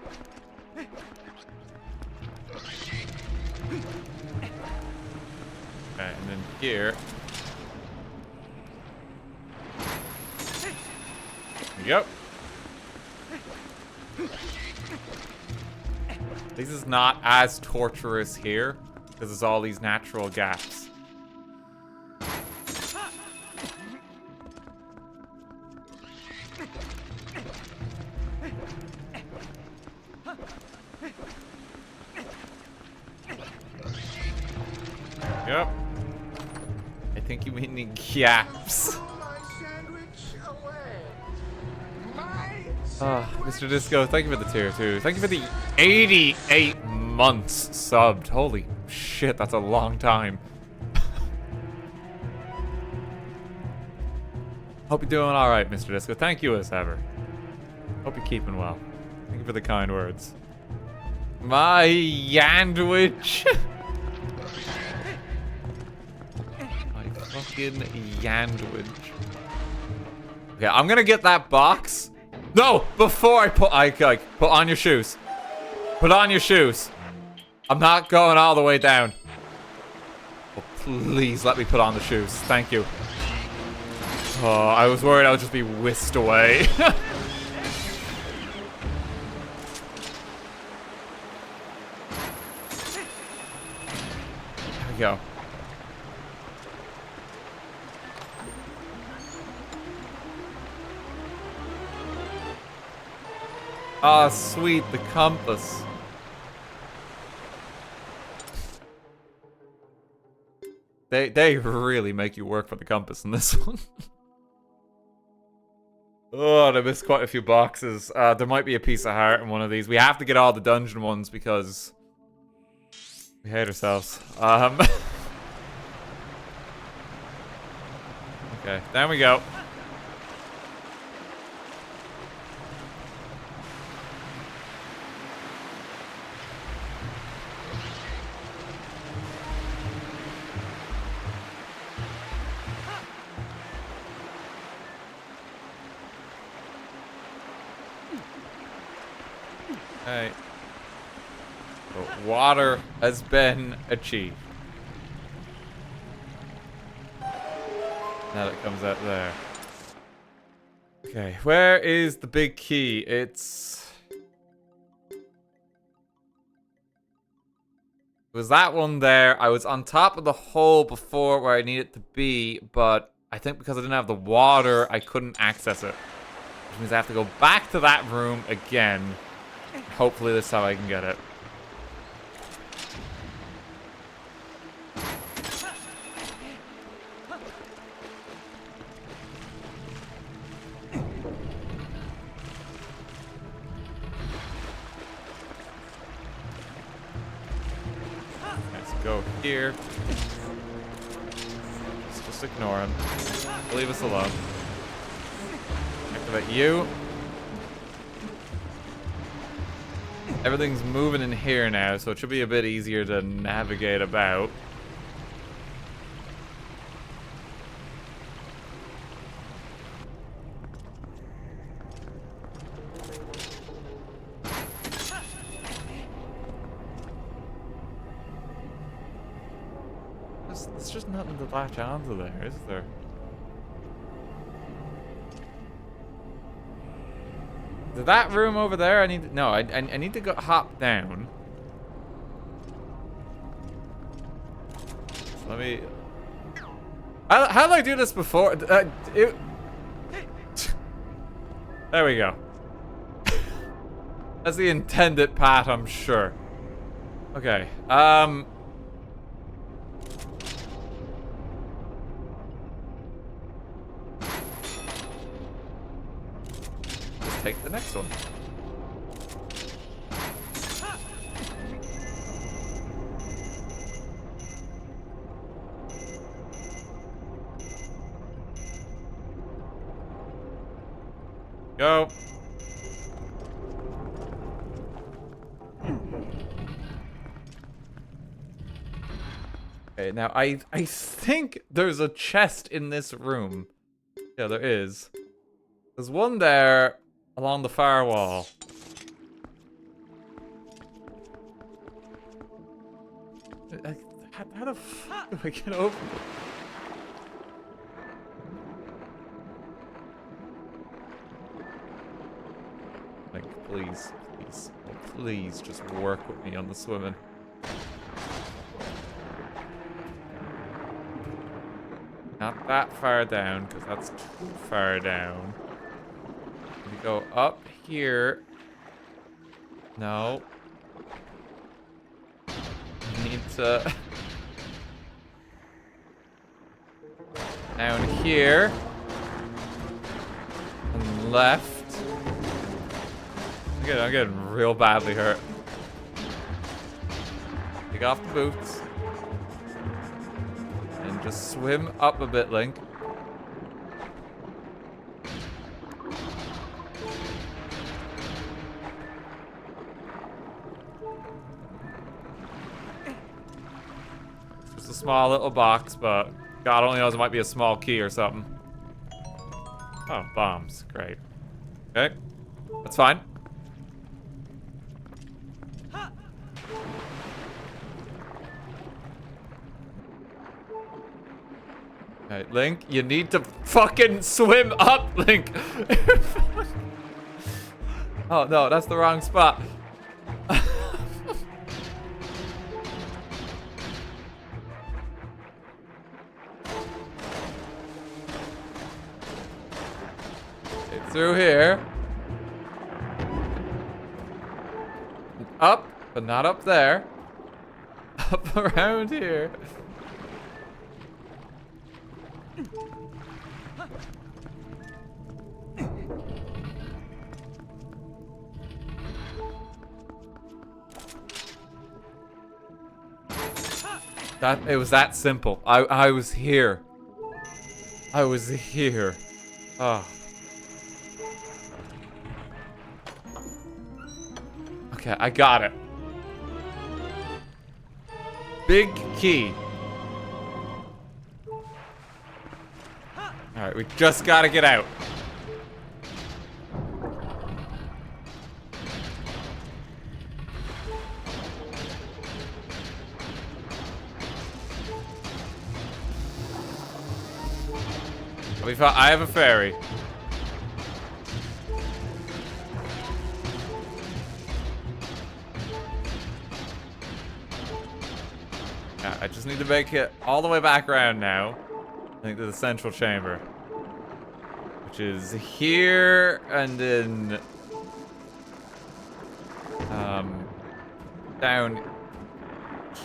and then here. There we go. This is not as torturous here because there's all these natural gaps. Yep. I think you mean the gaps. Mr. Disco, thank you for the tier 2. Thank you for the 88 months subbed. Holy shit, that's a long time. Hope you're doing alright, Mr. Disco. Thank you as ever. Hope you're keeping well. Thank you for the kind words. My Yandwich. My fucking Yandwich. Okay, I'm gonna get that box. No! Before I put on your shoes. Put on your shoes. I'm not going all the way down. Oh, please let me put on the shoes. Thank you. Oh, I was worried I would just be whisked away. There we go. Ah, sweet, the compass. They really make you work for the compass in this one. Oh, I missed quite a few boxes. There might be a piece of heart in one of these. We have to get all the dungeon ones because we hate ourselves. Okay, down we go. Hey. The water has been achieved. Now that comes out there. Okay, where is the big key? It was that one there. I was on top of the hole before where I needed to be, but I think because I didn't have the water, I couldn't access it. Which means I have to go back to that room again. Hopefully this time I can get it. Let's go here. Let's just ignore him. Leave us alone. Activate you. Everything's moving in here now, so it should be a bit easier to navigate about. There's just nothing to latch onto there, is there? That room over there, I need to, no, I need to go hop down. So let me. How did I do this before? There we go. That's the intended path, I'm sure. Okay. Take the next one. Go. Okay, now I think there's a chest in this room. Yeah, there is. There's one there. Along the far wall. How the fuck do I get over? Like, please, please, oh, please just work with me on the swimming. Not that far down, because that's too far down. We go up here. No. Need to... down here. And left. I'm getting real badly hurt. Take off the boots. And just swim up a bit, Link. It's just a small little box, but God only knows it might be a small key or something. Oh, bombs. Great. Okay. That's fine. Okay, Link, you need to fucking swim up, Link. Oh, no, that's the wrong spot. Through here. Up, but not up there. Up around here. It was that simple. I was here. I was here. Oh. Okay, I got it. Big key. Alright, we just gotta get out. I have a ferry. Yeah, I just need to make it all the way back around now. I think to the central chamber. Which is here and then down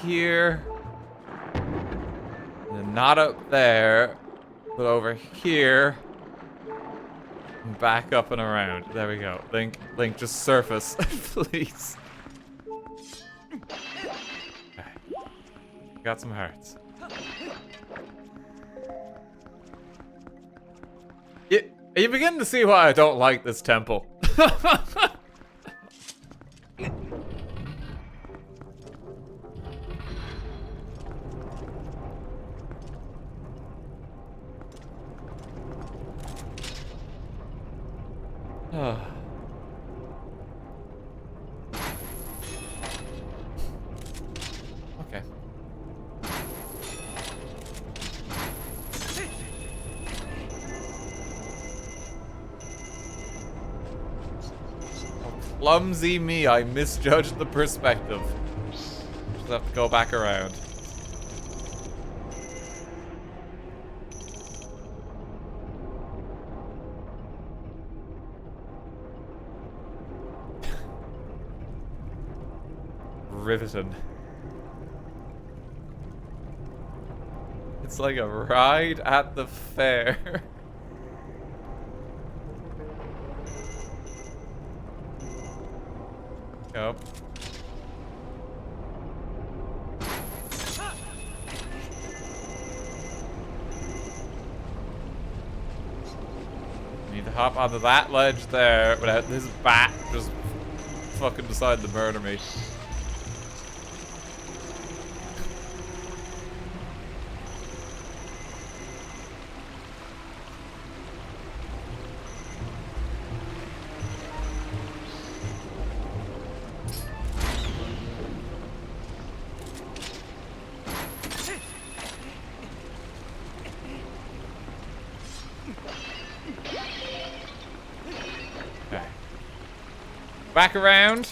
here. And then not up there. But over here, and back up and around. There we go. Link, just surface, please. Okay. Got some hearts. Are you beginning to see why I don't like this temple? Okay. Oh, clumsy me, I misjudged the perspective. Just have to go back around. Riveting. It's like a ride at the fair. Yep. Need to hop onto that ledge there without this bat just fucking decide to murder me. Back around.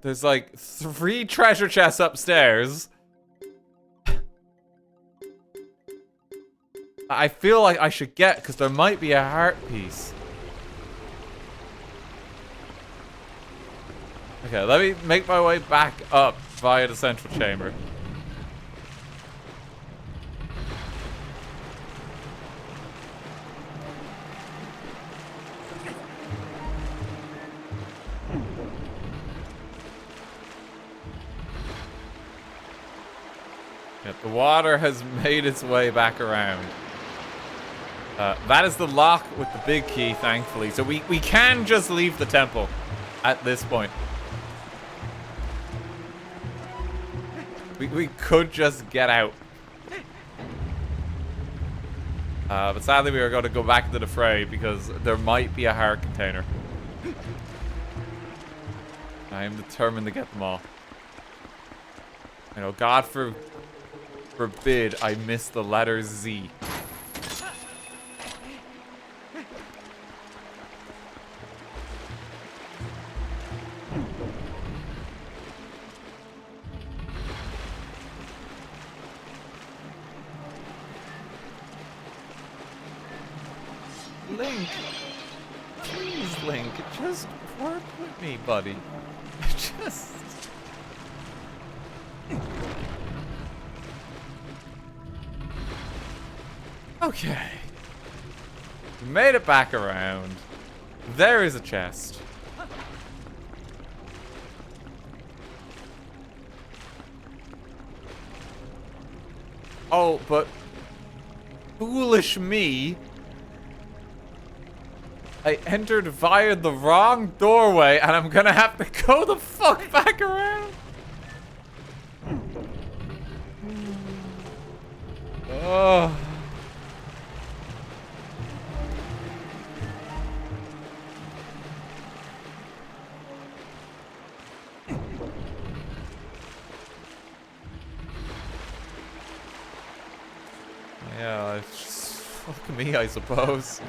There's like 3 treasure chests upstairs. I feel like I should get, because there might be a heart piece. Okay, let me make my way back up via the central chamber. Yep, the water has made its way back around. That is the lock with the big key, thankfully. So we can just leave the temple at this point. We could just get out. But sadly we are going to go back into the fray because there might be a heart container. I am determined to get them all. You know, God forbid I miss the letter Z. Link, please, Link, just work with me, buddy. Just... Okay. We made it back around. There is a chest. Oh, but... foolish me... I entered via the wrong doorway, and I'm gonna have to go the fuck back around. Oh. Yeah, it's just fuck me, I suppose.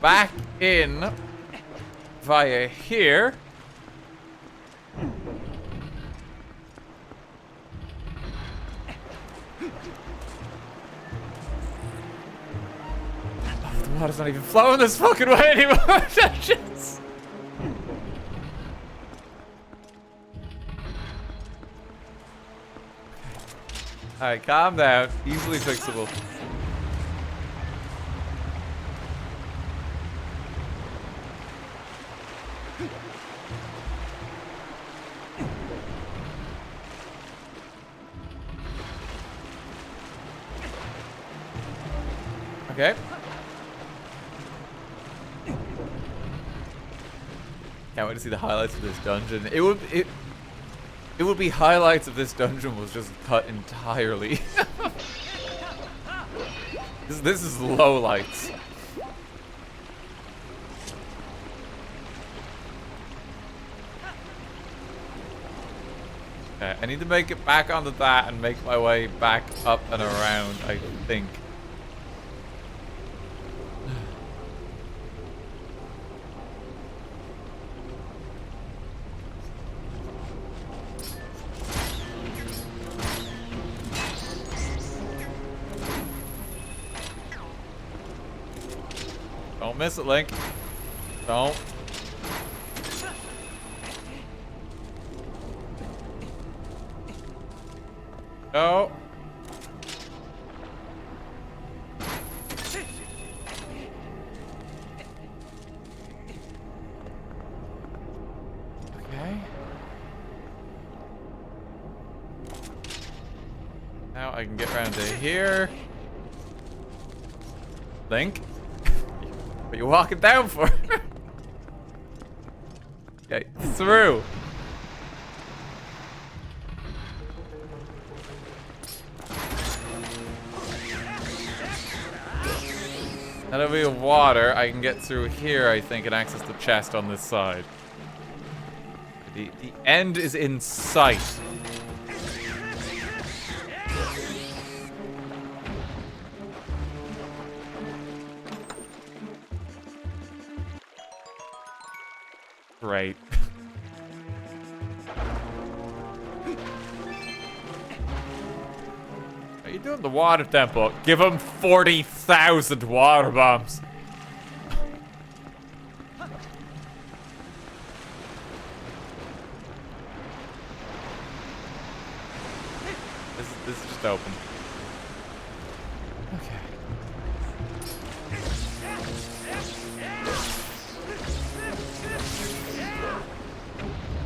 Back in via here. Oh, the water's not even flowing this fucking way anymore. Just... Alright, calm down. Easily fixable. Okay. Can't wait to see the highlights of this dungeon. It would be highlights if this dungeon was just cut entirely. This is low lights. Okay, I need to make it back onto that and make my way back up and around, I think. Don't miss it, Link. Don't. Go. Okay. Now I can get around to here. Link. What are you walking down for? Okay, through. That'll be water. I can get through here, I think, and access the chest on this side. The end is in sight. Great. Are you doing the water temple? Give him 40,000 water bombs. This is just open. Okay.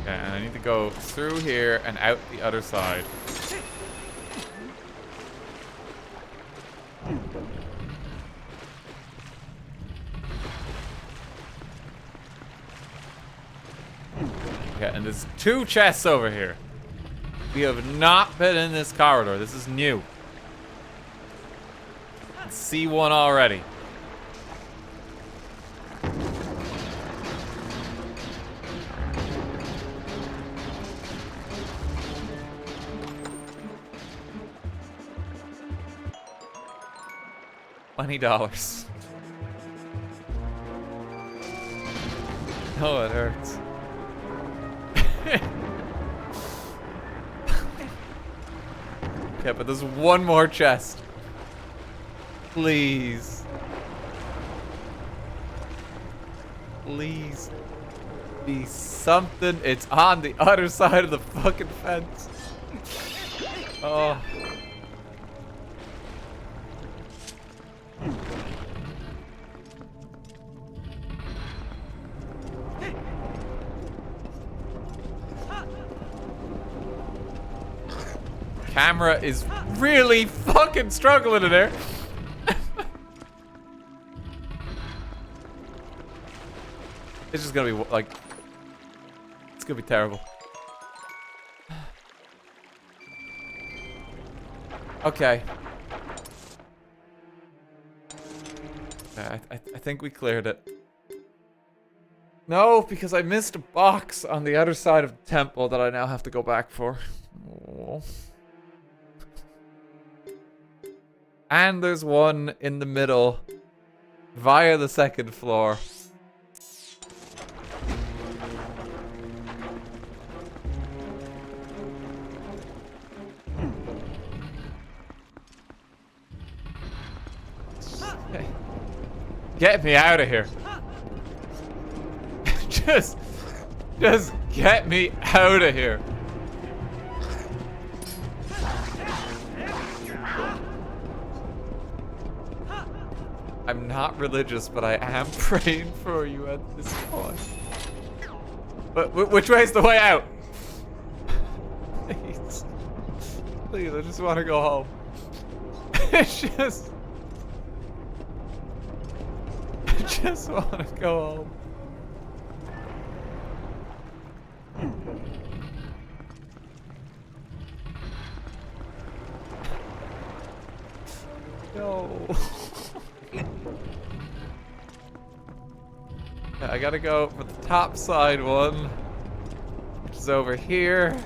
Okay, and I need to go through here and out the other side. Okay, and there's 2 chests over here. We have not been in this corridor. This is new. I see one already. $20. Oh, it hurts. Okay, but there's one more chest. Please. Please. Be something. It's on the other side of the fucking fence. Oh. Camera is really fucking struggling in there. It's just gonna be like, it's gonna be terrible. Okay. I think we cleared it. No, because I missed a box on the other side of the temple that I now have to go back for. Oh. And there's one in the middle via the second floor. Get me out of here. Just get me out of here. I'm not religious, but I am praying for you at this point. But which way's the way out? Please. Please, I just want to go home. It's just... I just want to go home. No. I gotta go for the top side one, which is over here.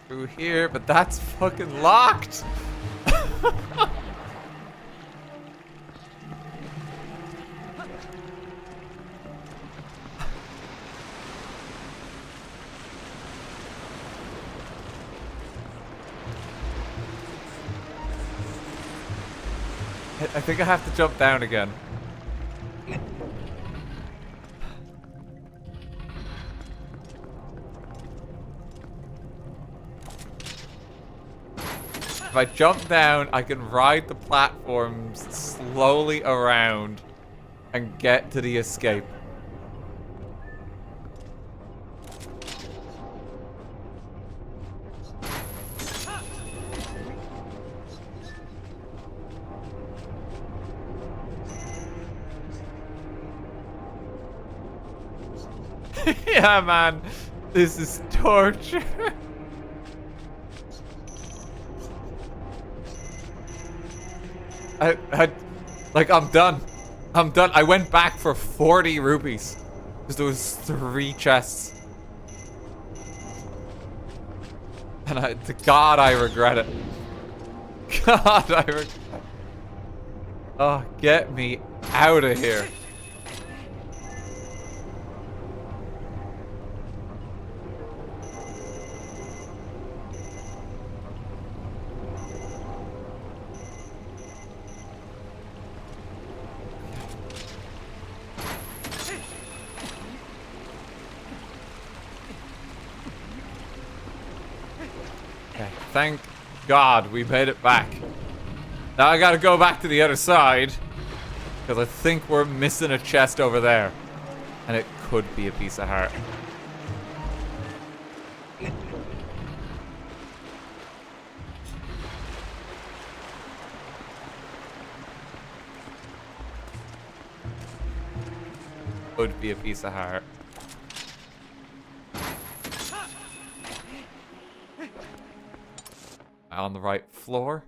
Through here, but that's fucking locked. I think I have to jump down again. If I jump down, I can ride the platforms slowly around and get to the escape. Yeah, man. This is torture. I'm done. I'm done. I went back for 40 rupees. Because there was 3 chests. And to God, I regret it. God, I regret it. Oh, get me out of here. Okay, thank God we made it back. Now I gotta go back to the other side. Because I think we're missing a chest over there. And it could be a piece of heart. Could be a piece of heart. On the right floor.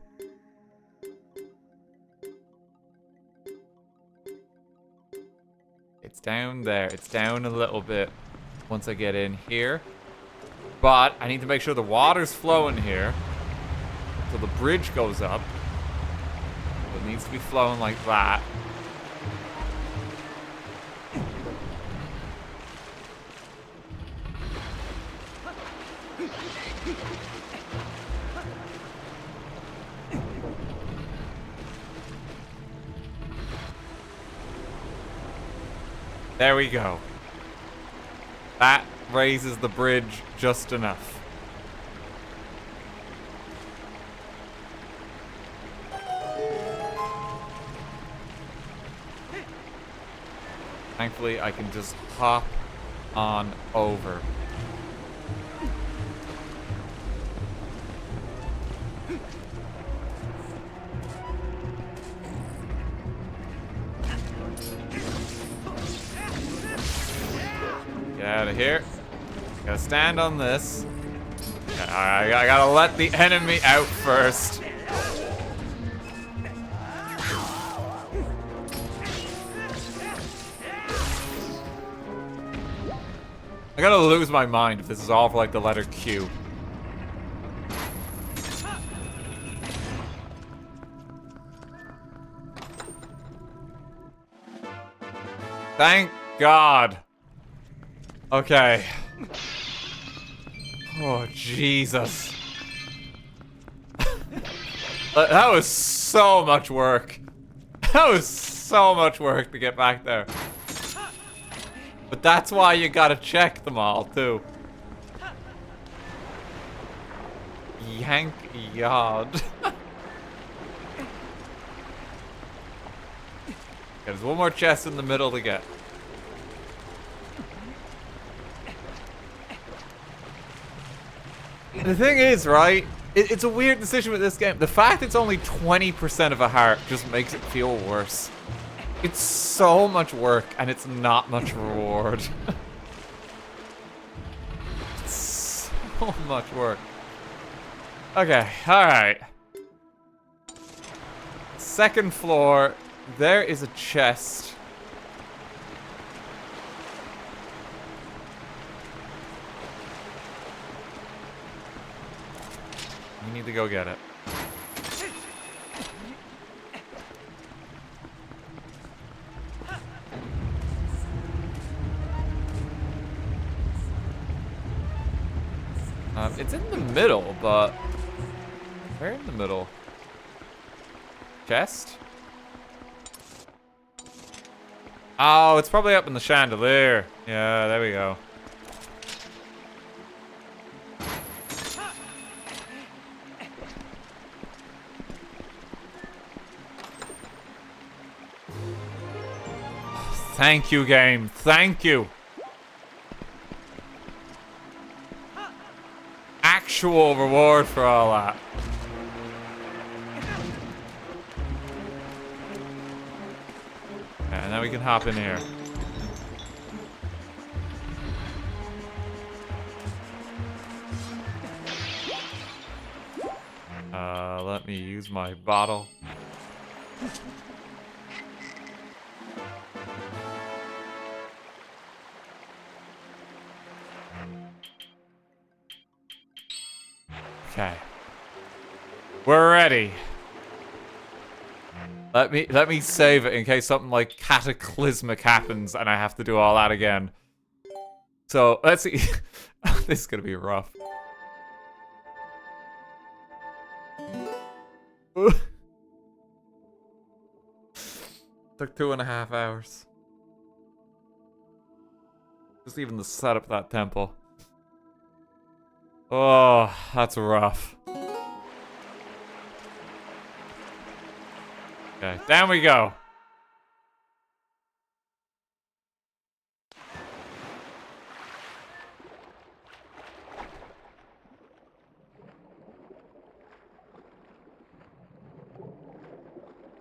It's down there. It's down a little bit once I get in here. But I need to make sure the water's flowing here. So the bridge goes up. It needs to be flowing like that. There we go. That raises the bridge just enough. Thankfully, I can just hop on over. Get out of here. Gotta stand on this. I gotta let the enemy out first. I gotta lose my mind if this is all for like the letter Q. Thank God. Okay. Oh, Jesus. That was so much work. That was so much work to get back there. But that's why you gotta check them all, too. Yank yard. Okay, there's one more chest in the middle to get. The thing is, right? It's a weird decision with this game. The fact it's only 20% of a heart just makes it feel worse. It's so much work, and it's not much reward. It's so much work. Okay, alright. Second floor, there is a chest. We need to go get it. It's in the middle, but where in the middle? Chest? Oh, it's probably up in the chandelier. Yeah, there we go. Thank you, game. Thank you. Actual reward for all that. And now we can hop in here. Let me use my bottle. Okay. We're ready. Let me save it in case something like cataclysmic happens and I have to do all that again. So, let's see. This is gonna be rough. Took 2.5 hours. Just even to set up that temple. Oh, that's rough. Okay, down we go.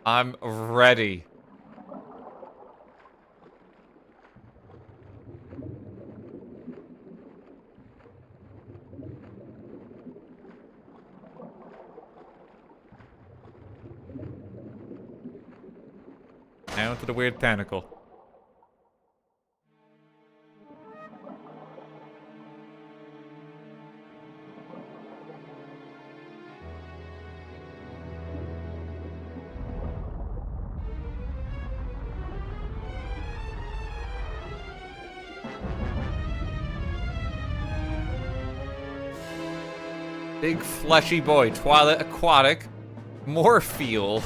I'm ready. Down to the weird tentacle. Big fleshy boy, Twilight Aquatic, Morpheal.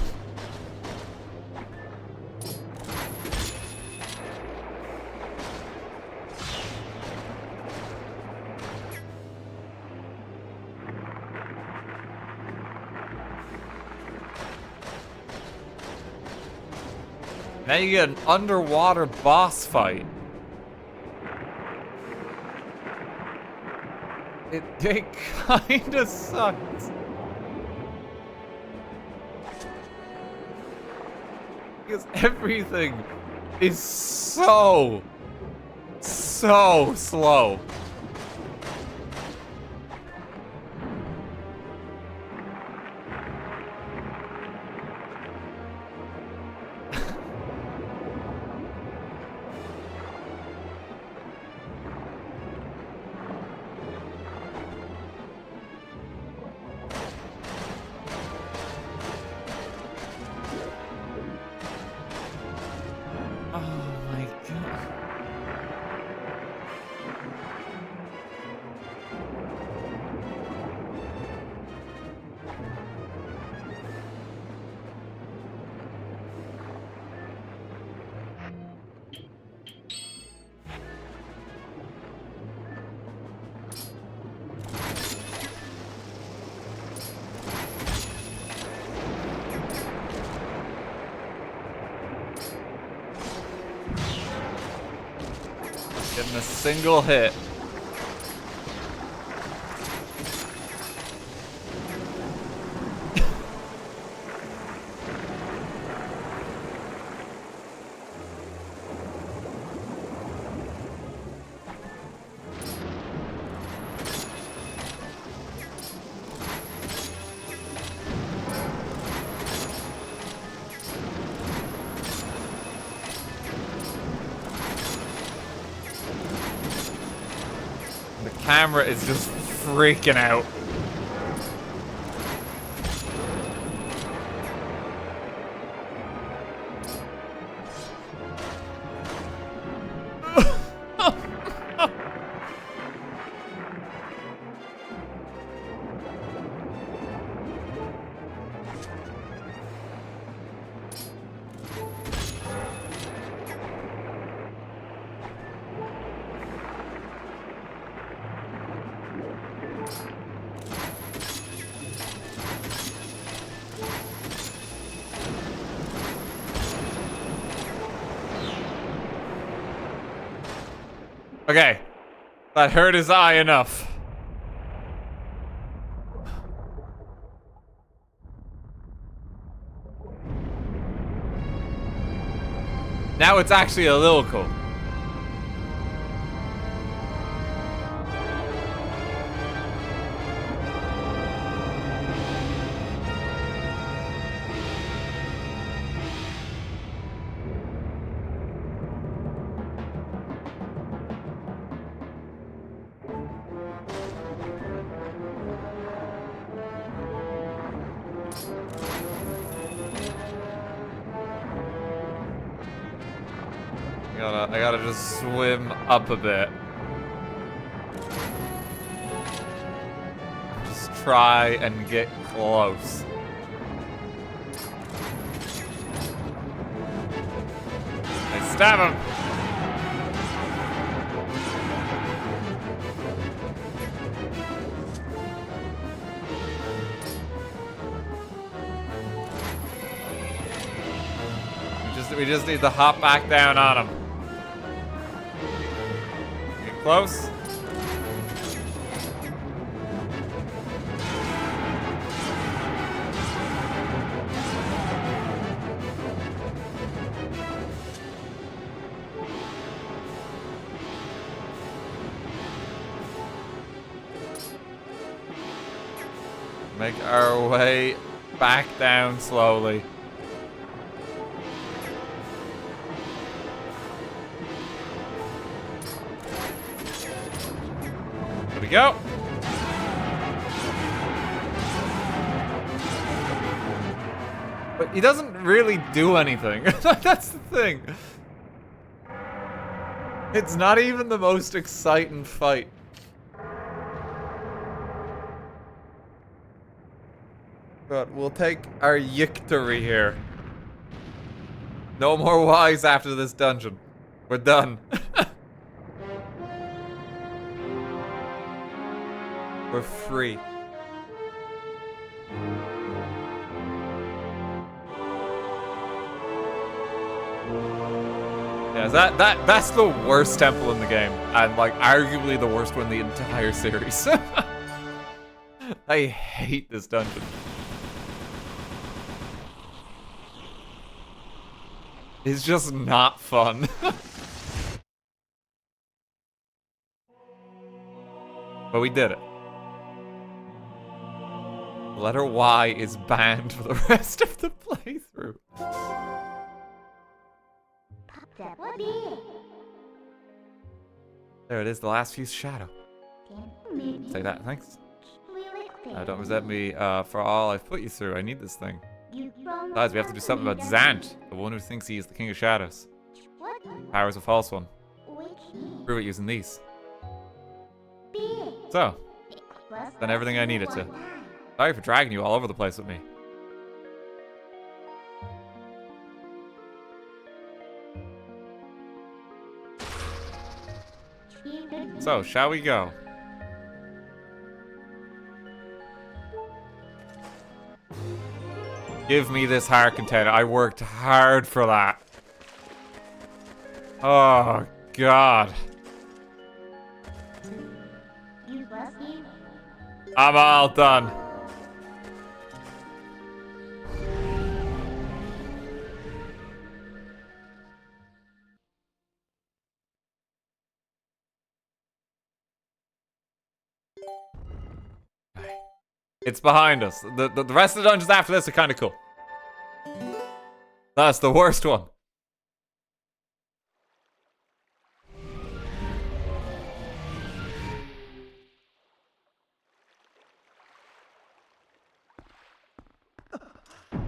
Now you get an underwater boss fight. It kinda sucks. Because everything is so slow. Getting a single hit. Camera is just freaking out. Okay, that hurt his eye enough. Now it's actually a little cool. I gotta just swim up a bit. Just try and get close. I stab him! We just need to hop back down on him. Get close. Make our way back down slowly. There we go. But he doesn't really do anything. That's the thing. It's not even the most exciting fight. But we'll take our victory here. No more whys after this dungeon. We're done. We're free. Yeah, that's the worst temple in the game, and like arguably the worst one in the entire series. I hate this dungeon. It's just not fun. But we did it. Letter Y is banned for the rest of the playthrough. There it is, the last fuse shadow. Say that, thanks. Don't resent me for all I've put you through. I need this thing. Besides, we have to do something about Zant, the one who thinks he is the King of Shadows. Power is a false one. Prove it using these. So, done everything I needed to. Sorry for dragging you all over the place with me. So, shall we go? Give me this heart container. I worked hard for that. Oh, God. I'm all done. It's behind us. The rest of the dungeons after this are kind of cool. That's the worst one.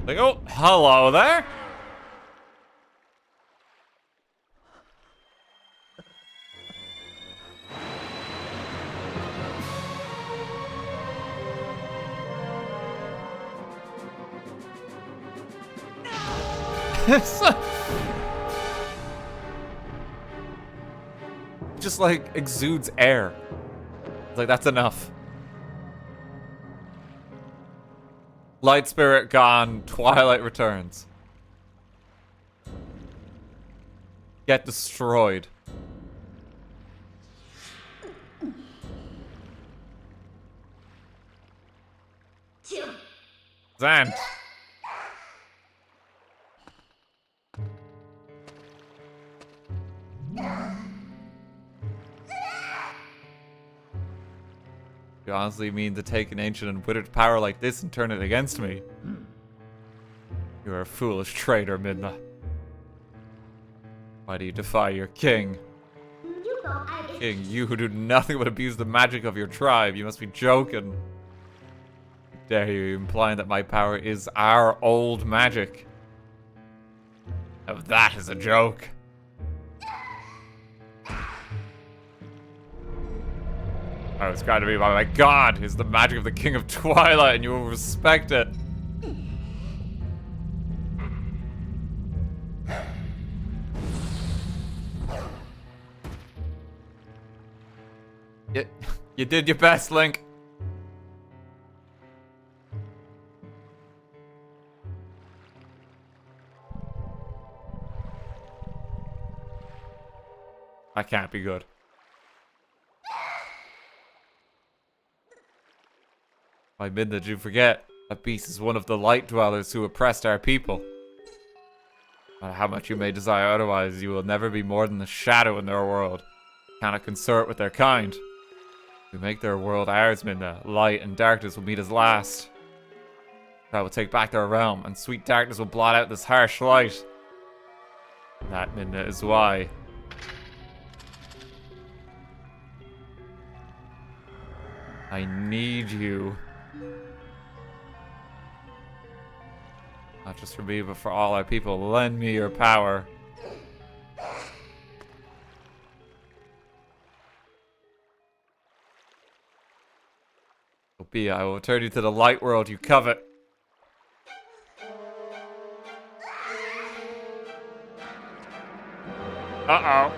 Like, oh, hello there. Just like exudes air. It's like that's enough. Light spirit gone, Twilight returns. Get destroyed. Zant. You honestly mean to take an ancient and withered power like this and turn it against me? You are a foolish traitor, Midna. Why do you defy your king? King, you who do nothing but abuse the magic of your tribe. You must be joking. How dare you, implying that my power is our old magic? Now that is a joke. I was guided me by my god. It's the magic of the King of Twilight, and you will respect it. You did your best, Link. I can't be good. Why, Min, did you forget? That beast is one of the light dwellers who oppressed our people. No matter how much you may desire otherwise, you will never be more than a shadow in their world. Cannot consort with their kind. We make their world ours, Minna. Light and darkness will meet us last. I will take back their realm, and sweet darkness will blot out this harsh light. That, Minna, is why. I need you. Not just for me, but for all our people. Lend me your power. Be, I will return you to the light world you covet. Uh-oh.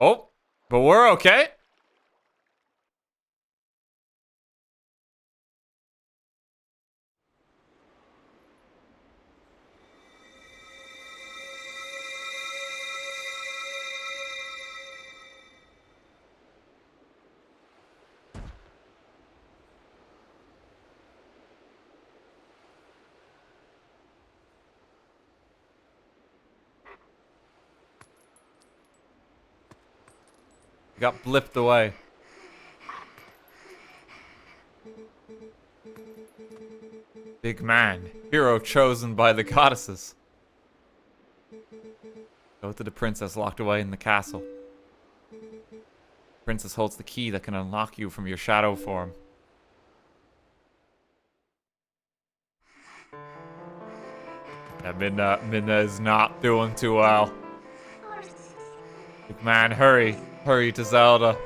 Oh, but we're okay. Got blipped away. Big man, hero chosen by the goddesses. Go to the princess locked away in the castle. The princess holds the key that can unlock you from your shadow form. Yeah, Minna is not doing too well. Big man, hurry. Hurry to Zelda.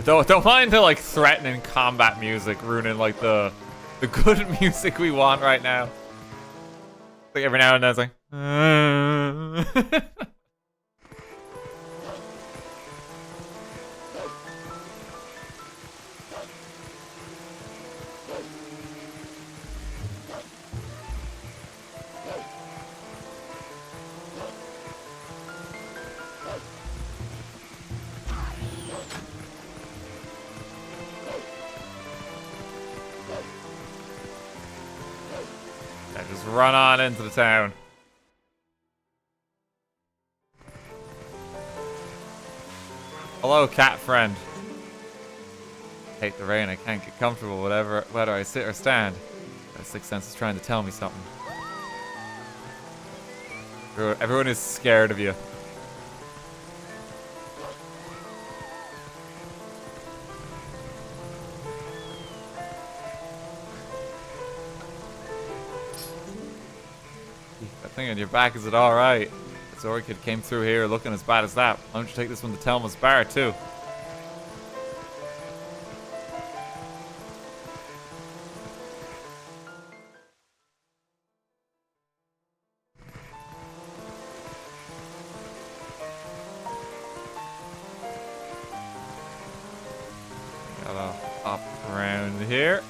Don't mind the like threatening combat music ruining like the good music we want right now. Like every now and then it's like just run on into the town. Hello, cat friend. Hate the rain, I can't get comfortable whether I sit or stand. My sixth sense is trying to tell me something. Everyone is scared of you. That thing on your back, is it alright? The Zora kid came through here looking as bad as that. Why don't you take this one to Telma's bar too? Gotta hop around here.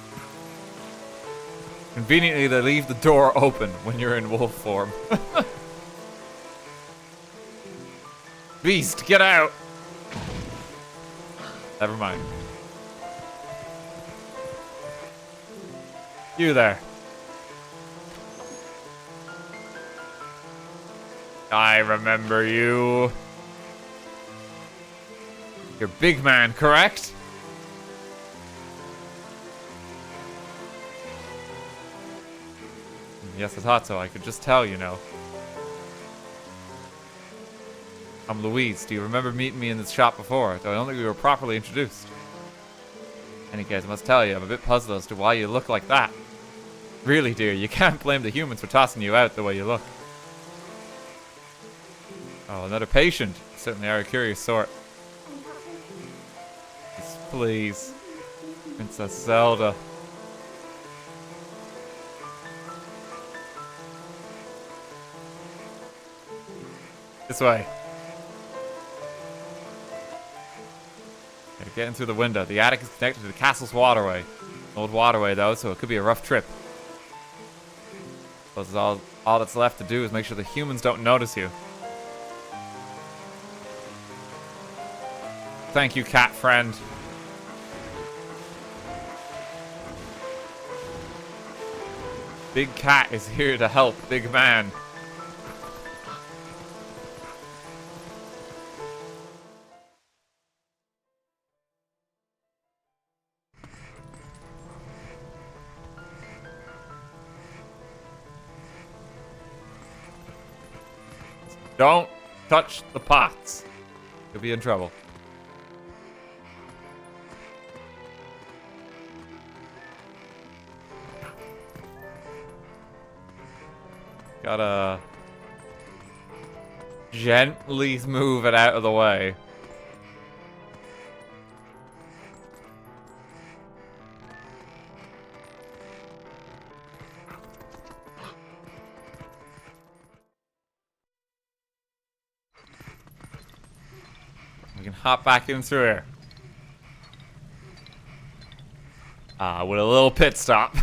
Conveniently, they leave the door open when you're in wolf form. Beast, get out! Never mind. You there. I remember you. You're big man, correct? Yes, I thought so. I could just tell, you know. I'm Louise. Do you remember meeting me in this shop before? Though I don't think we were properly introduced. In any case, I must tell you, I'm a bit puzzled as to why you look like that. Really, dear, you can't blame the humans for tossing you out the way you look. Oh, another patient. You certainly are a curious sort. Yes, please. Princess Zelda. This way. Okay, getting through the window. The attic is connected to the castle's waterway. An old waterway, though, so it could be a rough trip. Suppose all that's left to do is make sure the humans don't notice you. Thank you, cat friend. Big cat is here to help, big man. Don't touch the pots. You'll be in trouble. Gotta gently move it out of the way. We can hop back in through here. With a little pit stop.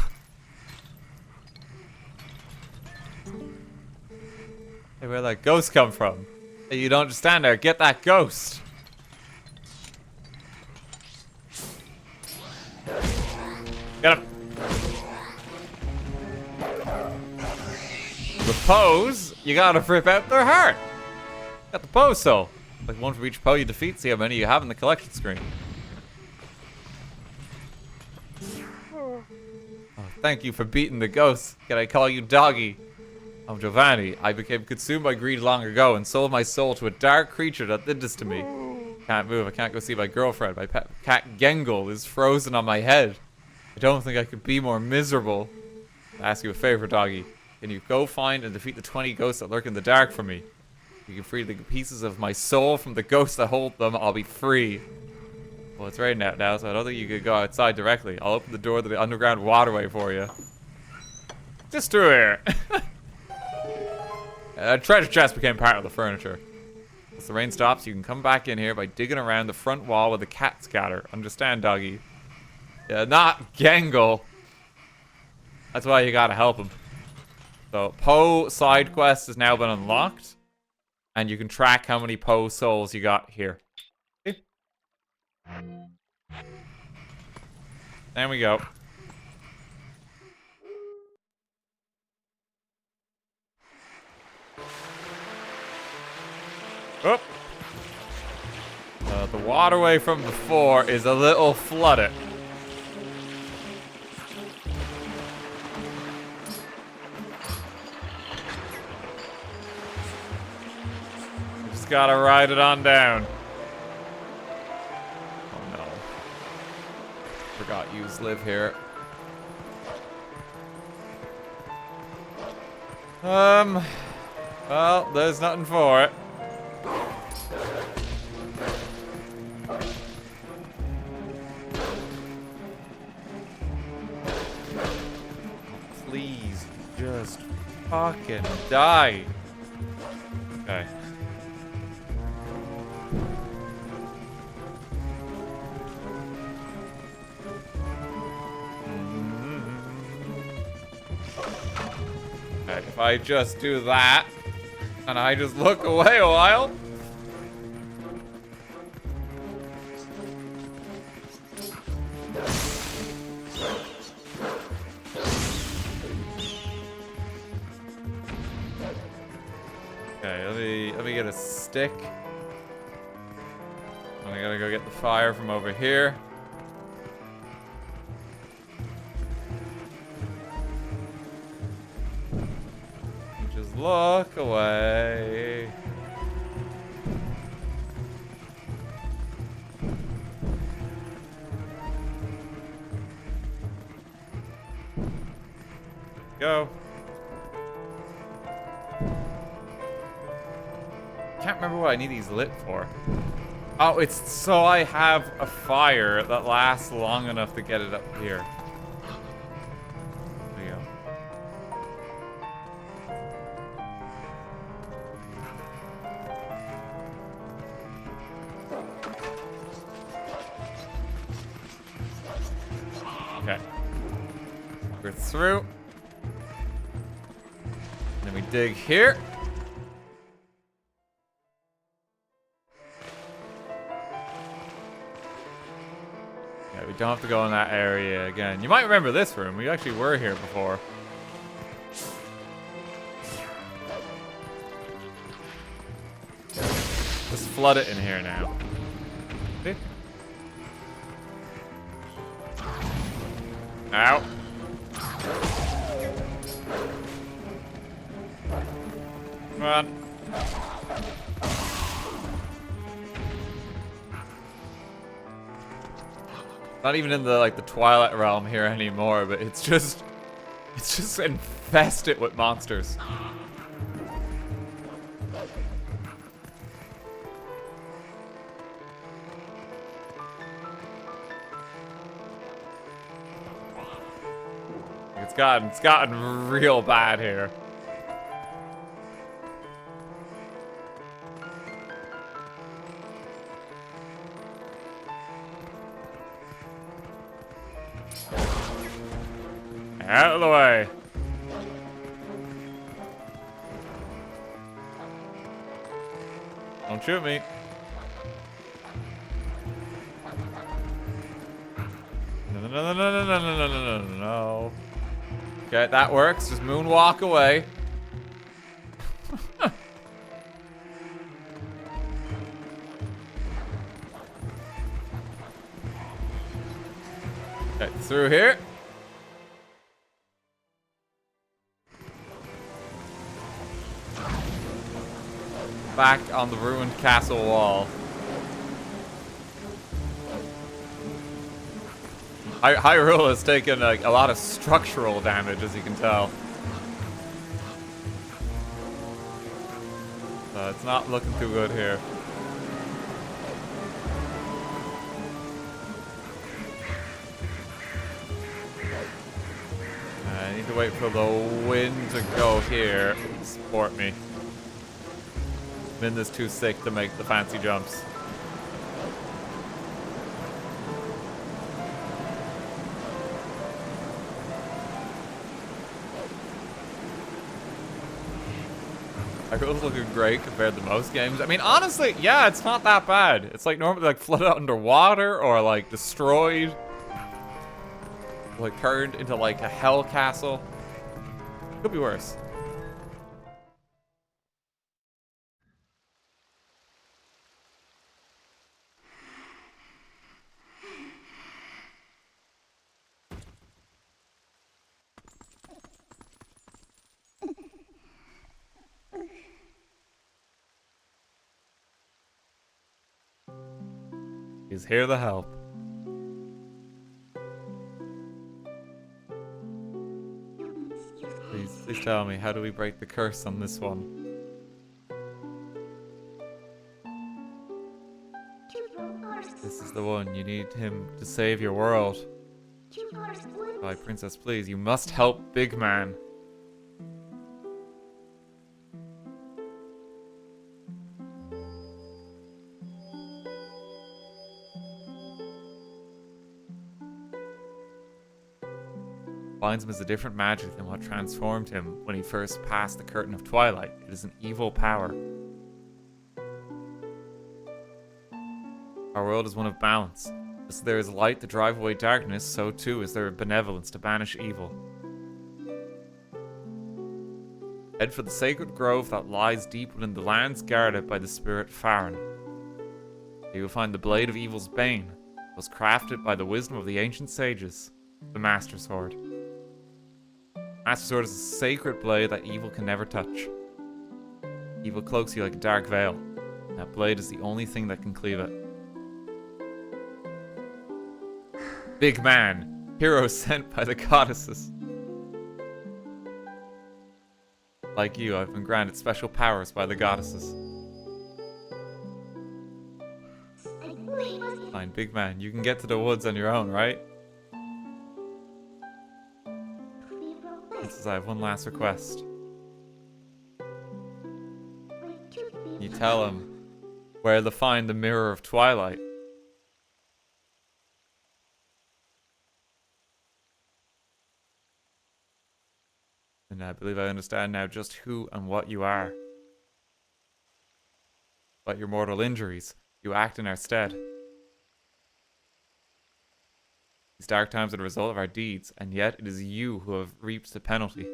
Hey, where'd that ghost come from? Hey, you don't just stand there. Get that ghost. Get him. The pose, you gotta rip out their heart. Got the pose soul. Like one for each Poe you defeat, see how many you have in the collection screen. Oh, thank you for beating the ghost. Can I call you Doggy? I'm Giovanni. I became consumed by greed long ago and sold my soul to a dark creature that did this to me. Can't move. I can't go see my girlfriend. My pet cat Gengle is frozen on my head. I don't think I could be more miserable. I ask you a favor, Doggy. Can you go find and defeat the 20 ghosts that lurk in the dark for me? If you can free the pieces of my soul from the ghosts that hold them, I'll be free. Well, it's raining out now, so I don't think you could go outside directly. I'll open the door to the underground waterway for you. Just through here. Treasure chest became part of the furniture. Once the rain stops, you can come back in here by digging around the front wall with the cat scatter. Understand, Doggy? Yeah, not Gengle. That's why you gotta help him. So, Poe side quest has now been unlocked. And you can track how many Poe souls you got here. See? There we go. Oh. The waterway from before is a little flooded. Just gotta ride it on down. Oh no. Forgot yous live here. Well, there's nothing for it. Please, just fucking die. Okay. if I just do that and I just look away a while. Okay, let me get a stick. I gotta go get the fire from over here. Just look away. Go. Can't remember what I need these lit for. Oh, it's so I have a fire that lasts long enough to get it up here. There you go. Okay. We're through. Then we dig here. We don't have to go in that area again. You might remember this room. We actually were here before. Just flood it in here now. See? Ow. Come on. Not even in the the Twilight realm here anymore, but it's just infested with monsters. It's gotten real bad here. Out of the way. Don't shoot me. No. Okay, that works. Just moonwalk away. Okay, through here. Back on the ruined castle wall. Hyrule has taken a lot of structural damage, as you can tell. So it's not looking too good here. I need to wait for the wind to go here and support me. Min is too sick to make the fancy jumps. Hyrule's looking great compared to most games. I mean, honestly, yeah, it's not that bad. It's like normally flooded underwater or destroyed. Turned into a hell castle. Could be worse. He's here to help. Please tell me, how do we break the curse on this one? This is the one. You need him to save your world. Twilight Princess, please, you must help Big Man. Binds him as a different magic than what transformed him when he first passed the curtain of Twilight. It is an evil power. Our world is one of balance. As there is light to drive away darkness, so too is there benevolence to banish evil. Head for the sacred grove that lies deep within the lands guarded by the spirit Farron. You will find the blade of evil's bane, was crafted by the wisdom of the ancient sages, the Master Sword. Master Sword is a sacred blade that evil can never touch. Evil cloaks you like a dark veil. That blade is the only thing that can cleave it. Big man, hero sent by the goddesses. Like you, I've been granted special powers by the goddesses. Fine, big man, you can get to the woods on your own, right? Princess, I have one last request. You tell him where to find the Mirror of Twilight. And I believe I understand now just who and what you are. But your mortal injuries, you act in our stead. These dark times are the result of our deeds, and yet it is you who have reaped the penalty.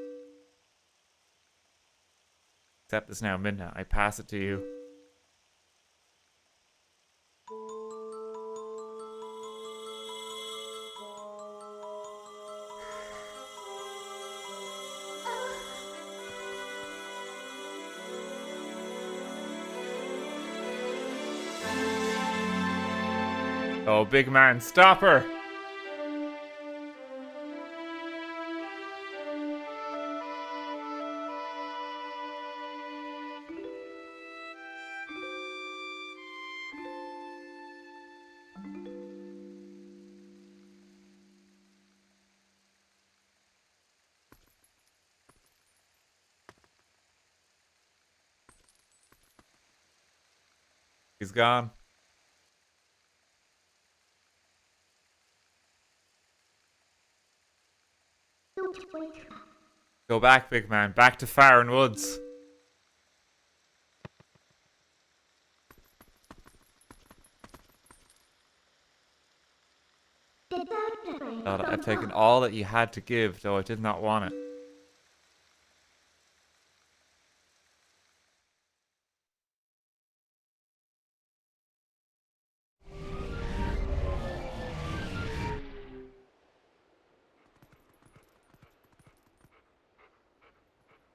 Accept this now, Midna. I pass it to you. Oh, big man, stop her! He's gone. Go back, big man. Back to Farron Woods. God, I've taken all that you had to give, though I did not want it.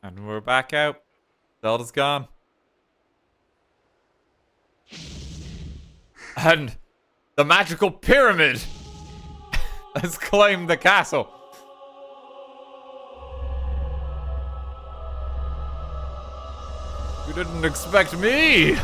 And we're back out. Zelda's gone. And the magical pyramid has claimed the castle. You didn't expect me.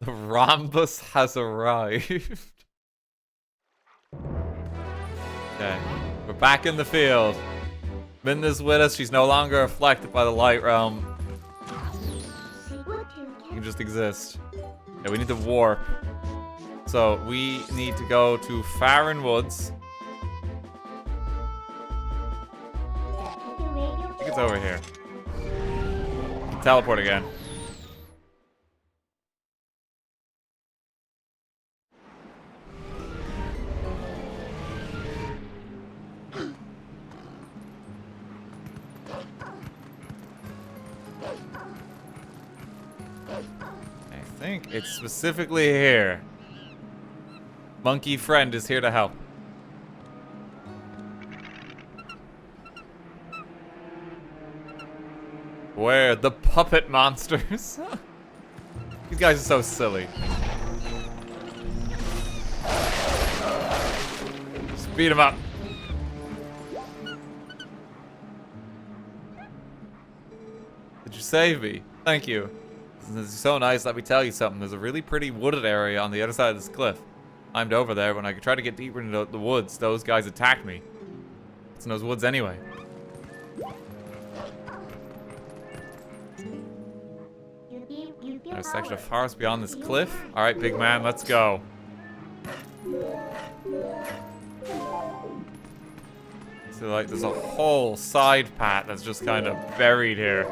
The rhombus has arrived. Okay, we're back in the field. Midna's with us. She's no longer afflicted by the light realm. You can just exist. Yeah, we need to warp. So we need to go to Farron Woods. I think it's over here. Teleport again. I think it's specifically here. Monkey friend is here to help. Where the puppet monsters? These guys are so silly. Just beat them up. Did you save me? Thank you. This is so nice. Let me tell you something. There's a really pretty wooded area on the other side of this cliff. Climbed over there. When I tried to get deeper into the woods, those guys attacked me. It's in those woods anyway. There's a section of forest beyond this cliff. All right, big man, let's go. So like, there's a whole side path that's just kind of buried here.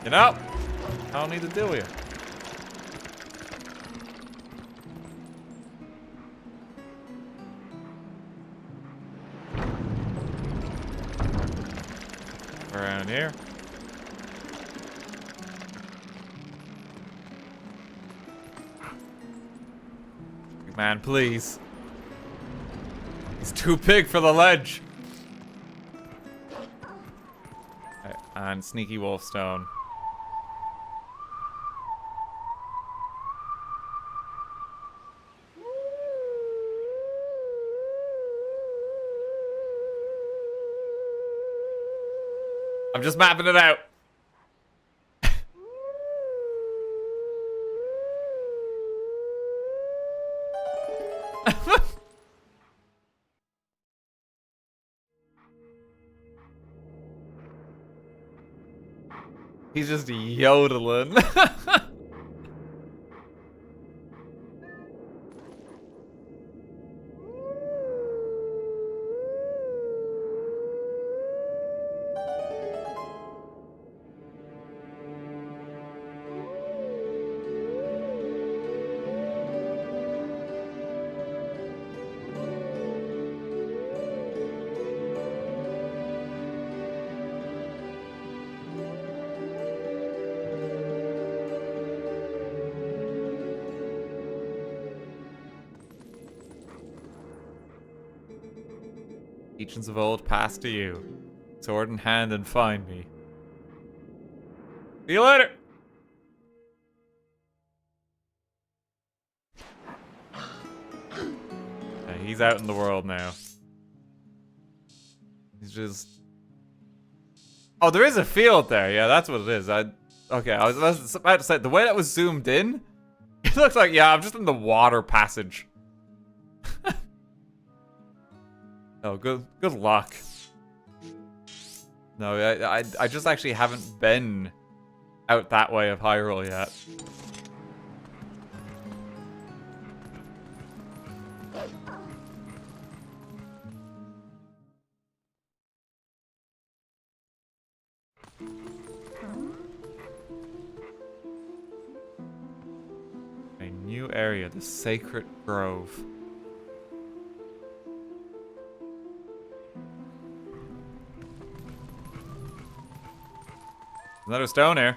You know, I don't need to deal with you. Around here. Big man, please. He's too big for the ledge. Okay, and sneaky wolf stone. I'm just mapping it out. He's just yodeling. Teachings of old pass to you. Sword in hand and find me. See you later! Yeah, he's out in the world now. He's just... Oh, there is a field there. Yeah, that's what it is. Okay, I was about to say, the way that was zoomed in, it looks like, yeah, I'm just in the water passage. Oh, good luck. No, I just actually haven't been out that way of Hyrule yet. A new area, the Sacred Grove. Another stone here.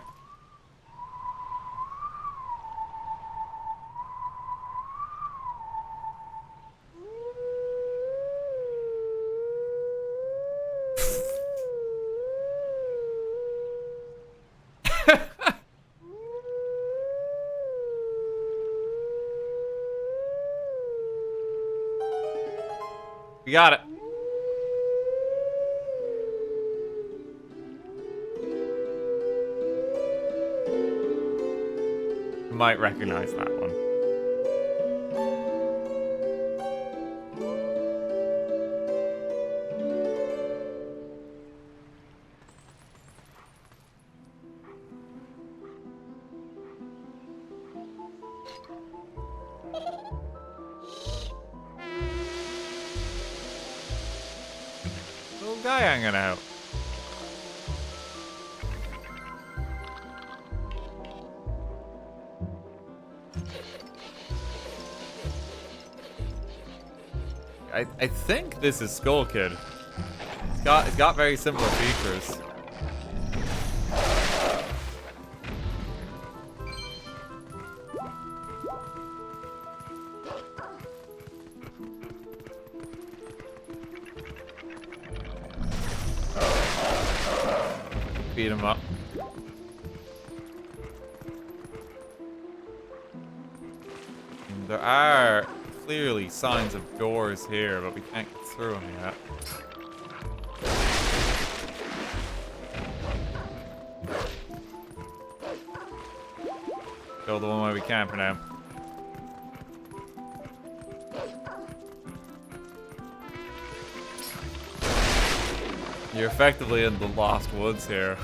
We got it. Might recognize that one. Little guy hanging out. I think this is Skull Kid. It's got very similar features. Beat him up. There are clearly signs of doors here, but we can't get through them yet. Go the one way we can for now. You're effectively in the Lost Woods here.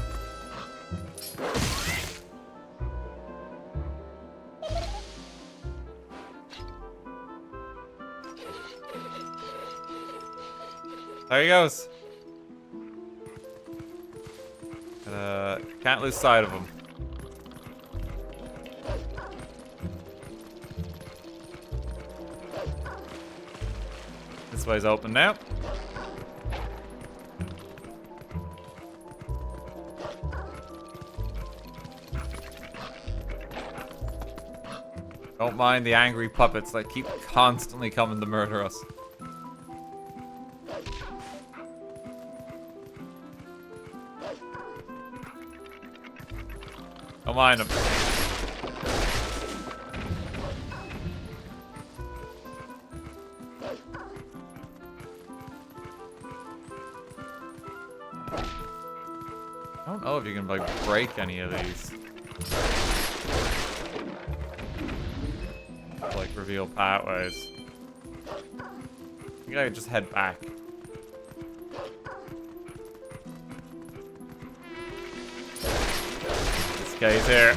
There he goes. Can't lose sight of him. This way's open now. Don't mind the angry puppets that keep constantly coming to murder us. Don't mind them. I don't know if you can, like, break any of these. Like, reveal pathways. I think I could just head back. This guy's here.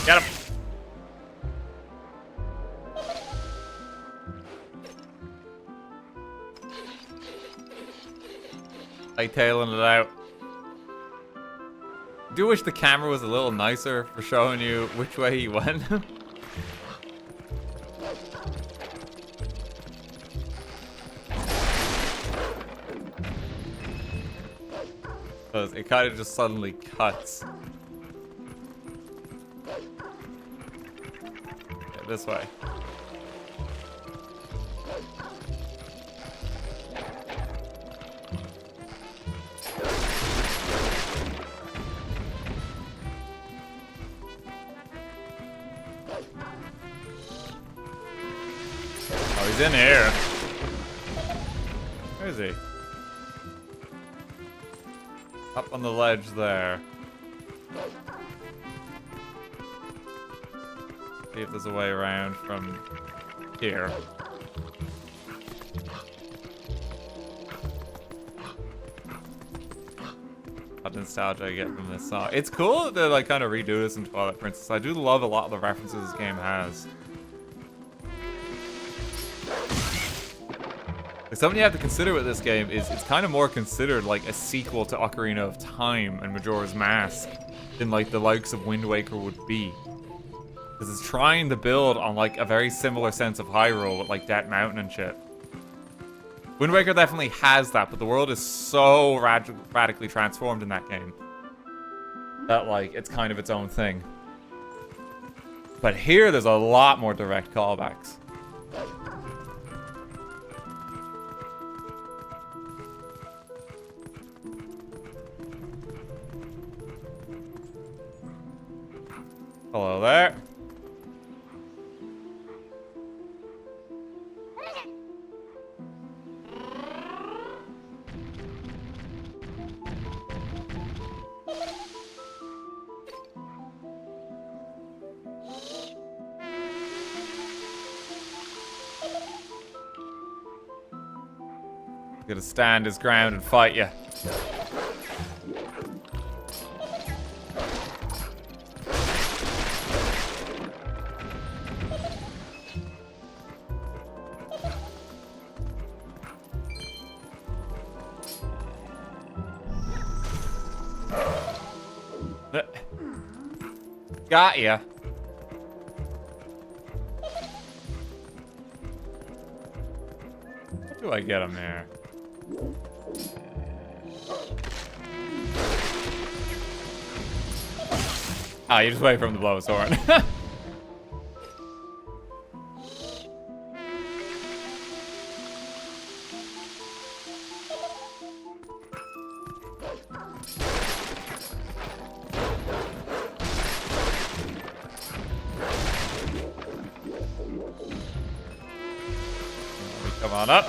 Get him! Tailing it out. I do wish the camera was a little nicer for showing you which way he went. Because it kind of just suddenly cuts. Yeah, this way. He's in here. Where is he? Up on the ledge there. See if there's a way around from here. What nostalgia I get from this song. It's cool that they like kind of redo this in Twilight Princess. I do love a lot of the references this game has. Something you have to consider with this game is it's kind of more considered like a sequel to Ocarina of Time and Majora's Mask than like the likes of Wind Waker would be. Because it's trying to build on like a very similar sense of Hyrule with like Death Mountain and shit. Wind Waker definitely has that, but the world is so radically transformed in that game that like it's kind of its own thing. But here there's a lot more direct callbacks. Hello there. He's gonna stand his ground and fight you. Got ya. How do I get him there? Ah, you just wait for him to blow his horn. Come on up.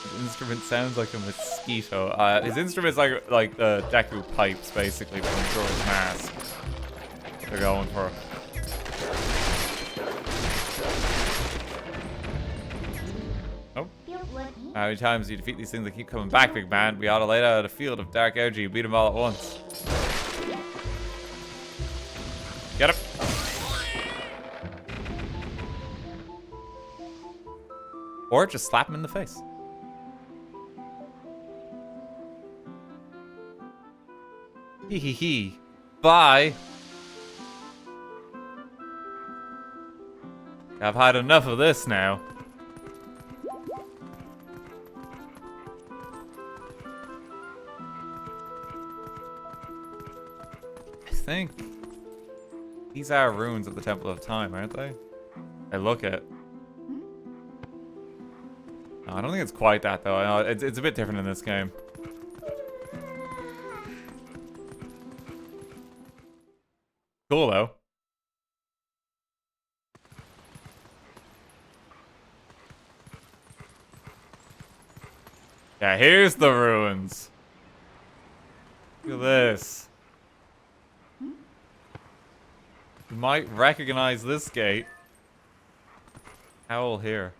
His instrument sounds like a mosquito. His instrument's like the Deku pipes, basically, from Zora's mask. They're going for. Oh. How many times do you defeat these things that keep coming back, big man? We ought to lay out a field of dark energy and beat them all at once. Get him. Or just slap him in the face. Hee hee hee. Bye. I've had enough of this now. I think these are ruins of the Temple of Time, aren't they? I look at. No, I don't think it's quite that though. I know it's a bit different in this game. Cool though. Yeah, here's the ruins. Look at this. You might recognize this gate. Owl here.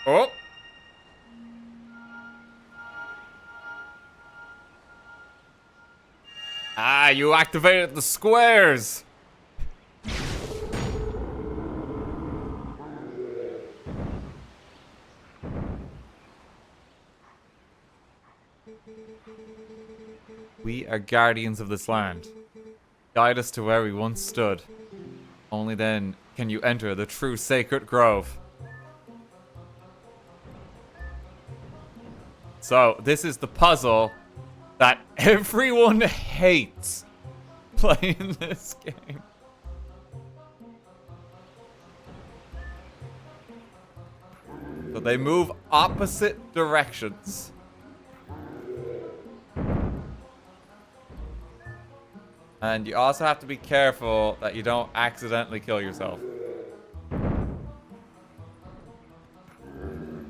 Oh! Ah, you activated the squares! We are guardians of this land. Guide us to where we once stood. Only then can you enter the true sacred grove. So, this is the puzzle that everyone hates playing this game. So they move opposite directions. And you also have to be careful that you don't accidentally kill yourself.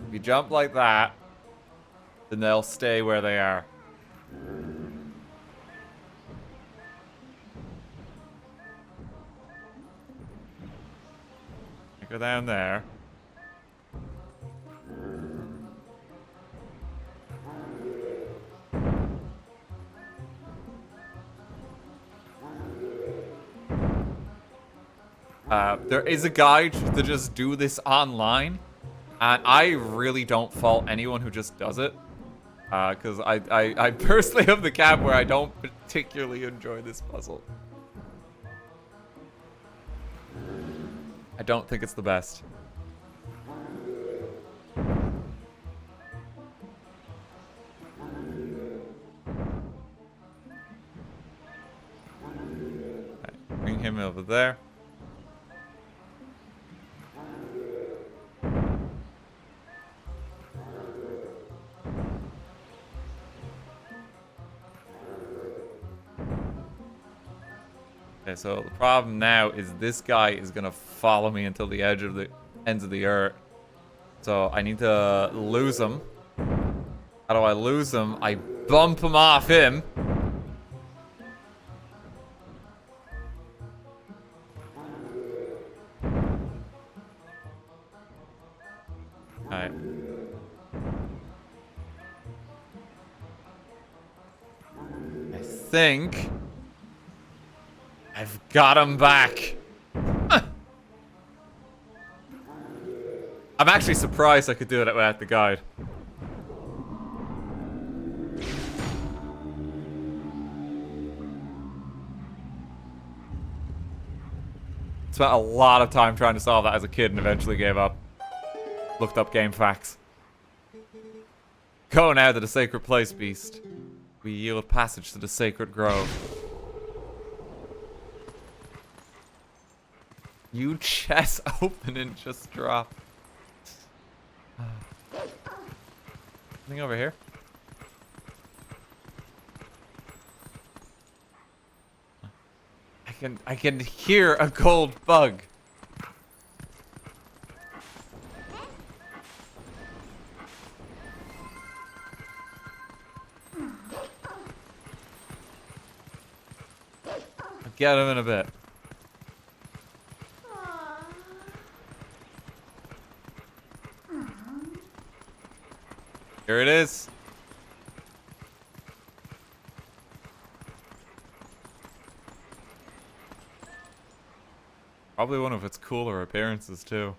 If you jump like that, then they'll stay where they are. Go down there. There is a guide to just do this online, and I really don't fault anyone who just does it. Because I personally have the camp where I don't particularly enjoy this puzzle. I don't think it's the best. Okay, bring him over there. Okay, so the problem now is this guy is gonna follow me until the edge of the ends of the earth. So I need to lose him. How do I lose him? I bump him off him. Alright. I think I've got him back. I'm actually surprised I could do it without the guide. Spent a lot of time trying to solve that as a kid and eventually gave up. Looked up game facts. Go now to the sacred place, beast. We yield passage to the sacred grove. New chest opening just dropped. Anything over here? I can hear a gold bug. I'll get him in a bit. Here it is. Probably one of its cooler appearances, too.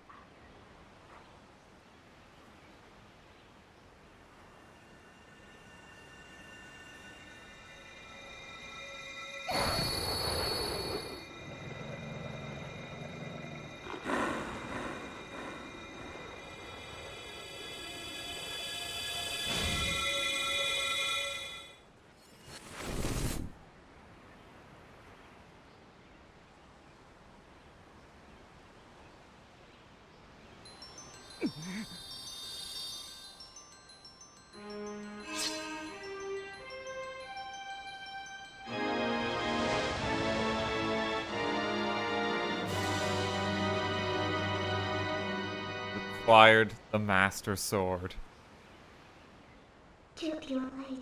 Acquired the Master Sword.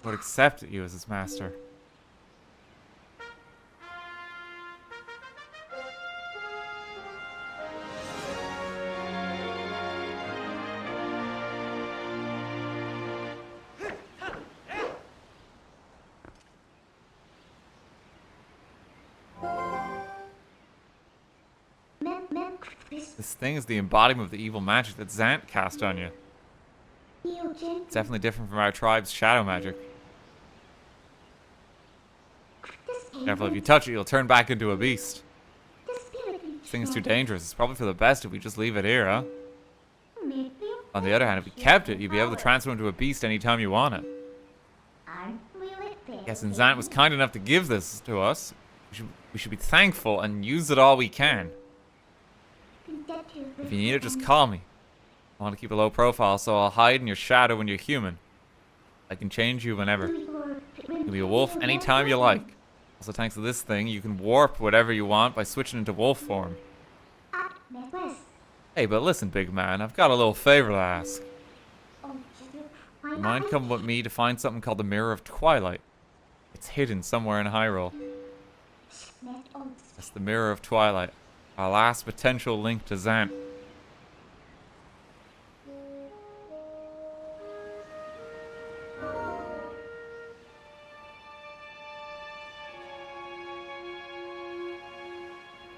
Would accept you as his master. This thing is the embodiment of the evil magic that Zant cast on you. It's definitely different from our tribe's shadow magic. Careful, if you touch it, you'll turn back into a beast. This thing is too dangerous. It's probably for the best if we just leave it here, huh? On the other hand, if we kept it, you'd be able to transform into a beast anytime you want it. Yes, and Zant was kind enough to give this to us. We should be thankful and use it all we can. If you need it, just call me. I want to keep a low profile, so I'll hide in your shadow when you're human. I can change you whenever. You can be a wolf anytime you like. Also, thanks to this thing, you can warp whatever you want by switching into wolf form. Hey, but listen, big man, I've got a little favor to ask. You mind coming with me to find something called the Mirror of Twilight? It's hidden somewhere in Hyrule. That's the Mirror of Twilight. Our last potential link to Zant.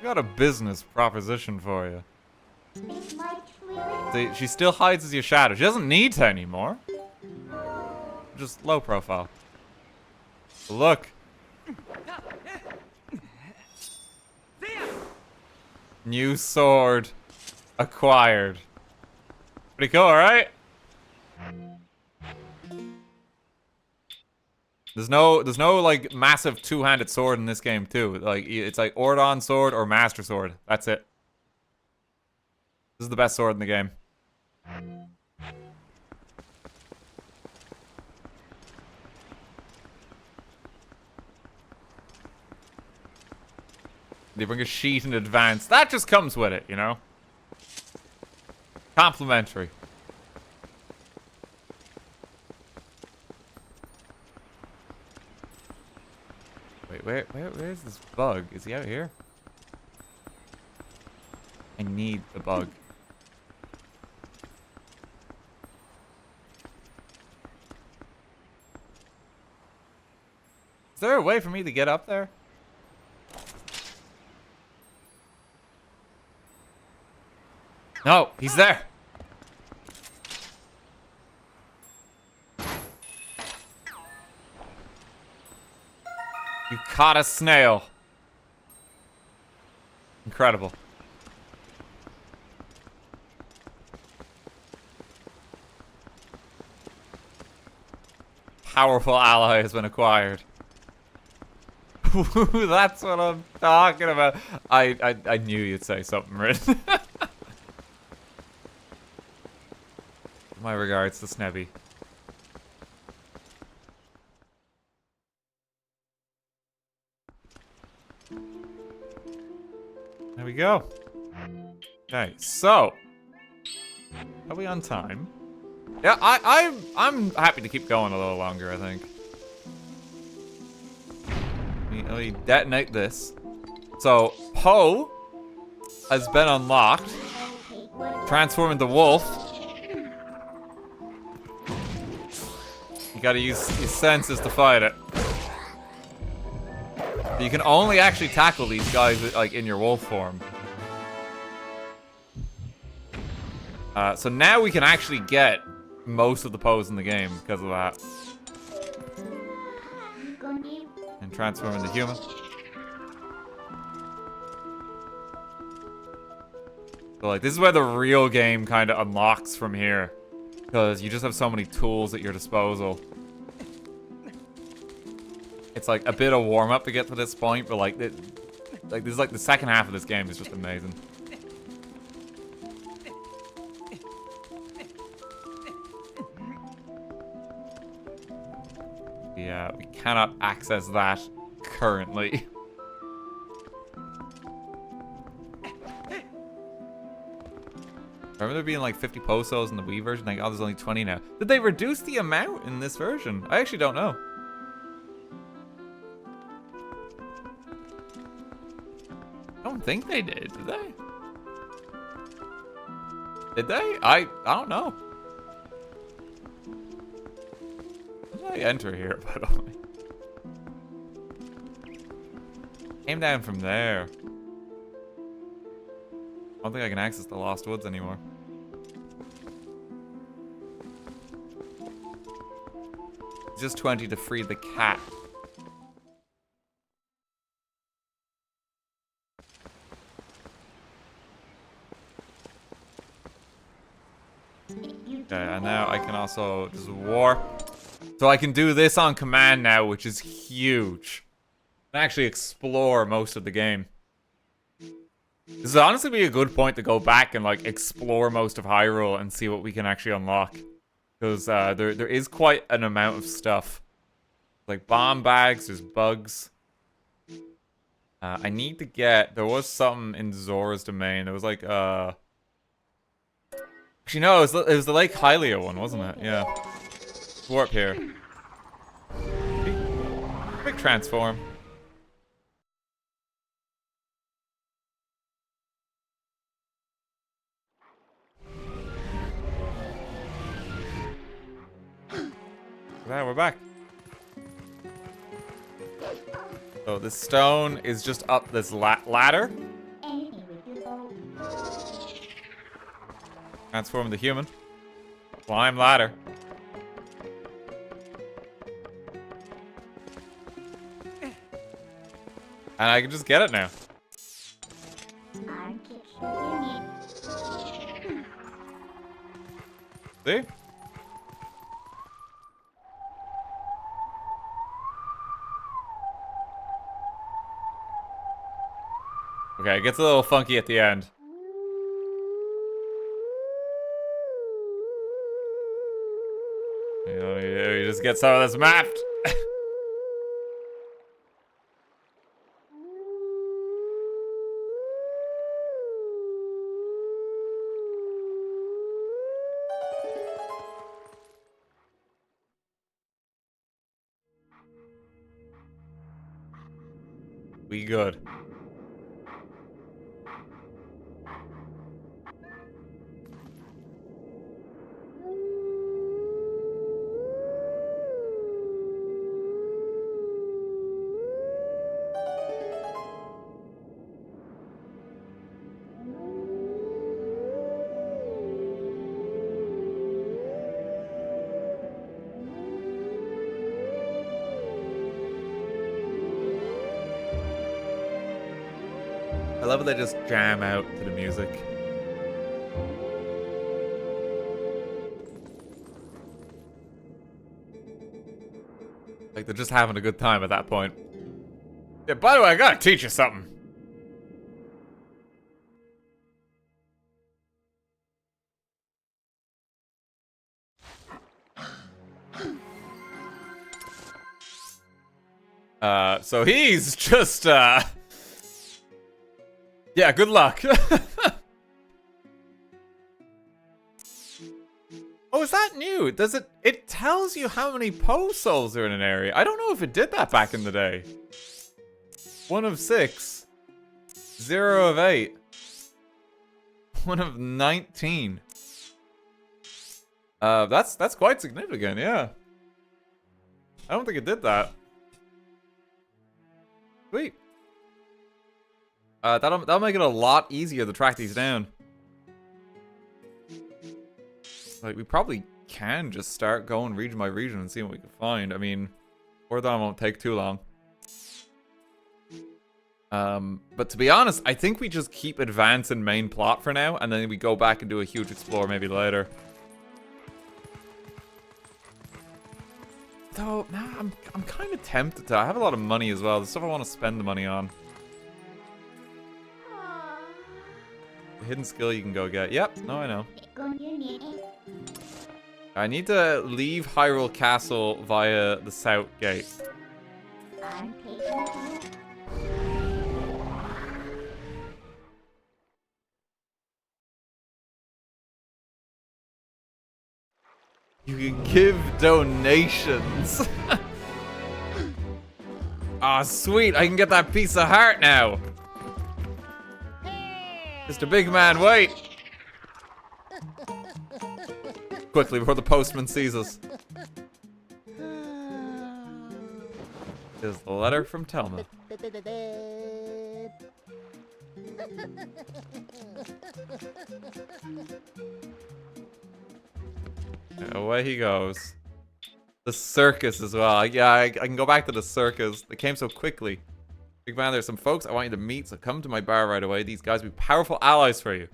I got a business proposition for you. See, she still hides as your shadow. She doesn't need to anymore. Just low profile. Look. New sword acquired. Pretty cool, right? There's no like massive two-handed sword in this game too. Like it's like Ordon sword or Master Sword. That's it. This is the best sword in the game. They bring a sheet in advance. That just comes with it, you know? Complimentary. Wait, where's this bug? Is he out here? I need the bug. Is there a way for me to get up there? No, he's there. You caught a snail. Incredible. powerful ally has been acquired. That's what I'm talking about. I knew you'd say something, Rin. My regards to Snebby. There we go. Okay, so are we on time? Yeah, I'm happy to keep going a little longer, I think. Let me detonate this. So Poe has been unlocked. Transform into wolf. You gotta use your senses to fight it. You can only actually tackle these guys like in your wolf form. So now we can actually get most of the pose in the game because of that. And transform into human. So like this is where the real game kind of unlocks from here. Because you just have so many tools at your disposal. It's like a bit of warm-up to get to this point, but like this is like the second half of this game is just amazing. Yeah, we cannot access that currently. Remember there being like 50 posos in the Wii version? Like, oh, there's only 20 now. Did they reduce the amount in this version? I actually don't know. I don't think they did they? Did they? I don't know. How did I enter here, by the way? Came down from there. I don't think I can access the Lost Woods anymore. Just 20 to free the cat. Okay, and now I can also just warp. So I can do this on command now, which is huge. And actually explore most of the game. This would honestly be a good point to go back and like explore most of Hyrule and see what we can actually unlock. Because there is quite an amount of stuff. Like bomb bags, there's bugs. I need to get, there was something in Zora's domain. There was like actually no, it was the Lake Hylia one, wasn't it? Yeah. Warp here. Quick transform. There, we're back. So this stone is just up this ladder. Transform into human. Climb ladder. And I can just get it now. See? Okay, it gets a little funky at the end. You know, you just get some of this mapped. We good. I love how they just jam out to the music. Like, they're just having a good time at that point. Yeah, by the way, I gotta teach you something. So he's just, yeah, good luck. Oh, is that new? Does it tells you how many post souls are in an area. I don't know if it did that back in the day. 1 of 6. 0 of 8. 1 of 19. That's quite significant, yeah. I don't think it did that. Sweet. That'll make it a lot easier to track these down. Like, we probably can just start going region by region and see what we can find. I mean, or that won't take too long. But to be honest, I think we just keep advancing main plot for now, and then we go back and do a huge explore maybe later. Though, nah, I'm kind of tempted to. I have a lot of money as well. The stuff I want to spend the money on. The hidden skill you can go get. Yep, no, I know. I need to leave Hyrule Castle via the south gate. You can give donations. Ah, sweet. I can get that piece of heart now. Mr. Big Man, wait. Quickly before the postman sees us. Here's the letter from Telma. Away he goes. The circus as well. Yeah, I can go back to the circus. They came so quickly. Big Man, there's some folks I want you to meet, so come to my bar right away. These guys will be powerful allies for you.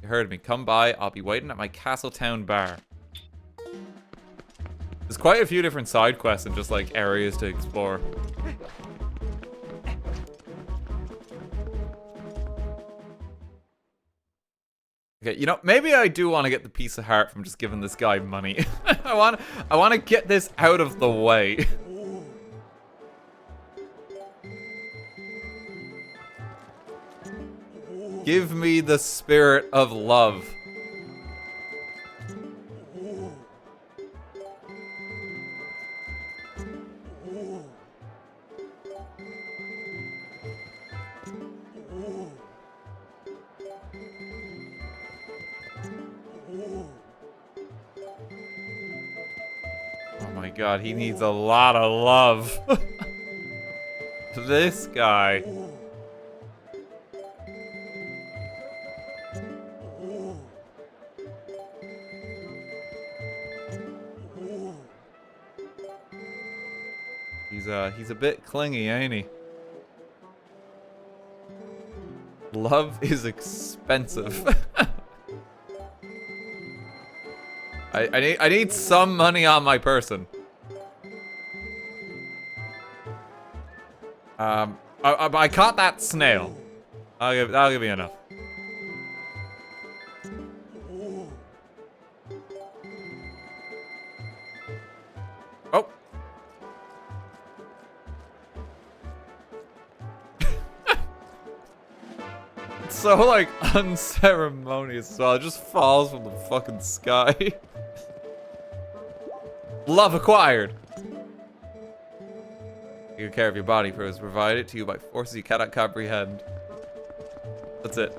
You heard me. Come by. I'll be waiting at my Castletown bar. There's quite a few different side quests and just like areas to explore. Okay, you know, maybe I do want to get the piece of heart from just giving this guy money. I want to get this out of the way. Give me the spirit of love. God, he needs a lot of love. This guy. He's a bit clingy, ain't he? Love is expensive. I need some money on my person. I caught that snail. That'll give me enough. Oh. It's so like unceremonious as well. It just falls from the fucking sky. Love acquired. Take care of your body, for it is provided to you by forces you cannot comprehend. That's it.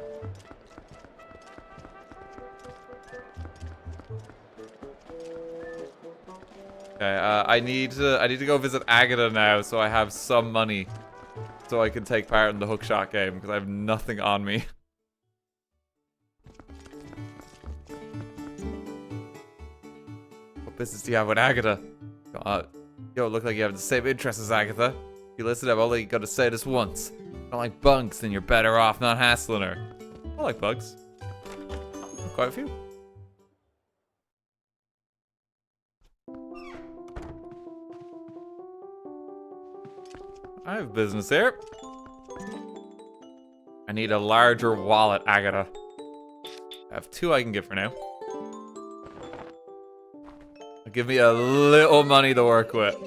Okay, I need to go visit Agitha now, so I have some money, so I can take part in the hookshot game because I have nothing on me. What business do you have with Agitha? Yo, look like you have the same interests as Agitha. You listen, I've only got to say this once. I don't like bugs, then you're better off not hassling her. I like bugs. Quite a few. have business here. I need a larger wallet, Agitha. I have 2 I can get for now. Give me a little money to work with.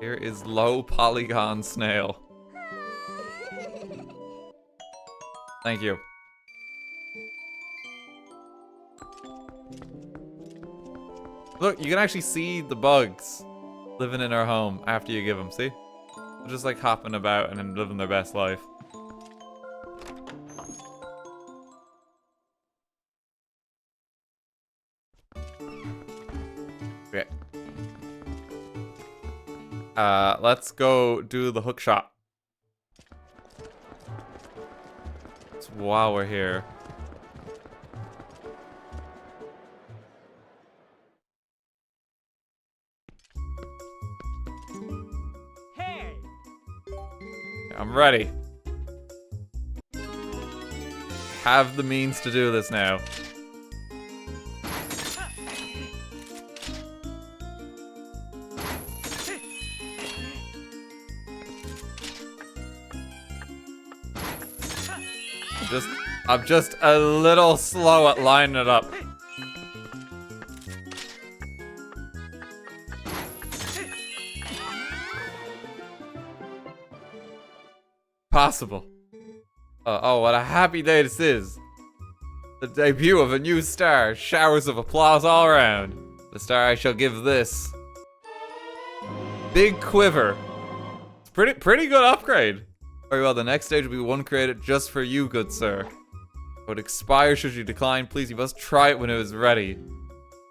Here is low polygon snail. Thank you. Look, you can actually see the bugs living in our home after you give them, see? They're just like hopping about and then living their best life. Okay. Let's go do the hook shot. So while we're here. I'm ready. Have the means to do this now. I'm just a little slow at lining it up. Possible. Oh, what a happy day this is. The debut of a new star. Showers of applause all around. The star I shall give this. Big quiver. It's pretty good upgrade. Very well, the next stage will be one created just for you, good sir. It would expire should you decline. Please, you must try it when it is ready.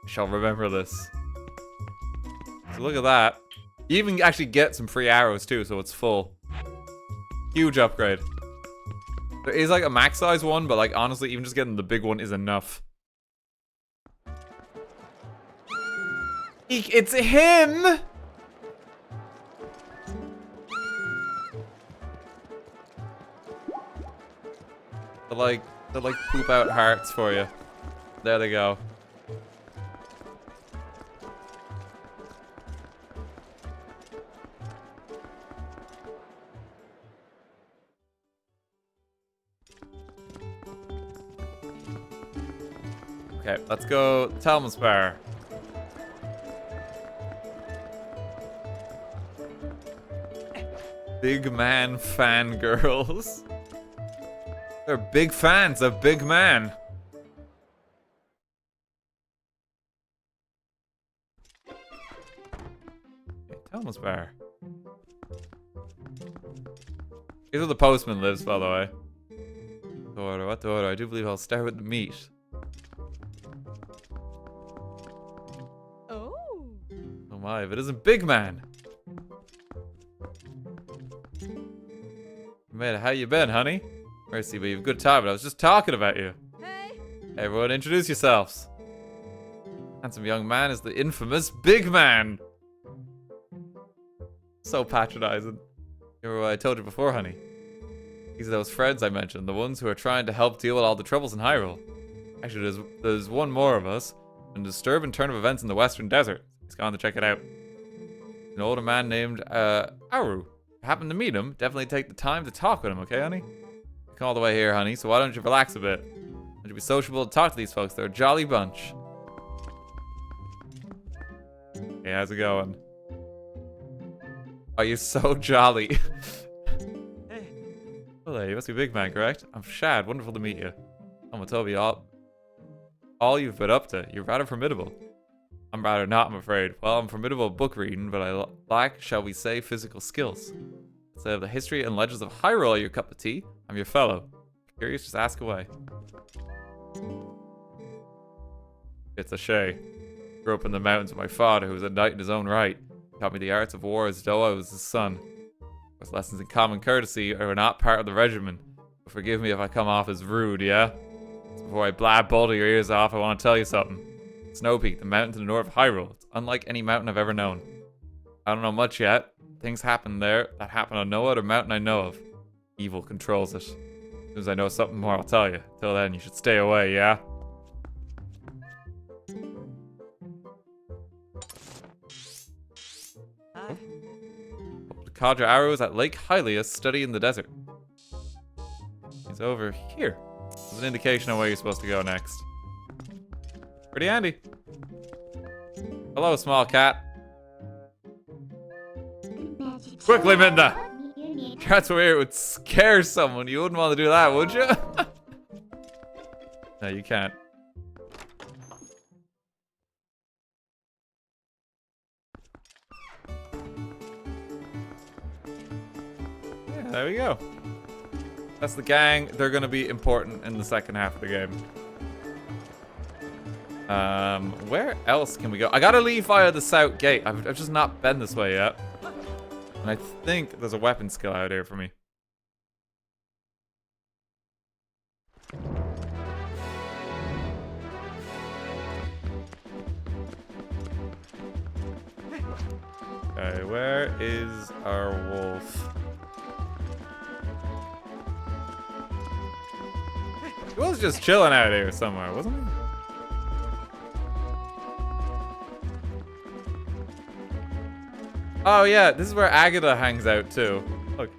I shall remember this. So look at that. You even actually get some free arrows too, so it's full. Huge upgrade. There is like a max size one, but like honestly, even just getting the big one is enough. It's him! They like poop out hearts for you. There they go. Okay, let's go Talmon's Bar. Big man fangirls. They're big fans of Big Man. Okay, Talmon's Bar. Here's where the postman lives, by the way. Zora, what order? I do believe I'll start with the meat. Oh my, if it isn't Big Man. Man, how you been, honey? Mercy, but you've a good time, but I was just talking about you. Hey. Everyone, introduce yourselves. Handsome young man is the infamous Big Man. So patronizing. Remember what I told you before, honey? These are those friends I mentioned, the ones who are trying to help deal with all the troubles in Hyrule. Actually, there's one more of us. A disturbing turn of events in the Western Desert. He's gone to check it out. An older man named Aru. Happened to meet him. Definitely take the time to talk with him, okay, honey? Come all the way here, honey, so why don't you relax a bit? Why don't you be sociable to talk to these folks? They're a jolly bunch. Hey, how's it going? Oh, you're so jolly. Hey. Hello, you must be Big Man, correct? I'm Shad. Wonderful to meet you. I'm Toby. All you've been up to. You're rather formidable. I'm rather not, I'm afraid. Well, I'm formidable at book reading, but I lack, shall we say, physical skills. So the history and legends of Hyrule are your cup of tea. I'm your fellow. Curious, just ask away. It's a Shay. Grew up in the mountains with my father, who was a knight in his own right. He taught me the arts of war as though I was his son. His lessons in common courtesy are not part of the regimen. But forgive me if I come off as rude, yeah? So before I blab both of your ears off, I want to tell you something. Snow Peak, the mountain to the north of Hyrule. It's unlike any mountain I've ever known. I don't know much yet. Things happen there that happen on no other mountain I know of. Evil controls it. soon as I know something more, I'll tell you. Till then, you should stay away, yeah? The Kadra arrows at Lake Hylias study in the desert. He's over here. There's an indication of where you're supposed to go next. Pretty handy. Hello, small cat. Quickly, Minda! That's weird. It would scare someone. You wouldn't want to do that, would you? No, you can't. Yeah, there we go. That's the gang. They're going to be important in the second half of the game. Where else can we go? I gotta leave via the south gate. I've just not been this way yet. And I think there's a weapon skill out here for me. Okay, where is our wolf? He was just chilling out here somewhere, wasn't he? Oh yeah, this is where Agitha hangs out too. Look.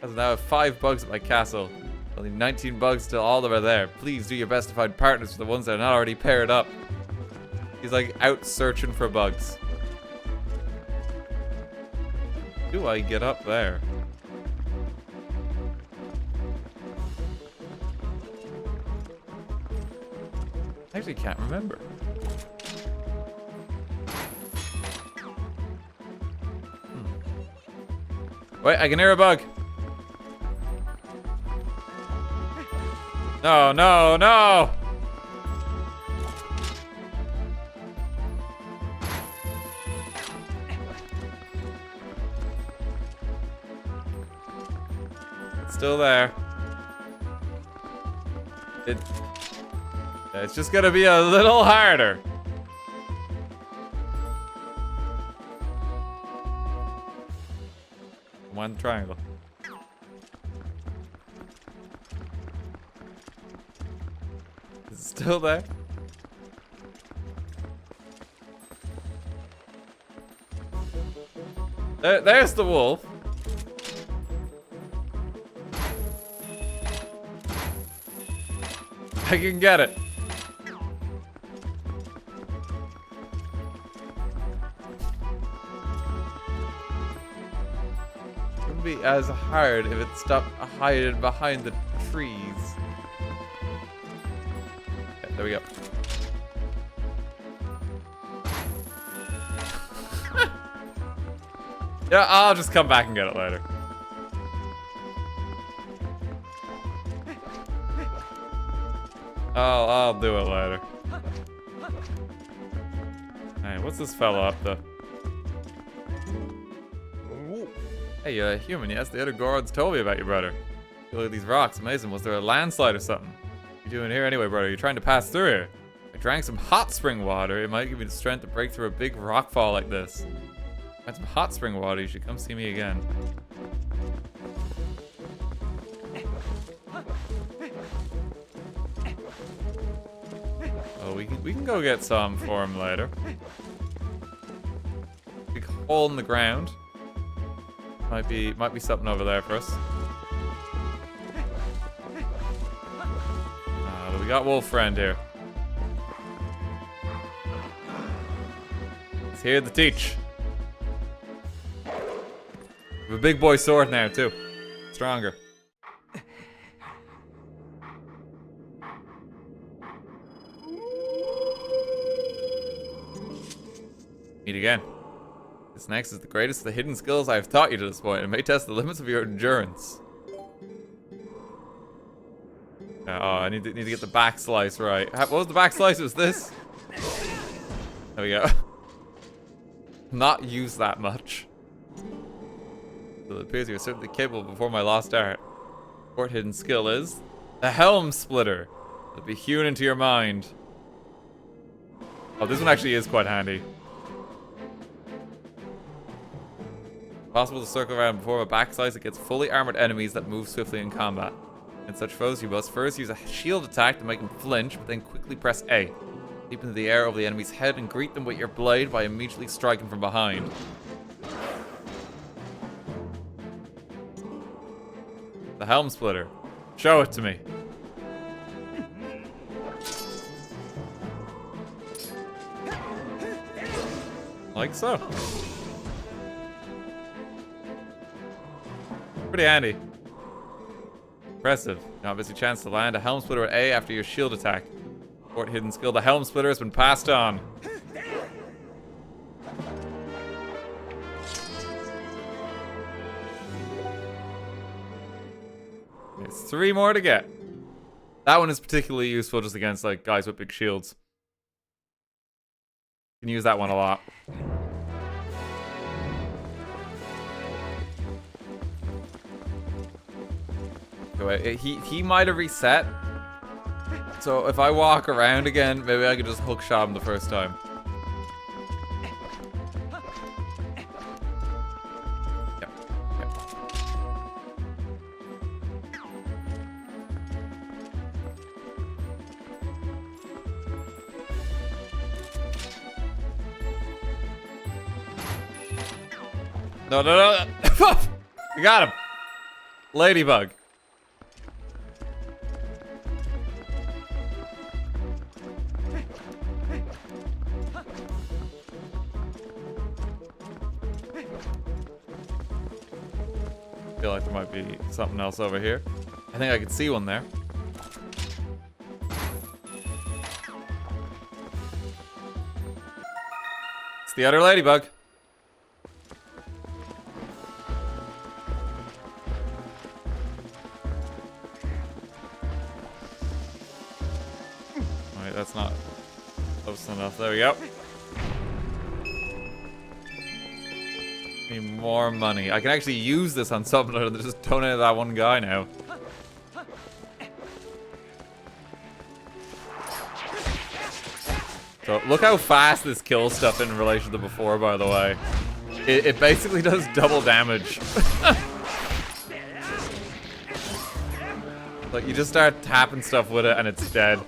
I now have 5 bugs at my castle. Only 19 bugs till all of them are there. Please do your best to find partners for the ones that are not already paired up. He's like out searching for bugs. Do I get up there? I actually can't remember. Wait, I can hear a bug. No, no, no! It's still there. It's just gonna be a little harder. One triangle. Is it still there? There's the wolf. I can get it. Be as hard if it stopped hiding behind the trees. Okay, there we go. Yeah, I'll just come back and get it later. I'll do it later. Hey, what's this fella up to? Hey, human, yes, the other guards told me about your brother. Look at these rocks, amazing. Was there a landslide or something? What you doing here anyway, brother? You're trying to pass through here. I drank some hot spring water. It might give me the strength to break through a big rock fall like this. Got some hot spring water. You should come see me again. Oh, we can go get some for him later. Big hole in the ground. Might be something over there for us. But we got wolf friend here. He's here to teach. We have a big boy sword now too. Stronger. Meet again. This next is the greatest of the hidden skills I have taught you to this point. It may test the limits of your endurance. Oh, I need to get the back slice right. What was the back slice? It was this? There we go. Not used that much. So it appears you are certainly capable before my lost art. Fourth hidden skill is the helm splitter. It'll be hewn into your mind. Oh, this one actually is quite handy. Possible to circle around before a back slice against fully armored enemies that move swiftly in combat. In such foes, you must first use a shield attack to make them flinch, but then quickly press A. Leap into the air over the enemy's head and greet them with your blade by immediately striking from behind. The Helm Splitter. Show it to me. Like so. Pretty handy. Impressive. Now busy chance to land a Helm Splitter at A after your shield attack. Fort hidden skill, the Helm Splitter has been passed on. There's 3 more to get. That one is particularly useful just against like guys with big shields. You can use that one a lot. He might have reset. So if I walk around again, maybe I could just hook shot him the first time. Yep. No. We got him. Ladybug. I feel like there might be something else over here. I think I could see one there. It's the other ladybug. Alright, that's not close enough. There we go. Need more money. I can actually use this on something other than just donate to that one guy now. So look how fast this kills stuff in relation to before, by the way. It basically does double damage. Like you just start tapping stuff with it and it's dead.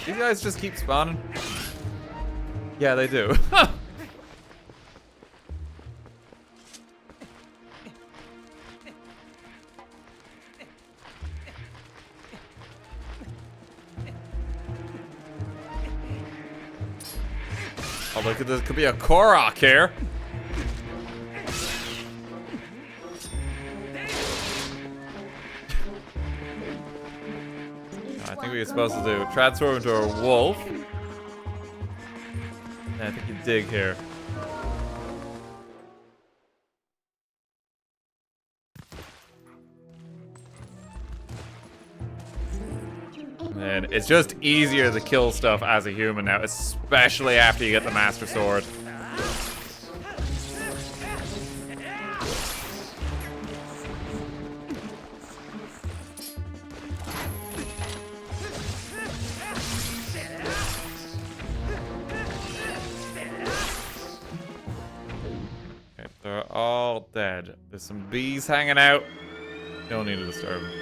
These guys just keep spawning. Yeah, they do. Oh, look at this. Could be a Korok here. I think we're supposed to do transform into a wolf. And I think you dig here. And it's just easier to kill stuff as a human now, especially after you get the Master Sword. Okay, they're all dead. There's some bees hanging out. Don't need to disturb them.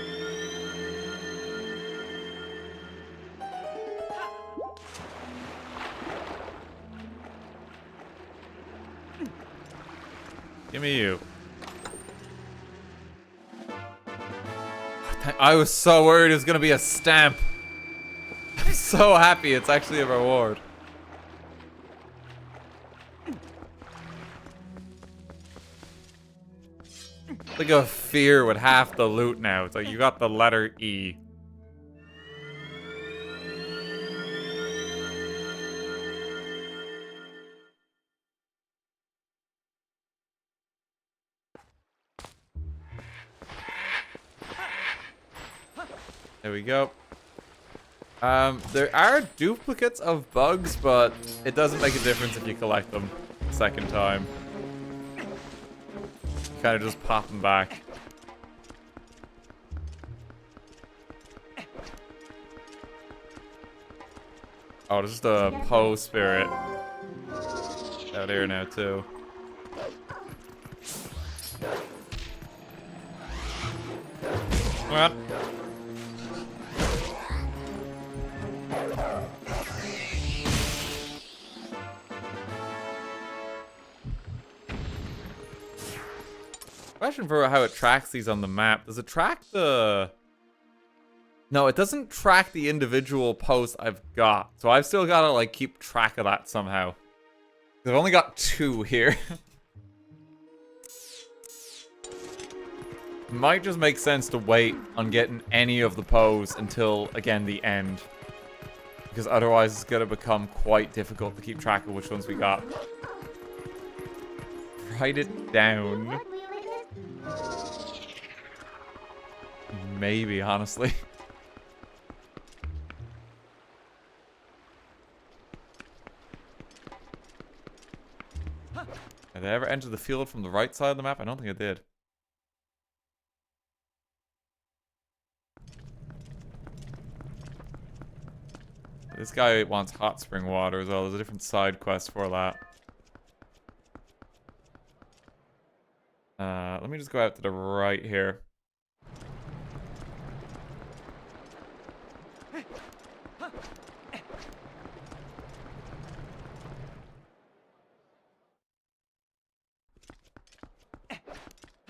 Give me you. I was so worried it was gonna be a stamp. I'm so happy it's actually a reward. Think of fear with half the loot now. It's like you got the letter E. There we go. There are duplicates of bugs, but it doesn't make a difference if you collect them the second time. kind of just popping back. Oh, there's just a Poe spirit out here now, too. What? Question for how it tracks these on the map. Does it track the... No, it doesn't track the individual posts I've got. So I've still got to, like, keep track of that somehow. I've only got 2 here. Might just make sense to wait on getting any of the posts until, again, the end. Because otherwise it's going to become quite difficult to keep track of which ones we got. Write it down. Maybe, honestly. Did I ever enter the field from the right side of the map? I don't think I did. This guy wants hot spring water as well. There's a different side quest for that. Let me just go out to the right here.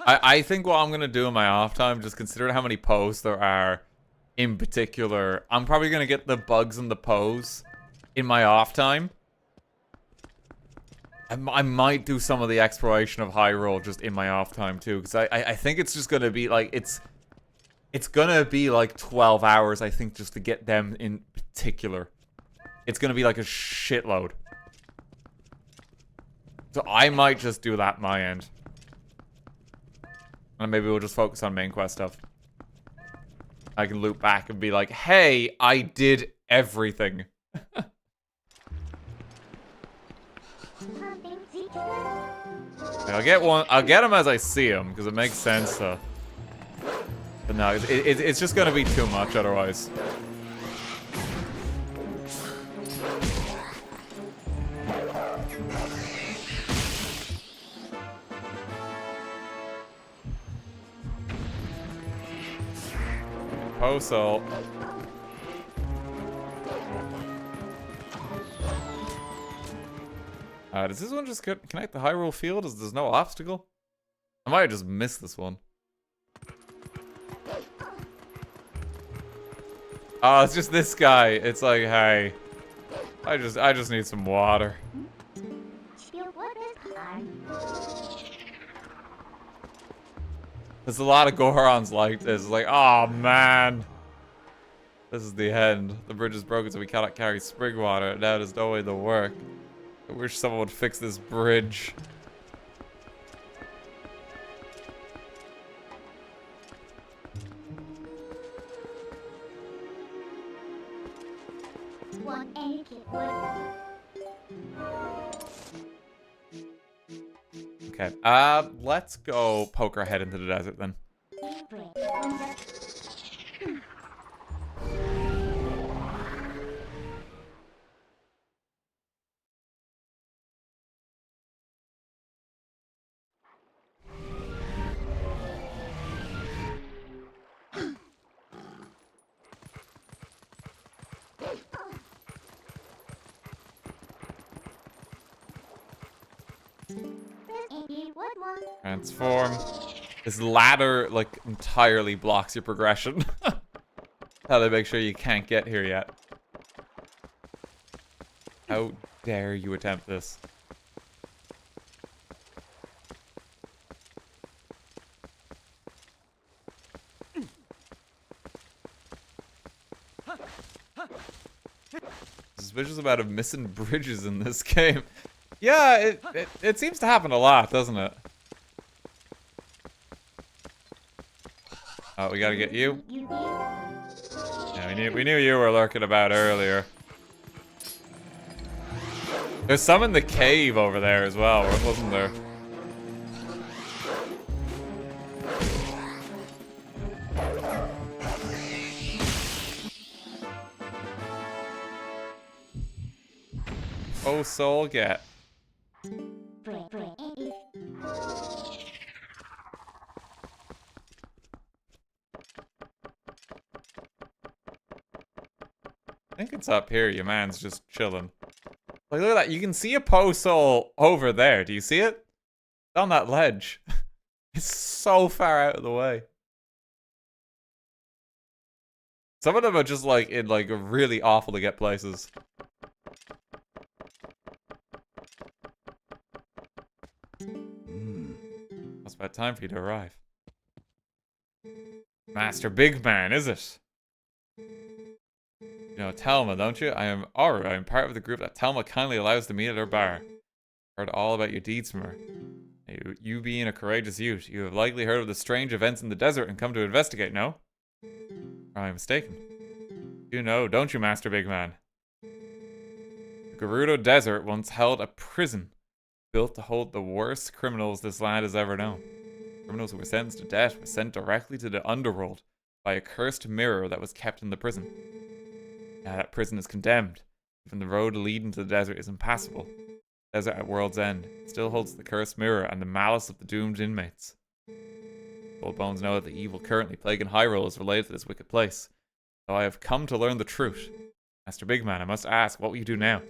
I think what I'm going to do in my off time, just considering how many posts there are in particular, I'm probably going to get the bugs and the pose in my off time. I might do some of the exploration of Hyrule just in my off time too, because I think it's just going to be like, it's going to be like 12 hours, I think, just to get them in particular. It's going to be like a shitload. So I might just do that my end. And maybe we'll just focus on main quest stuff. I can loop back and be like, hey, I did everything. I'll get them as I see them, because it makes sense to... But no, it's just gonna be too much otherwise. Postal. Does this one just connect the Hyrule Field as there's no obstacle? I might have just missed this one. Oh, it's just this guy. It's like, hey, I just need some water. There's a lot of Gorons like this. It's like, oh man, this is the end. The bridge is broken, so we cannot carry spring water. Now there's no way to work. I wish someone would fix this bridge. Okay, let's go poke our head into the desert then. Transform. This ladder, like, entirely blocks your progression. How they make sure you can't get here yet. How dare you attempt this? Suspicious about of missing bridges in this game. Yeah, it seems to happen a lot, doesn't it? Oh, we gotta get you. Yeah, we knew you were lurking about earlier. There's some in the cave over there as well, wasn't there? Oh, soul get? I think it's up here. Your man's just chilling. Like, look at that. You can see a post soul over there. Do you see it? It's on that ledge. It's so far out of the way. Some of them are just like in like really awful to get places. It's about time for you to arrive. Master Big Man, is it? You know Telma, don't you? I am Aura. I am part of the group that Telma kindly allows to meet at her bar. Heard all about your deeds from her. You being a courageous youth, you have likely heard of the strange events in the desert and come to investigate, no? Or am I mistaken? You know, don't you, Master Big Man? The Gerudo Desert once held a prison built to hold the worst criminals this land has ever known. Criminals who were sentenced to death were sent directly to the underworld by a cursed mirror that was kept in the prison. Now that prison is condemned. Even the road leading to the desert is impassable. The desert at World's End still holds the cursed mirror and the malice of the doomed inmates. Old bones know that the evil currently plaguing Hyrule is related to this wicked place. So I have come to learn the truth. Master Big Man, I must ask, what will you do now?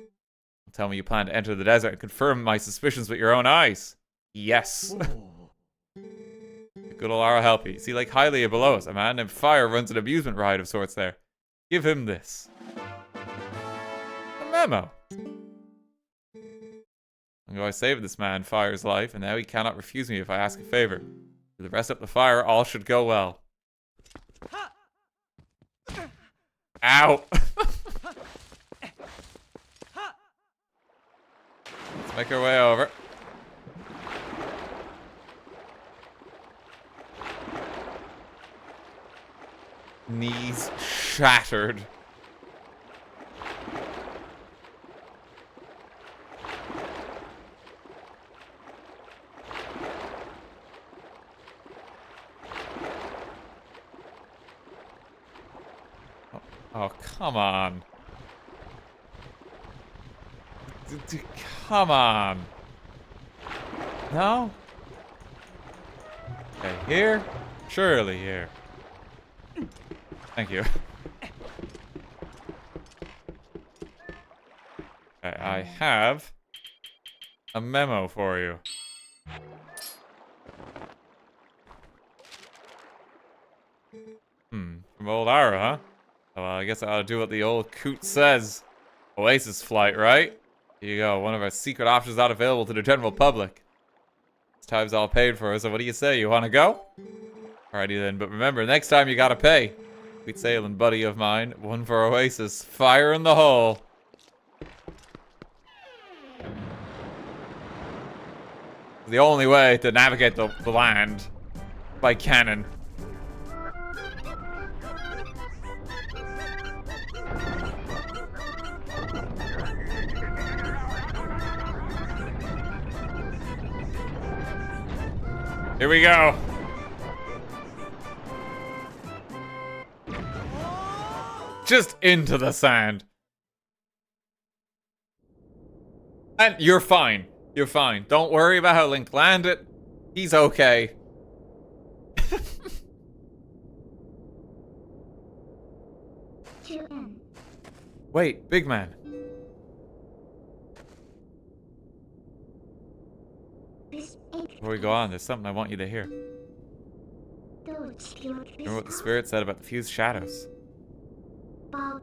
Tell me you plan to enter the desert and confirm my suspicions with your own eyes. Yes. Good old Ara help you. See, like Hylia below us, a man named Fire runs an amusement ride of sorts there. Give him this. A memo. I saved this man Fire's life, and now he cannot refuse me if I ask a favor. For the rest up the fire, all should go well. Ow! Let's make our way over. Knees shattered. Oh, come on. Come on. No? Okay, here? Surely here. Thank you. Okay, I have a memo for you. From old Ara, huh? Well, I guess I ought to do what the old coot says. Oasis flight, right? Here you go, one of our secret options not available to the general public. This time's all paid for, so what do you say? You want to go? Alrighty then, but remember, next time you gotta pay. Sweet sailing, buddy of mine. One for Oasis. Fire in the hole. The only way to navigate the land. By cannon. Here we go. Just into the sand. And you're fine. You're fine. Don't worry about how Link landed. He's okay. Wait, big man. Before we go on, there's something I want you to hear. Remember what the spirit said about the fused shadows?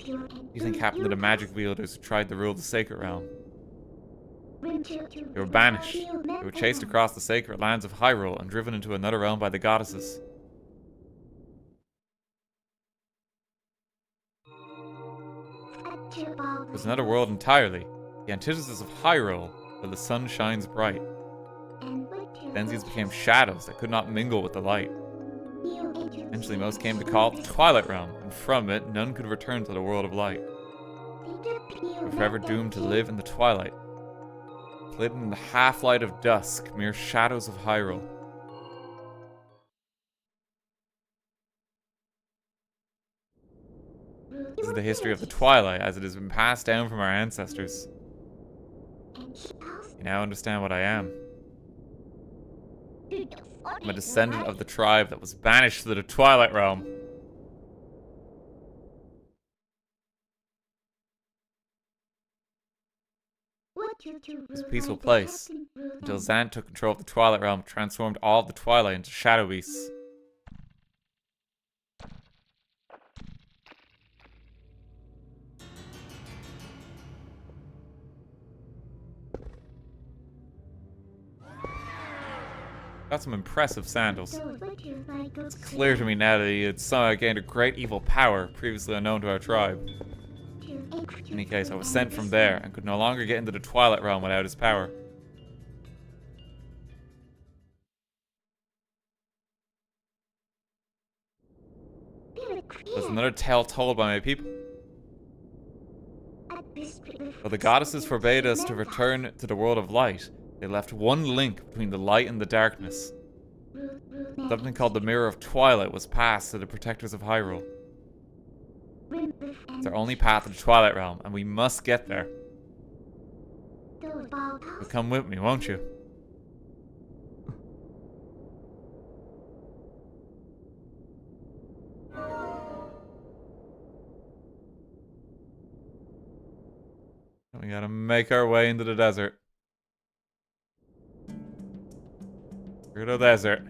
You think happened to the magic wielders who tried to rule the sacred realm? They were banished. They were chased across the sacred lands of Hyrule and driven into another realm by the goddesses. There's another world entirely, the antithesis of Hyrule, where the sun shines bright. Then these became shadows that could not mingle with the light. Eventually most came to call it the Twilight Realm, and from it none could return to the world of light. They were forever doomed to live in the twilight, hidden in the half-light of dusk, mere shadows of Hyrule. This is the history of the Twilight, as it has been passed down from our ancestors. You now understand what I am. I'm a descendant of the tribe that was banished to the Twilight Realm. It was a peaceful place, until Zan took control of the Twilight Realm and transformed all of the Twilight into shadow beasts. Got some impressive sandals. It's clear to me now that he had somehow gained a great evil power previously unknown to our tribe. In any case, I was sent from there and could no longer get into the Twilight Realm without his power. There's another tale told by my people. But the goddesses forbade us to return to the world of light. They left one link between the light and the darkness. Something called the Mirror of Twilight was passed to the protectors of Hyrule. It's our only path to the Twilight Realm, and we must get there. So come with me, won't you? We gotta make our way into the desert. Through the desert.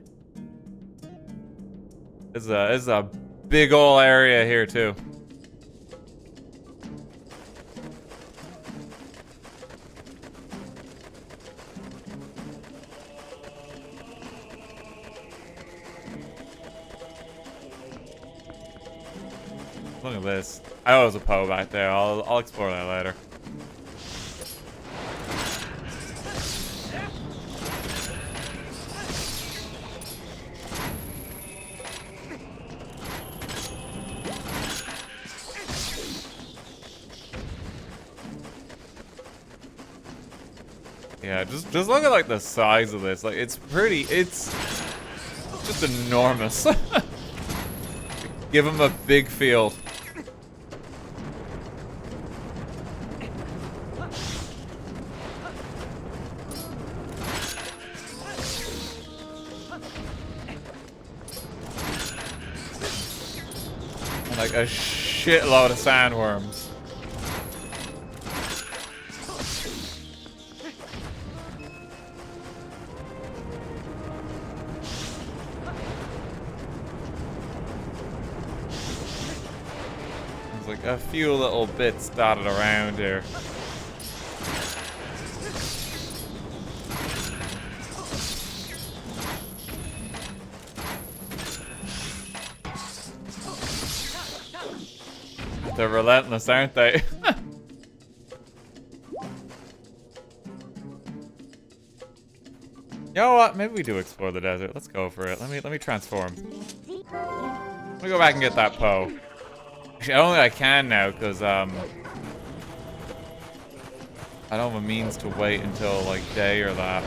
This is a big ol' area here too. Look at this. I know there's a Poe back there. I'll explore that later. Yeah, just look at like the size of this. Like it's just enormous. Give him a big field. And like a shitload of sandworms. A few little bits dotted around here. They're relentless, aren't they? You know what? Maybe we do explore the desert. Let's go for it. Let me transform. Let me go back and get that Poe. Actually, I don't think I can now because I don't have a means to wait until like day or that.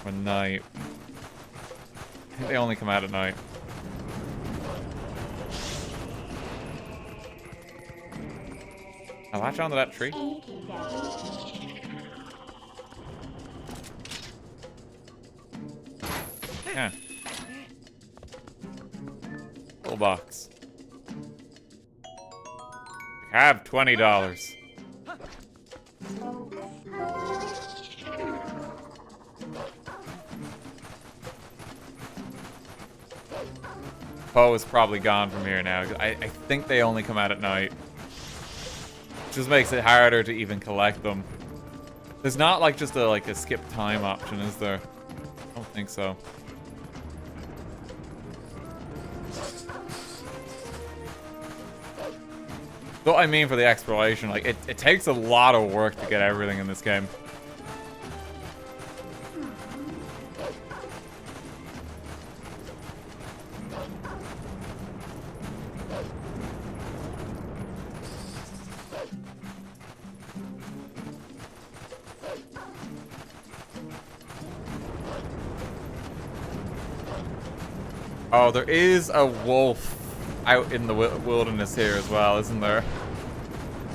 Or night. I think they only come out at night. I'll latch onto that tree. Yeah. Little box. Have $20. Poe is probably gone from here now. I think they only come out at night. Just makes it harder to even collect them. There's not like just a skip time option, is there? I don't think so. What I mean for the exploration, like it takes a lot of work to get everything in this game. Oh, there is a wolf out in the wilderness here as well, isn't there?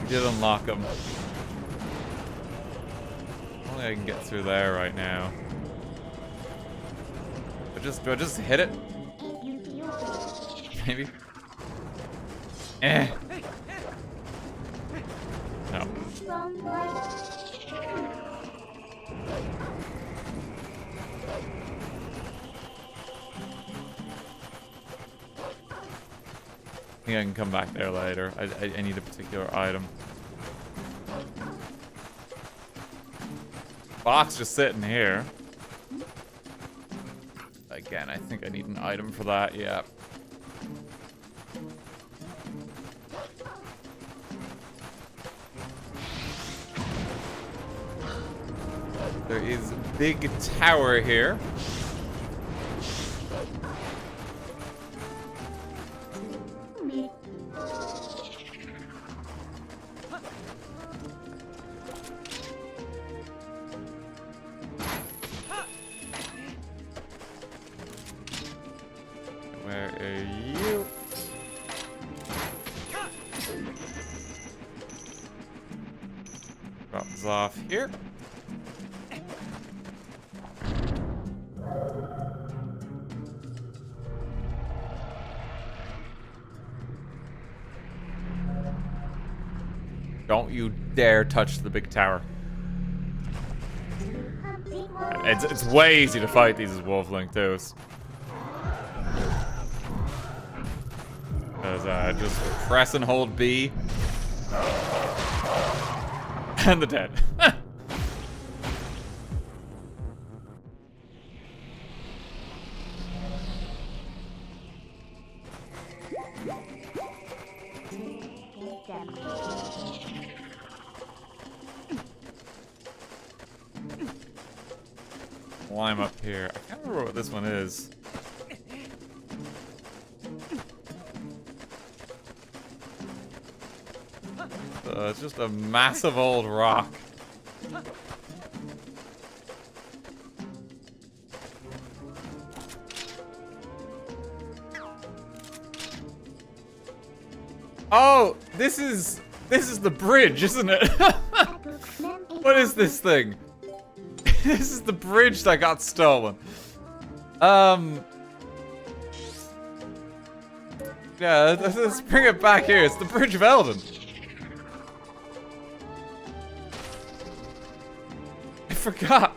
We did unlock him. think I can get through there right now. Do I just hit it? Maybe? Eh. No. I think I can come back there later. I need a particular item. Box just sitting here. Again, I think I need an item for that, yeah. There is a big tower here. Where are you? Drop this off here. Don't you dare touch the big tower. It's way easy to fight these as Wolfling too. Because just press and hold B. And they're dead. Climb up here. I can't remember what this one is. It's just a massive old rock. Oh, this is the bridge, isn't it? What is this thing? This is the bridge that got stolen. Yeah, let's bring it back here. It's the Bridge of Eldon. I forgot.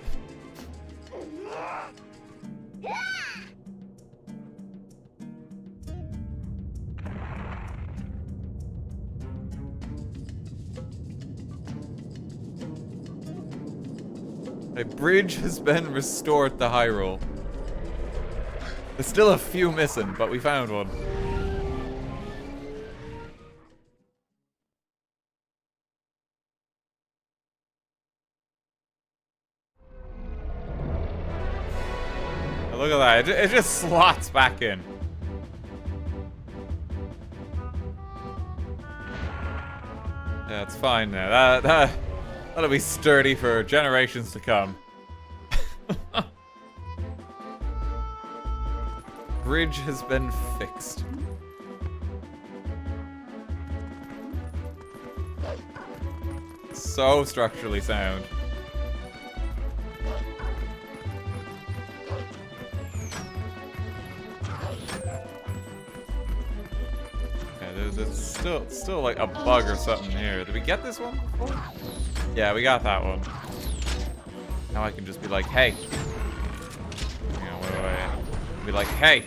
A bridge has been restored to Hyrule. There's still a few missing, but we found one. Oh, look at that, it just slots back in. Yeah, it's fine now. That'll be sturdy for generations to come. Bridge has been fixed. So structurally sound. Yeah, there's still like a bug or something here. Did we get this one before? Yeah, we got that one. Now I can just be like, hey. Hang on, wait. Be like, hey.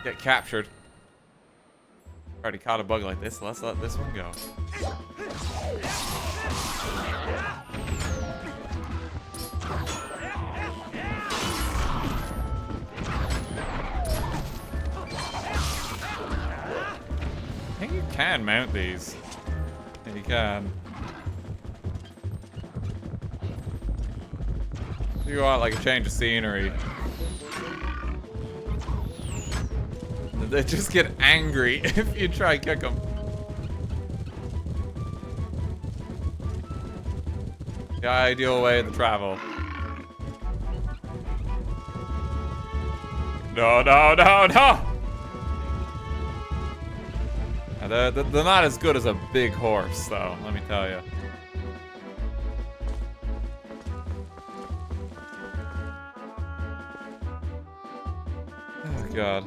Get captured. Already caught a bug like this. Let's let this one go. I think you can mount these. You can. You want like a change of scenery. They just get angry if you try and kick them. The ideal way to travel. No, no, no, no! They're not as good as a big horse, though, let me tell you. God.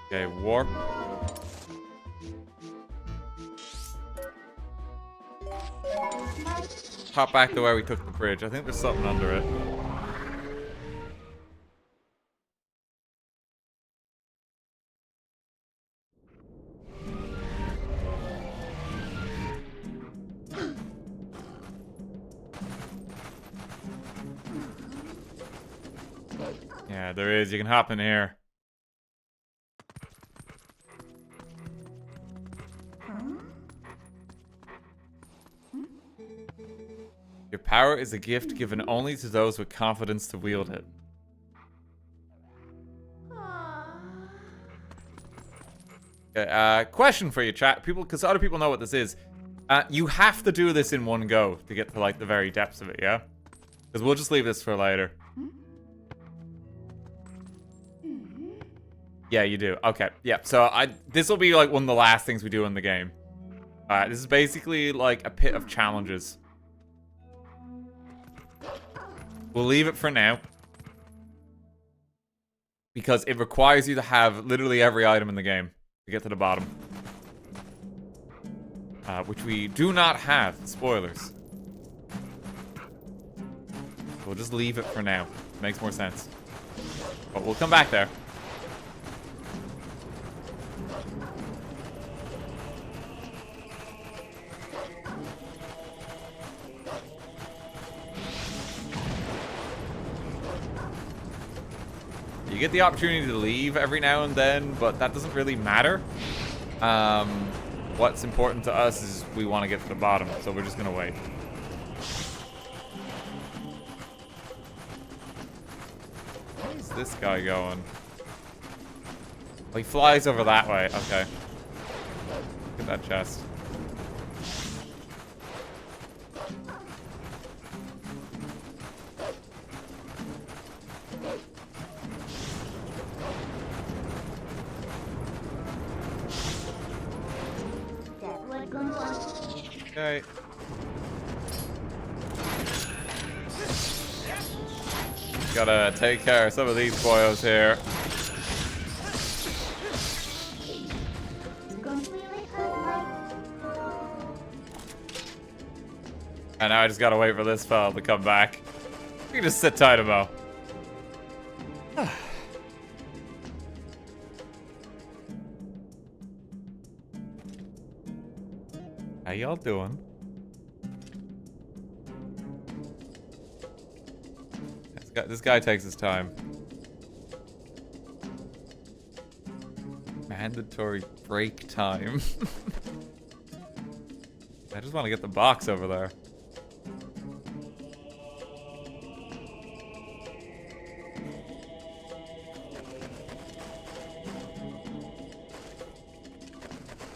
Okay, warp. Hop back to where we took the bridge. I think there's something under it. Yeah, there is. You can hop in here. Your power is a gift given only to those with confidence to wield it. Okay, question for you, chat. People, because other people know what this is. You have to do this in one go to get to, like, the very depths of it, yeah? Because we'll just leave this for later. Yeah, you do. Okay, yeah. So this will be, like, one of the last things we do in the game. This is basically, like, a pit of challenges. We'll leave it for now. Because it requires you to have literally every item in the game to get to the bottom. Which we do not have. Spoilers. We'll just leave it for now. Makes more sense. But we'll come back there. You get the opportunity to leave every now and then, but that doesn't really matter. What's important to us is we want to get to the bottom, so we're just gonna wait. Where's this guy going? Oh, he flies over that way. Okay. Look at that chest. Okay. Gotta take care of some of these boyos here. And now I just gotta wait for this fella to come back. You can just sit tight about. How y'all doing? This guy takes his time. Mandatory break time. I just want to get the box over there.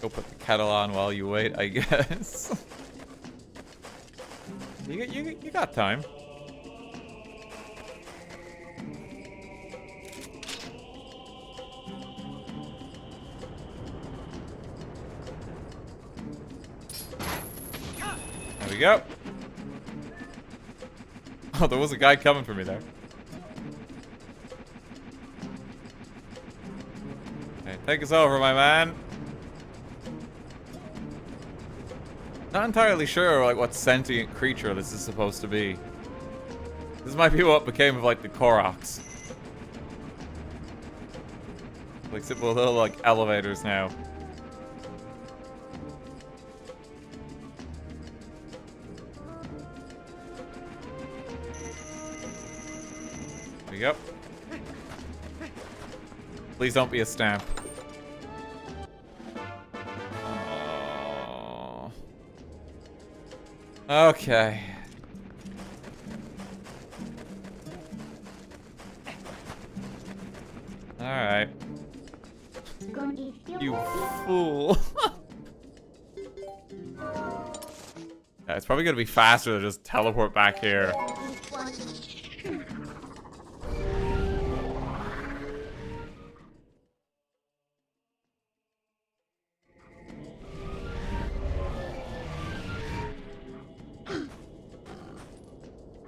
Go put the kettle on while you wait, I guess. You got time. There we go. Oh, there was a guy coming for me there. Okay, take us over, my man. Not entirely sure, like, what sentient creature this is supposed to be. This might be what became of, like, the Koroks. Like, simple little, like, elevators now. There we go. Please don't be a stamp. Okay. Alright. You fool. Yeah, it's probably gonna be faster to just teleport back here.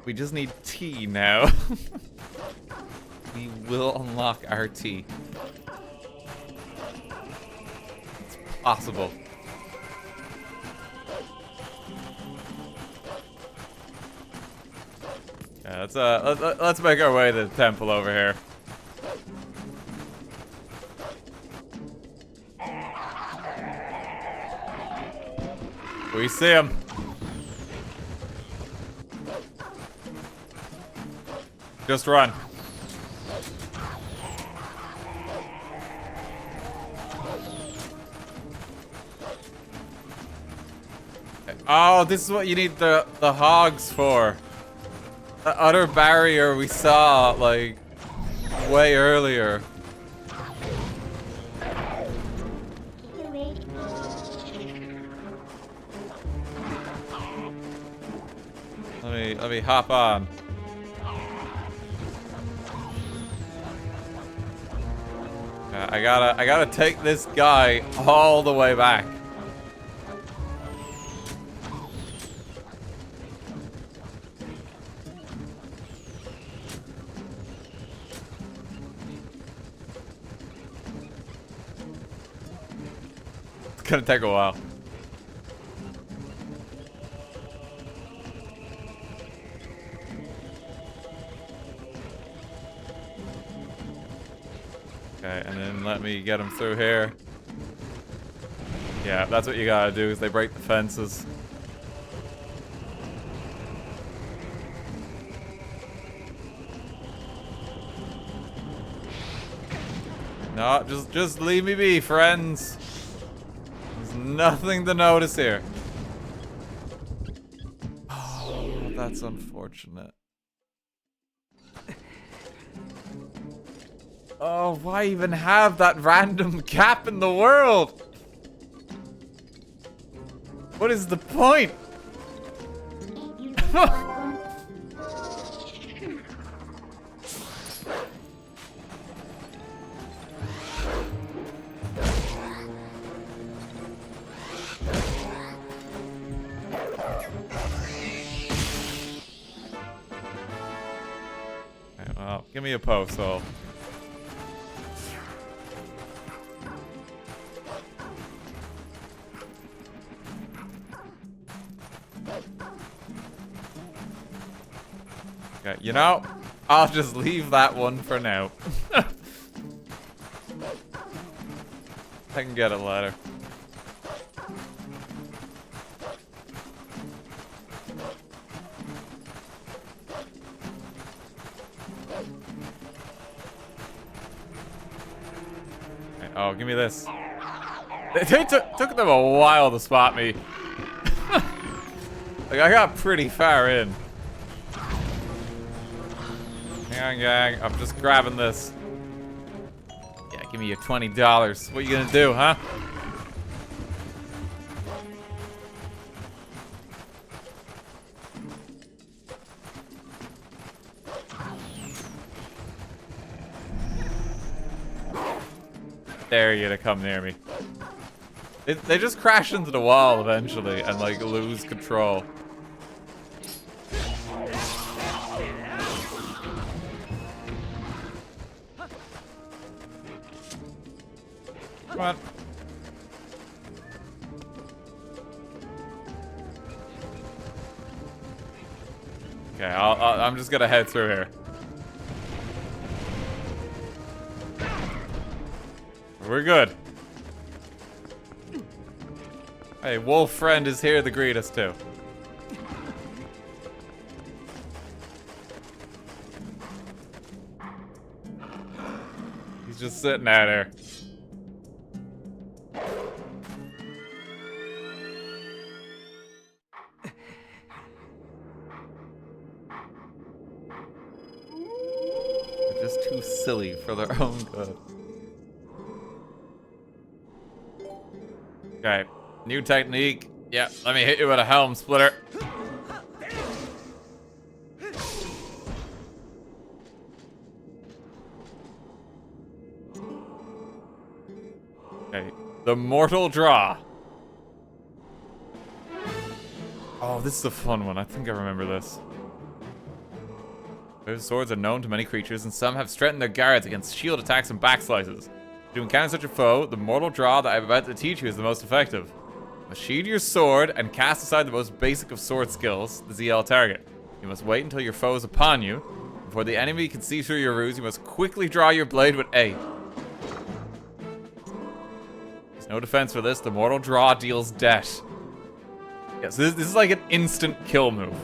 We just need tea now. we will unlock RT. It's possible. Yeah, let's make our way to the temple over here. We see him. Just run. Oh, this is what you need the hogs for. The other barrier we saw, like, way earlier. Let me hop on. I gotta take this guy all the way back. It's gonna take a while. Okay, and then let me get him through here. Yeah, that's what you gotta do, is they break the fences. No, just leave me be, friends. There's nothing to notice here. Oh, that's unfortunate. Oh, why even have that random gap in the world? What is the point? Okay, well, give me a post, so. Okay, you know, I'll just leave that one for now. I can get it later. Okay, oh, give me this. It took them a while to spot me. Like, I got pretty far in. Hang on, gang. I'm just grabbing this. Yeah, give me your $20. What you gonna do, huh? Dare you to come near me. They just crash into the wall eventually and, like, lose control. Come on. Okay, I'm just gonna head through here. We're good. Hey, wolf friend is here to greet us too. He's just sitting out there. They're just too silly for their own good. Okay, new technique. Yeah, let me hit you with a helm splitter. Okay, the mortal draw. Oh, this is a fun one. I think I remember this. Those swords are known to many creatures, and some have strengthened their guards against shield attacks and backslices. To encounter such a foe, the mortal draw that I'm about to teach you is the most effective. You must sheathe your sword and cast aside the most basic of sword skills, the ZL target. You must wait until your foe is upon you. Before the enemy can see through your ruse, you must quickly draw your blade with A. There's no defense for this. The mortal draw deals death. Yeah, so this is like an instant kill move.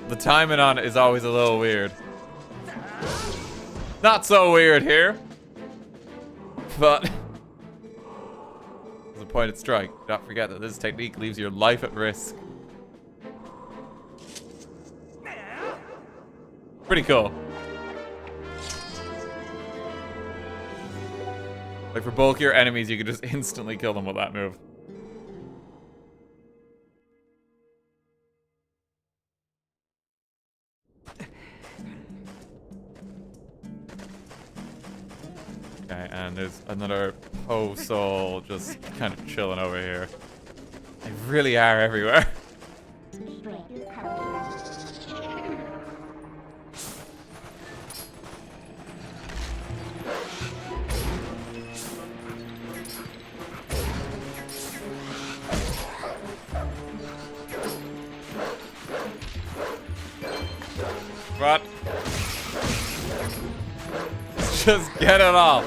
The timing on it is always a little weird. Not so weird here. But there's a pointed strike. Do not forget that this technique leaves your life at risk. Pretty cool. Like for bulkier enemies, you can just instantly kill them with that move. Okay, and there's another soul just kind of chilling over here. They really are everywhere. What? Just get it off.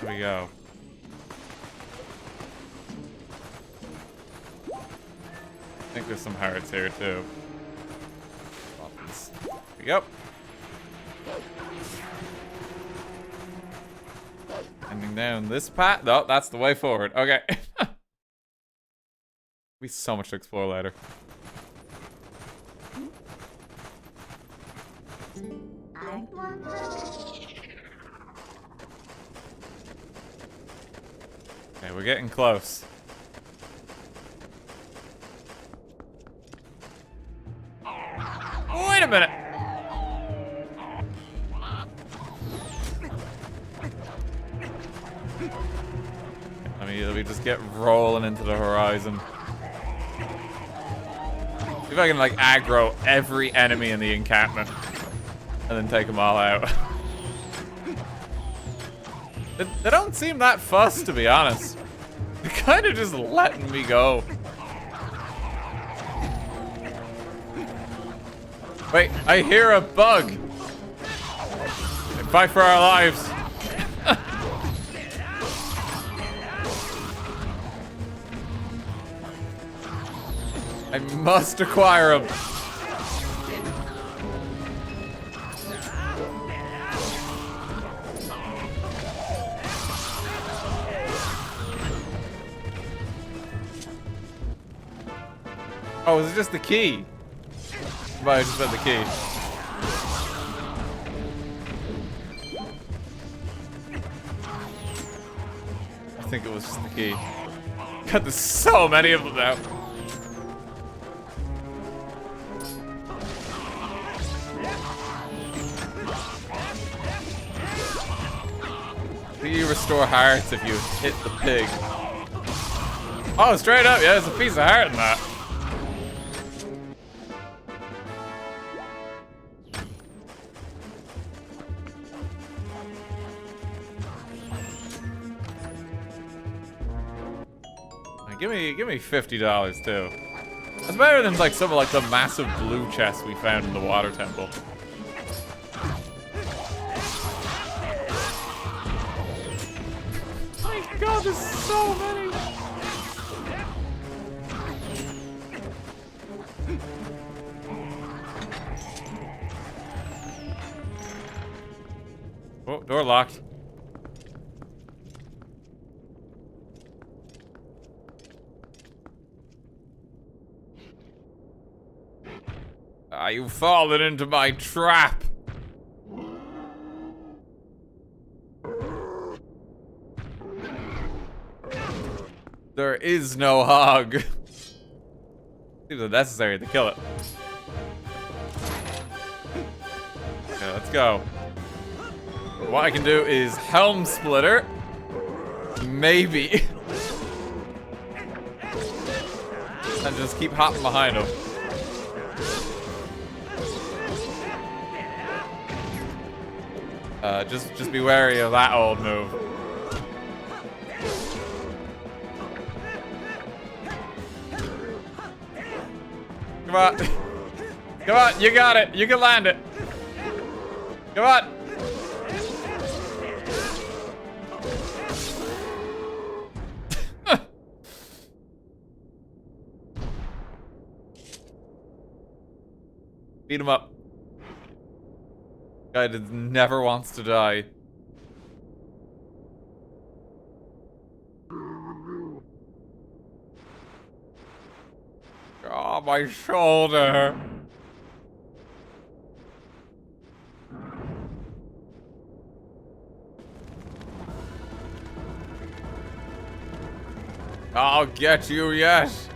Here we go. I think there's some hearts here too. Here we go. Ending down this path. No, that's the way forward. Okay. Be so much to explore later. Okay, we're getting close. Wait a minute. Let me just get rolling into the horizon. See if I can like aggro every enemy in the encampment and then take them all out. They don't seem that fussed, to be honest. They're kind of just letting me go. Wait, I hear a bug. They fight for our lives. I must acquire him. Oh, is it just the key? Might have just been the key. I think it was just the key. God, there's so many of them now. You restore hearts if you hit the pig. Oh, straight up, yeah, there's a piece of heart in that. Give me $50 too. That's better than like some of like the massive blue chests we found in the water temple. God, there's so many! Oh, door locked. You've fallen into my trap! There is no hog. Seems unnecessary to kill it. Okay, let's go. What I can do is Helm Splitter, maybe. And just keep hopping behind him. Just be wary of that old move. Come on. Come on, you got it. You can land it. Come on. Beat him up. Guy that never wants to die. Oh, my shoulder. I'll get you, yes.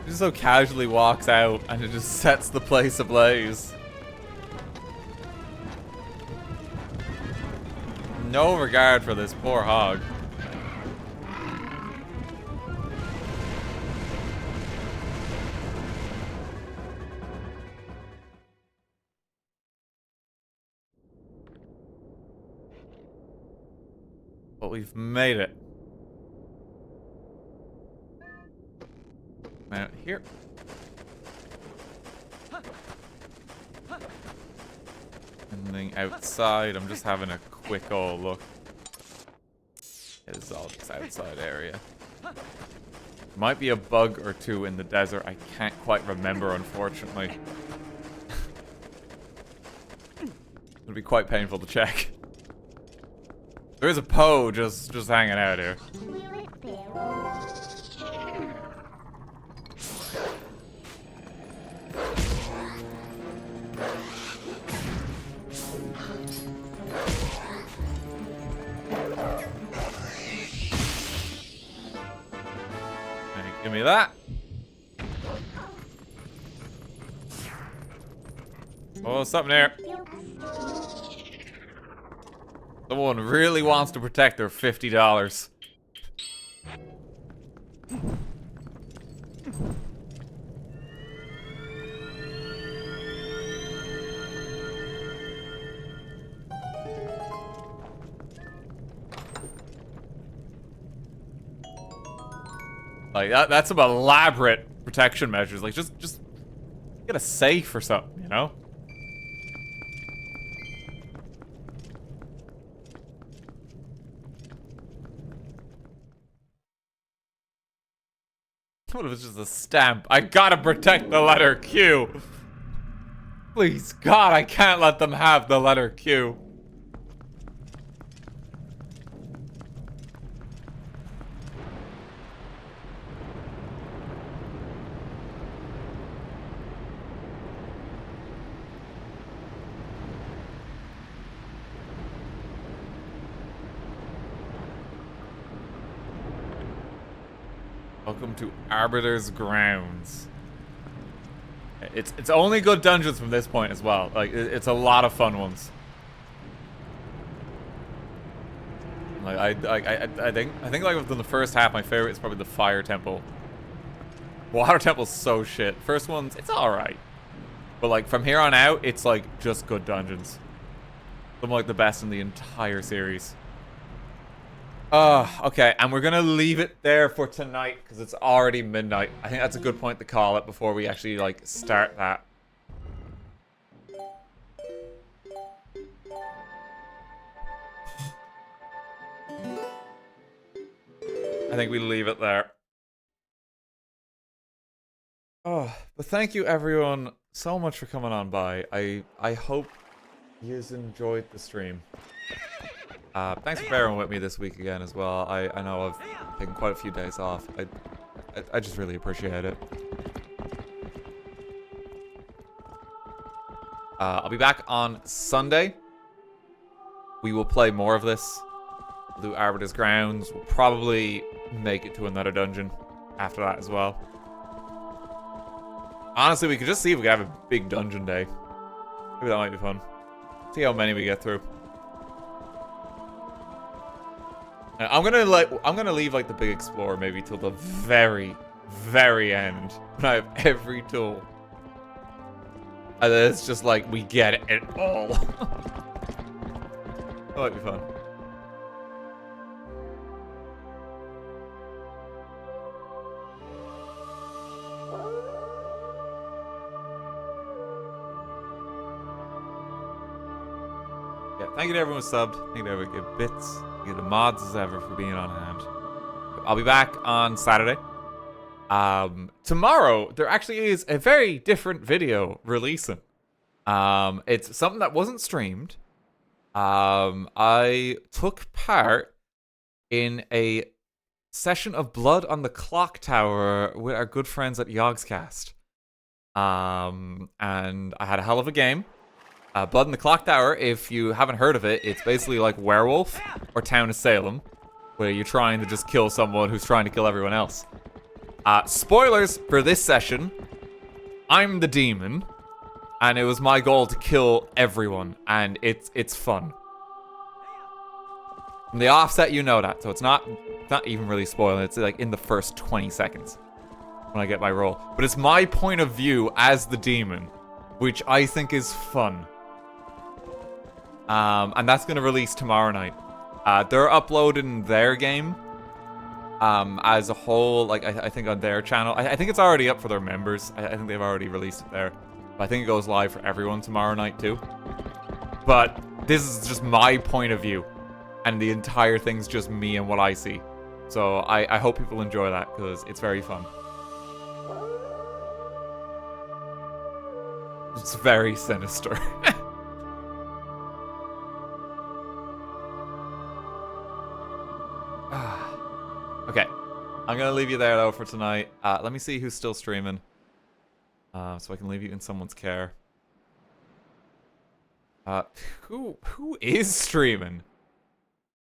He just so casually walks out and it just sets the place ablaze. No regard for this poor hog. But we've made it. Now, here. Anything outside? I'm just having a quick old look. It is all just outside area. Might be a bug or two in the desert. I can't quite remember, unfortunately. It'll be quite painful to check. There is a Poe just hanging out here. Give me that. Oh, something there. Someone really wants to protect their $50. Like, that's some elaborate protection measures. Like, just get a safe or something, you know? What if it's just a stamp? I gotta protect the letter Q. Please, God, I can't let them have the letter Q. Welcome to Arbiter's Grounds. It's only good dungeons from this point as well. Like, it's a lot of fun ones. Like, I think like within the first half, my favorite is probably the Fire Temple. Water Temple's so shit. First one's, it's alright. But like, from here on out, it's like just good dungeons. Some like the best in the entire series. Okay, and we're gonna leave it there for tonight because it's already midnight. I think that's a good point to call it before we actually, like, start that. I think we leave it there. Oh, but thank you everyone so much for coming on by. I hope you enjoyed the stream. Thanks for bearing with me this week again as well. I know I've taken quite a few days off. I just really appreciate it. I'll be back on Sunday. We will play more of this. We'll do Arbiter's Grounds. We'll probably make it to another dungeon after that as well. Honestly, we could just see if we could have a big dungeon day. Maybe that might be fun. See how many we get through. I'm gonna leave like the big explorer maybe till the very, very end when I have every tool. And then it's just like we get it all. That might be fun. Yeah, thank you to everyone who subbed. Thank you to everyone who gave bits. Thank you to mods as ever for being on hand. I'll be back on Saturday. Tomorrow, there actually is a very different video releasing. It's something that wasn't streamed. I took part in a session of Blood on the Clock Tower with our good friends at Yogscast. And I had a hell of a game. Blood on the Clock Tower, if you haven't heard of it, it's basically like Werewolf or Town of Salem, where you're trying to just kill someone who's trying to kill everyone else. Spoilers for this session. I'm the demon, and it was my goal to kill everyone, and it's fun. From the offset, you know that, so it's not even really spoiling. It's like in the first 20 seconds when I get my roll. But it's my point of view as the demon, which I think is fun. And that's going to release tomorrow night. They're uploading their game as a whole, like I think on their channel. I think it's already up for their members. I think they've already released it there. But I think it goes live for everyone tomorrow night too. But this is just my point of view. And the entire thing's just me and what I see. So I hope people enjoy that, because it's very fun. It's very sinister. Okay, I'm gonna leave you there though for tonight. Let me see who's still streaming, so I can leave you in someone's care. Who is streaming?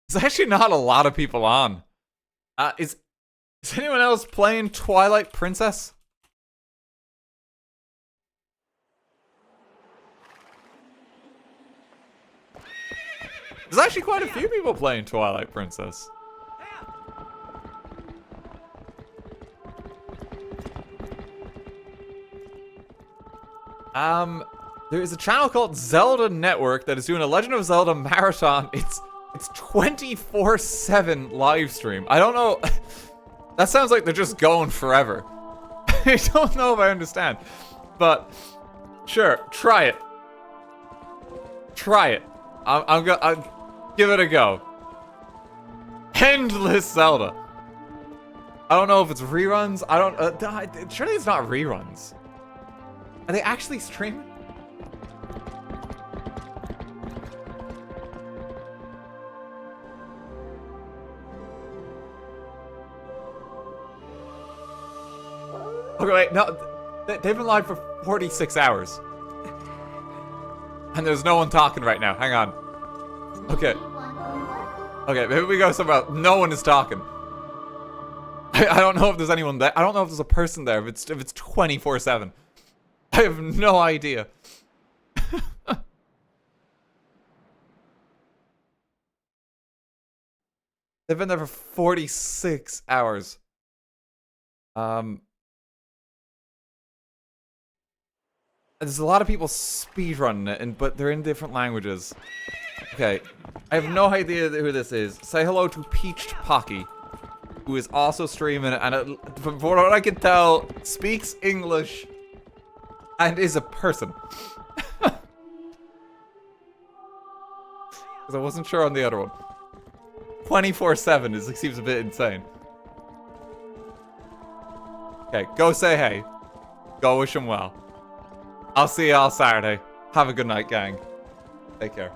There's actually not a lot of people on. Is anyone else playing Twilight Princess? There's actually quite a few people playing Twilight Princess. There is a channel called Zelda Network that is doing a Legend of Zelda marathon. It's 24/7 live stream. I don't know. That sounds like they're just going forever. I don't know if I understand, but sure, try it. Try it. I'll give it a go. Endless Zelda. I don't know if it's reruns. I don't. Surely it's not reruns. Are they actually streaming? Okay, wait, no. They've been live for 46 hours. And there's no one talking right now. Hang on. Okay. Okay, maybe we go somewhere else. No one is talking. I don't know if there's anyone there. I don't know if there's a person there. If it's 24/7. I have no idea. They've been there for 46 hours. There's a lot of people speedrunning it, but they're in different languages. Okay, I have no idea who this is. Say hello to Peached Pocky, who is also streaming, and from what I can tell, speaks English and is a person. Because I wasn't sure on the other one. 24/7 seems a bit insane. Okay, go say hey. Go wish him well. I'll see y'all Saturday. Have a good night, gang. Take care.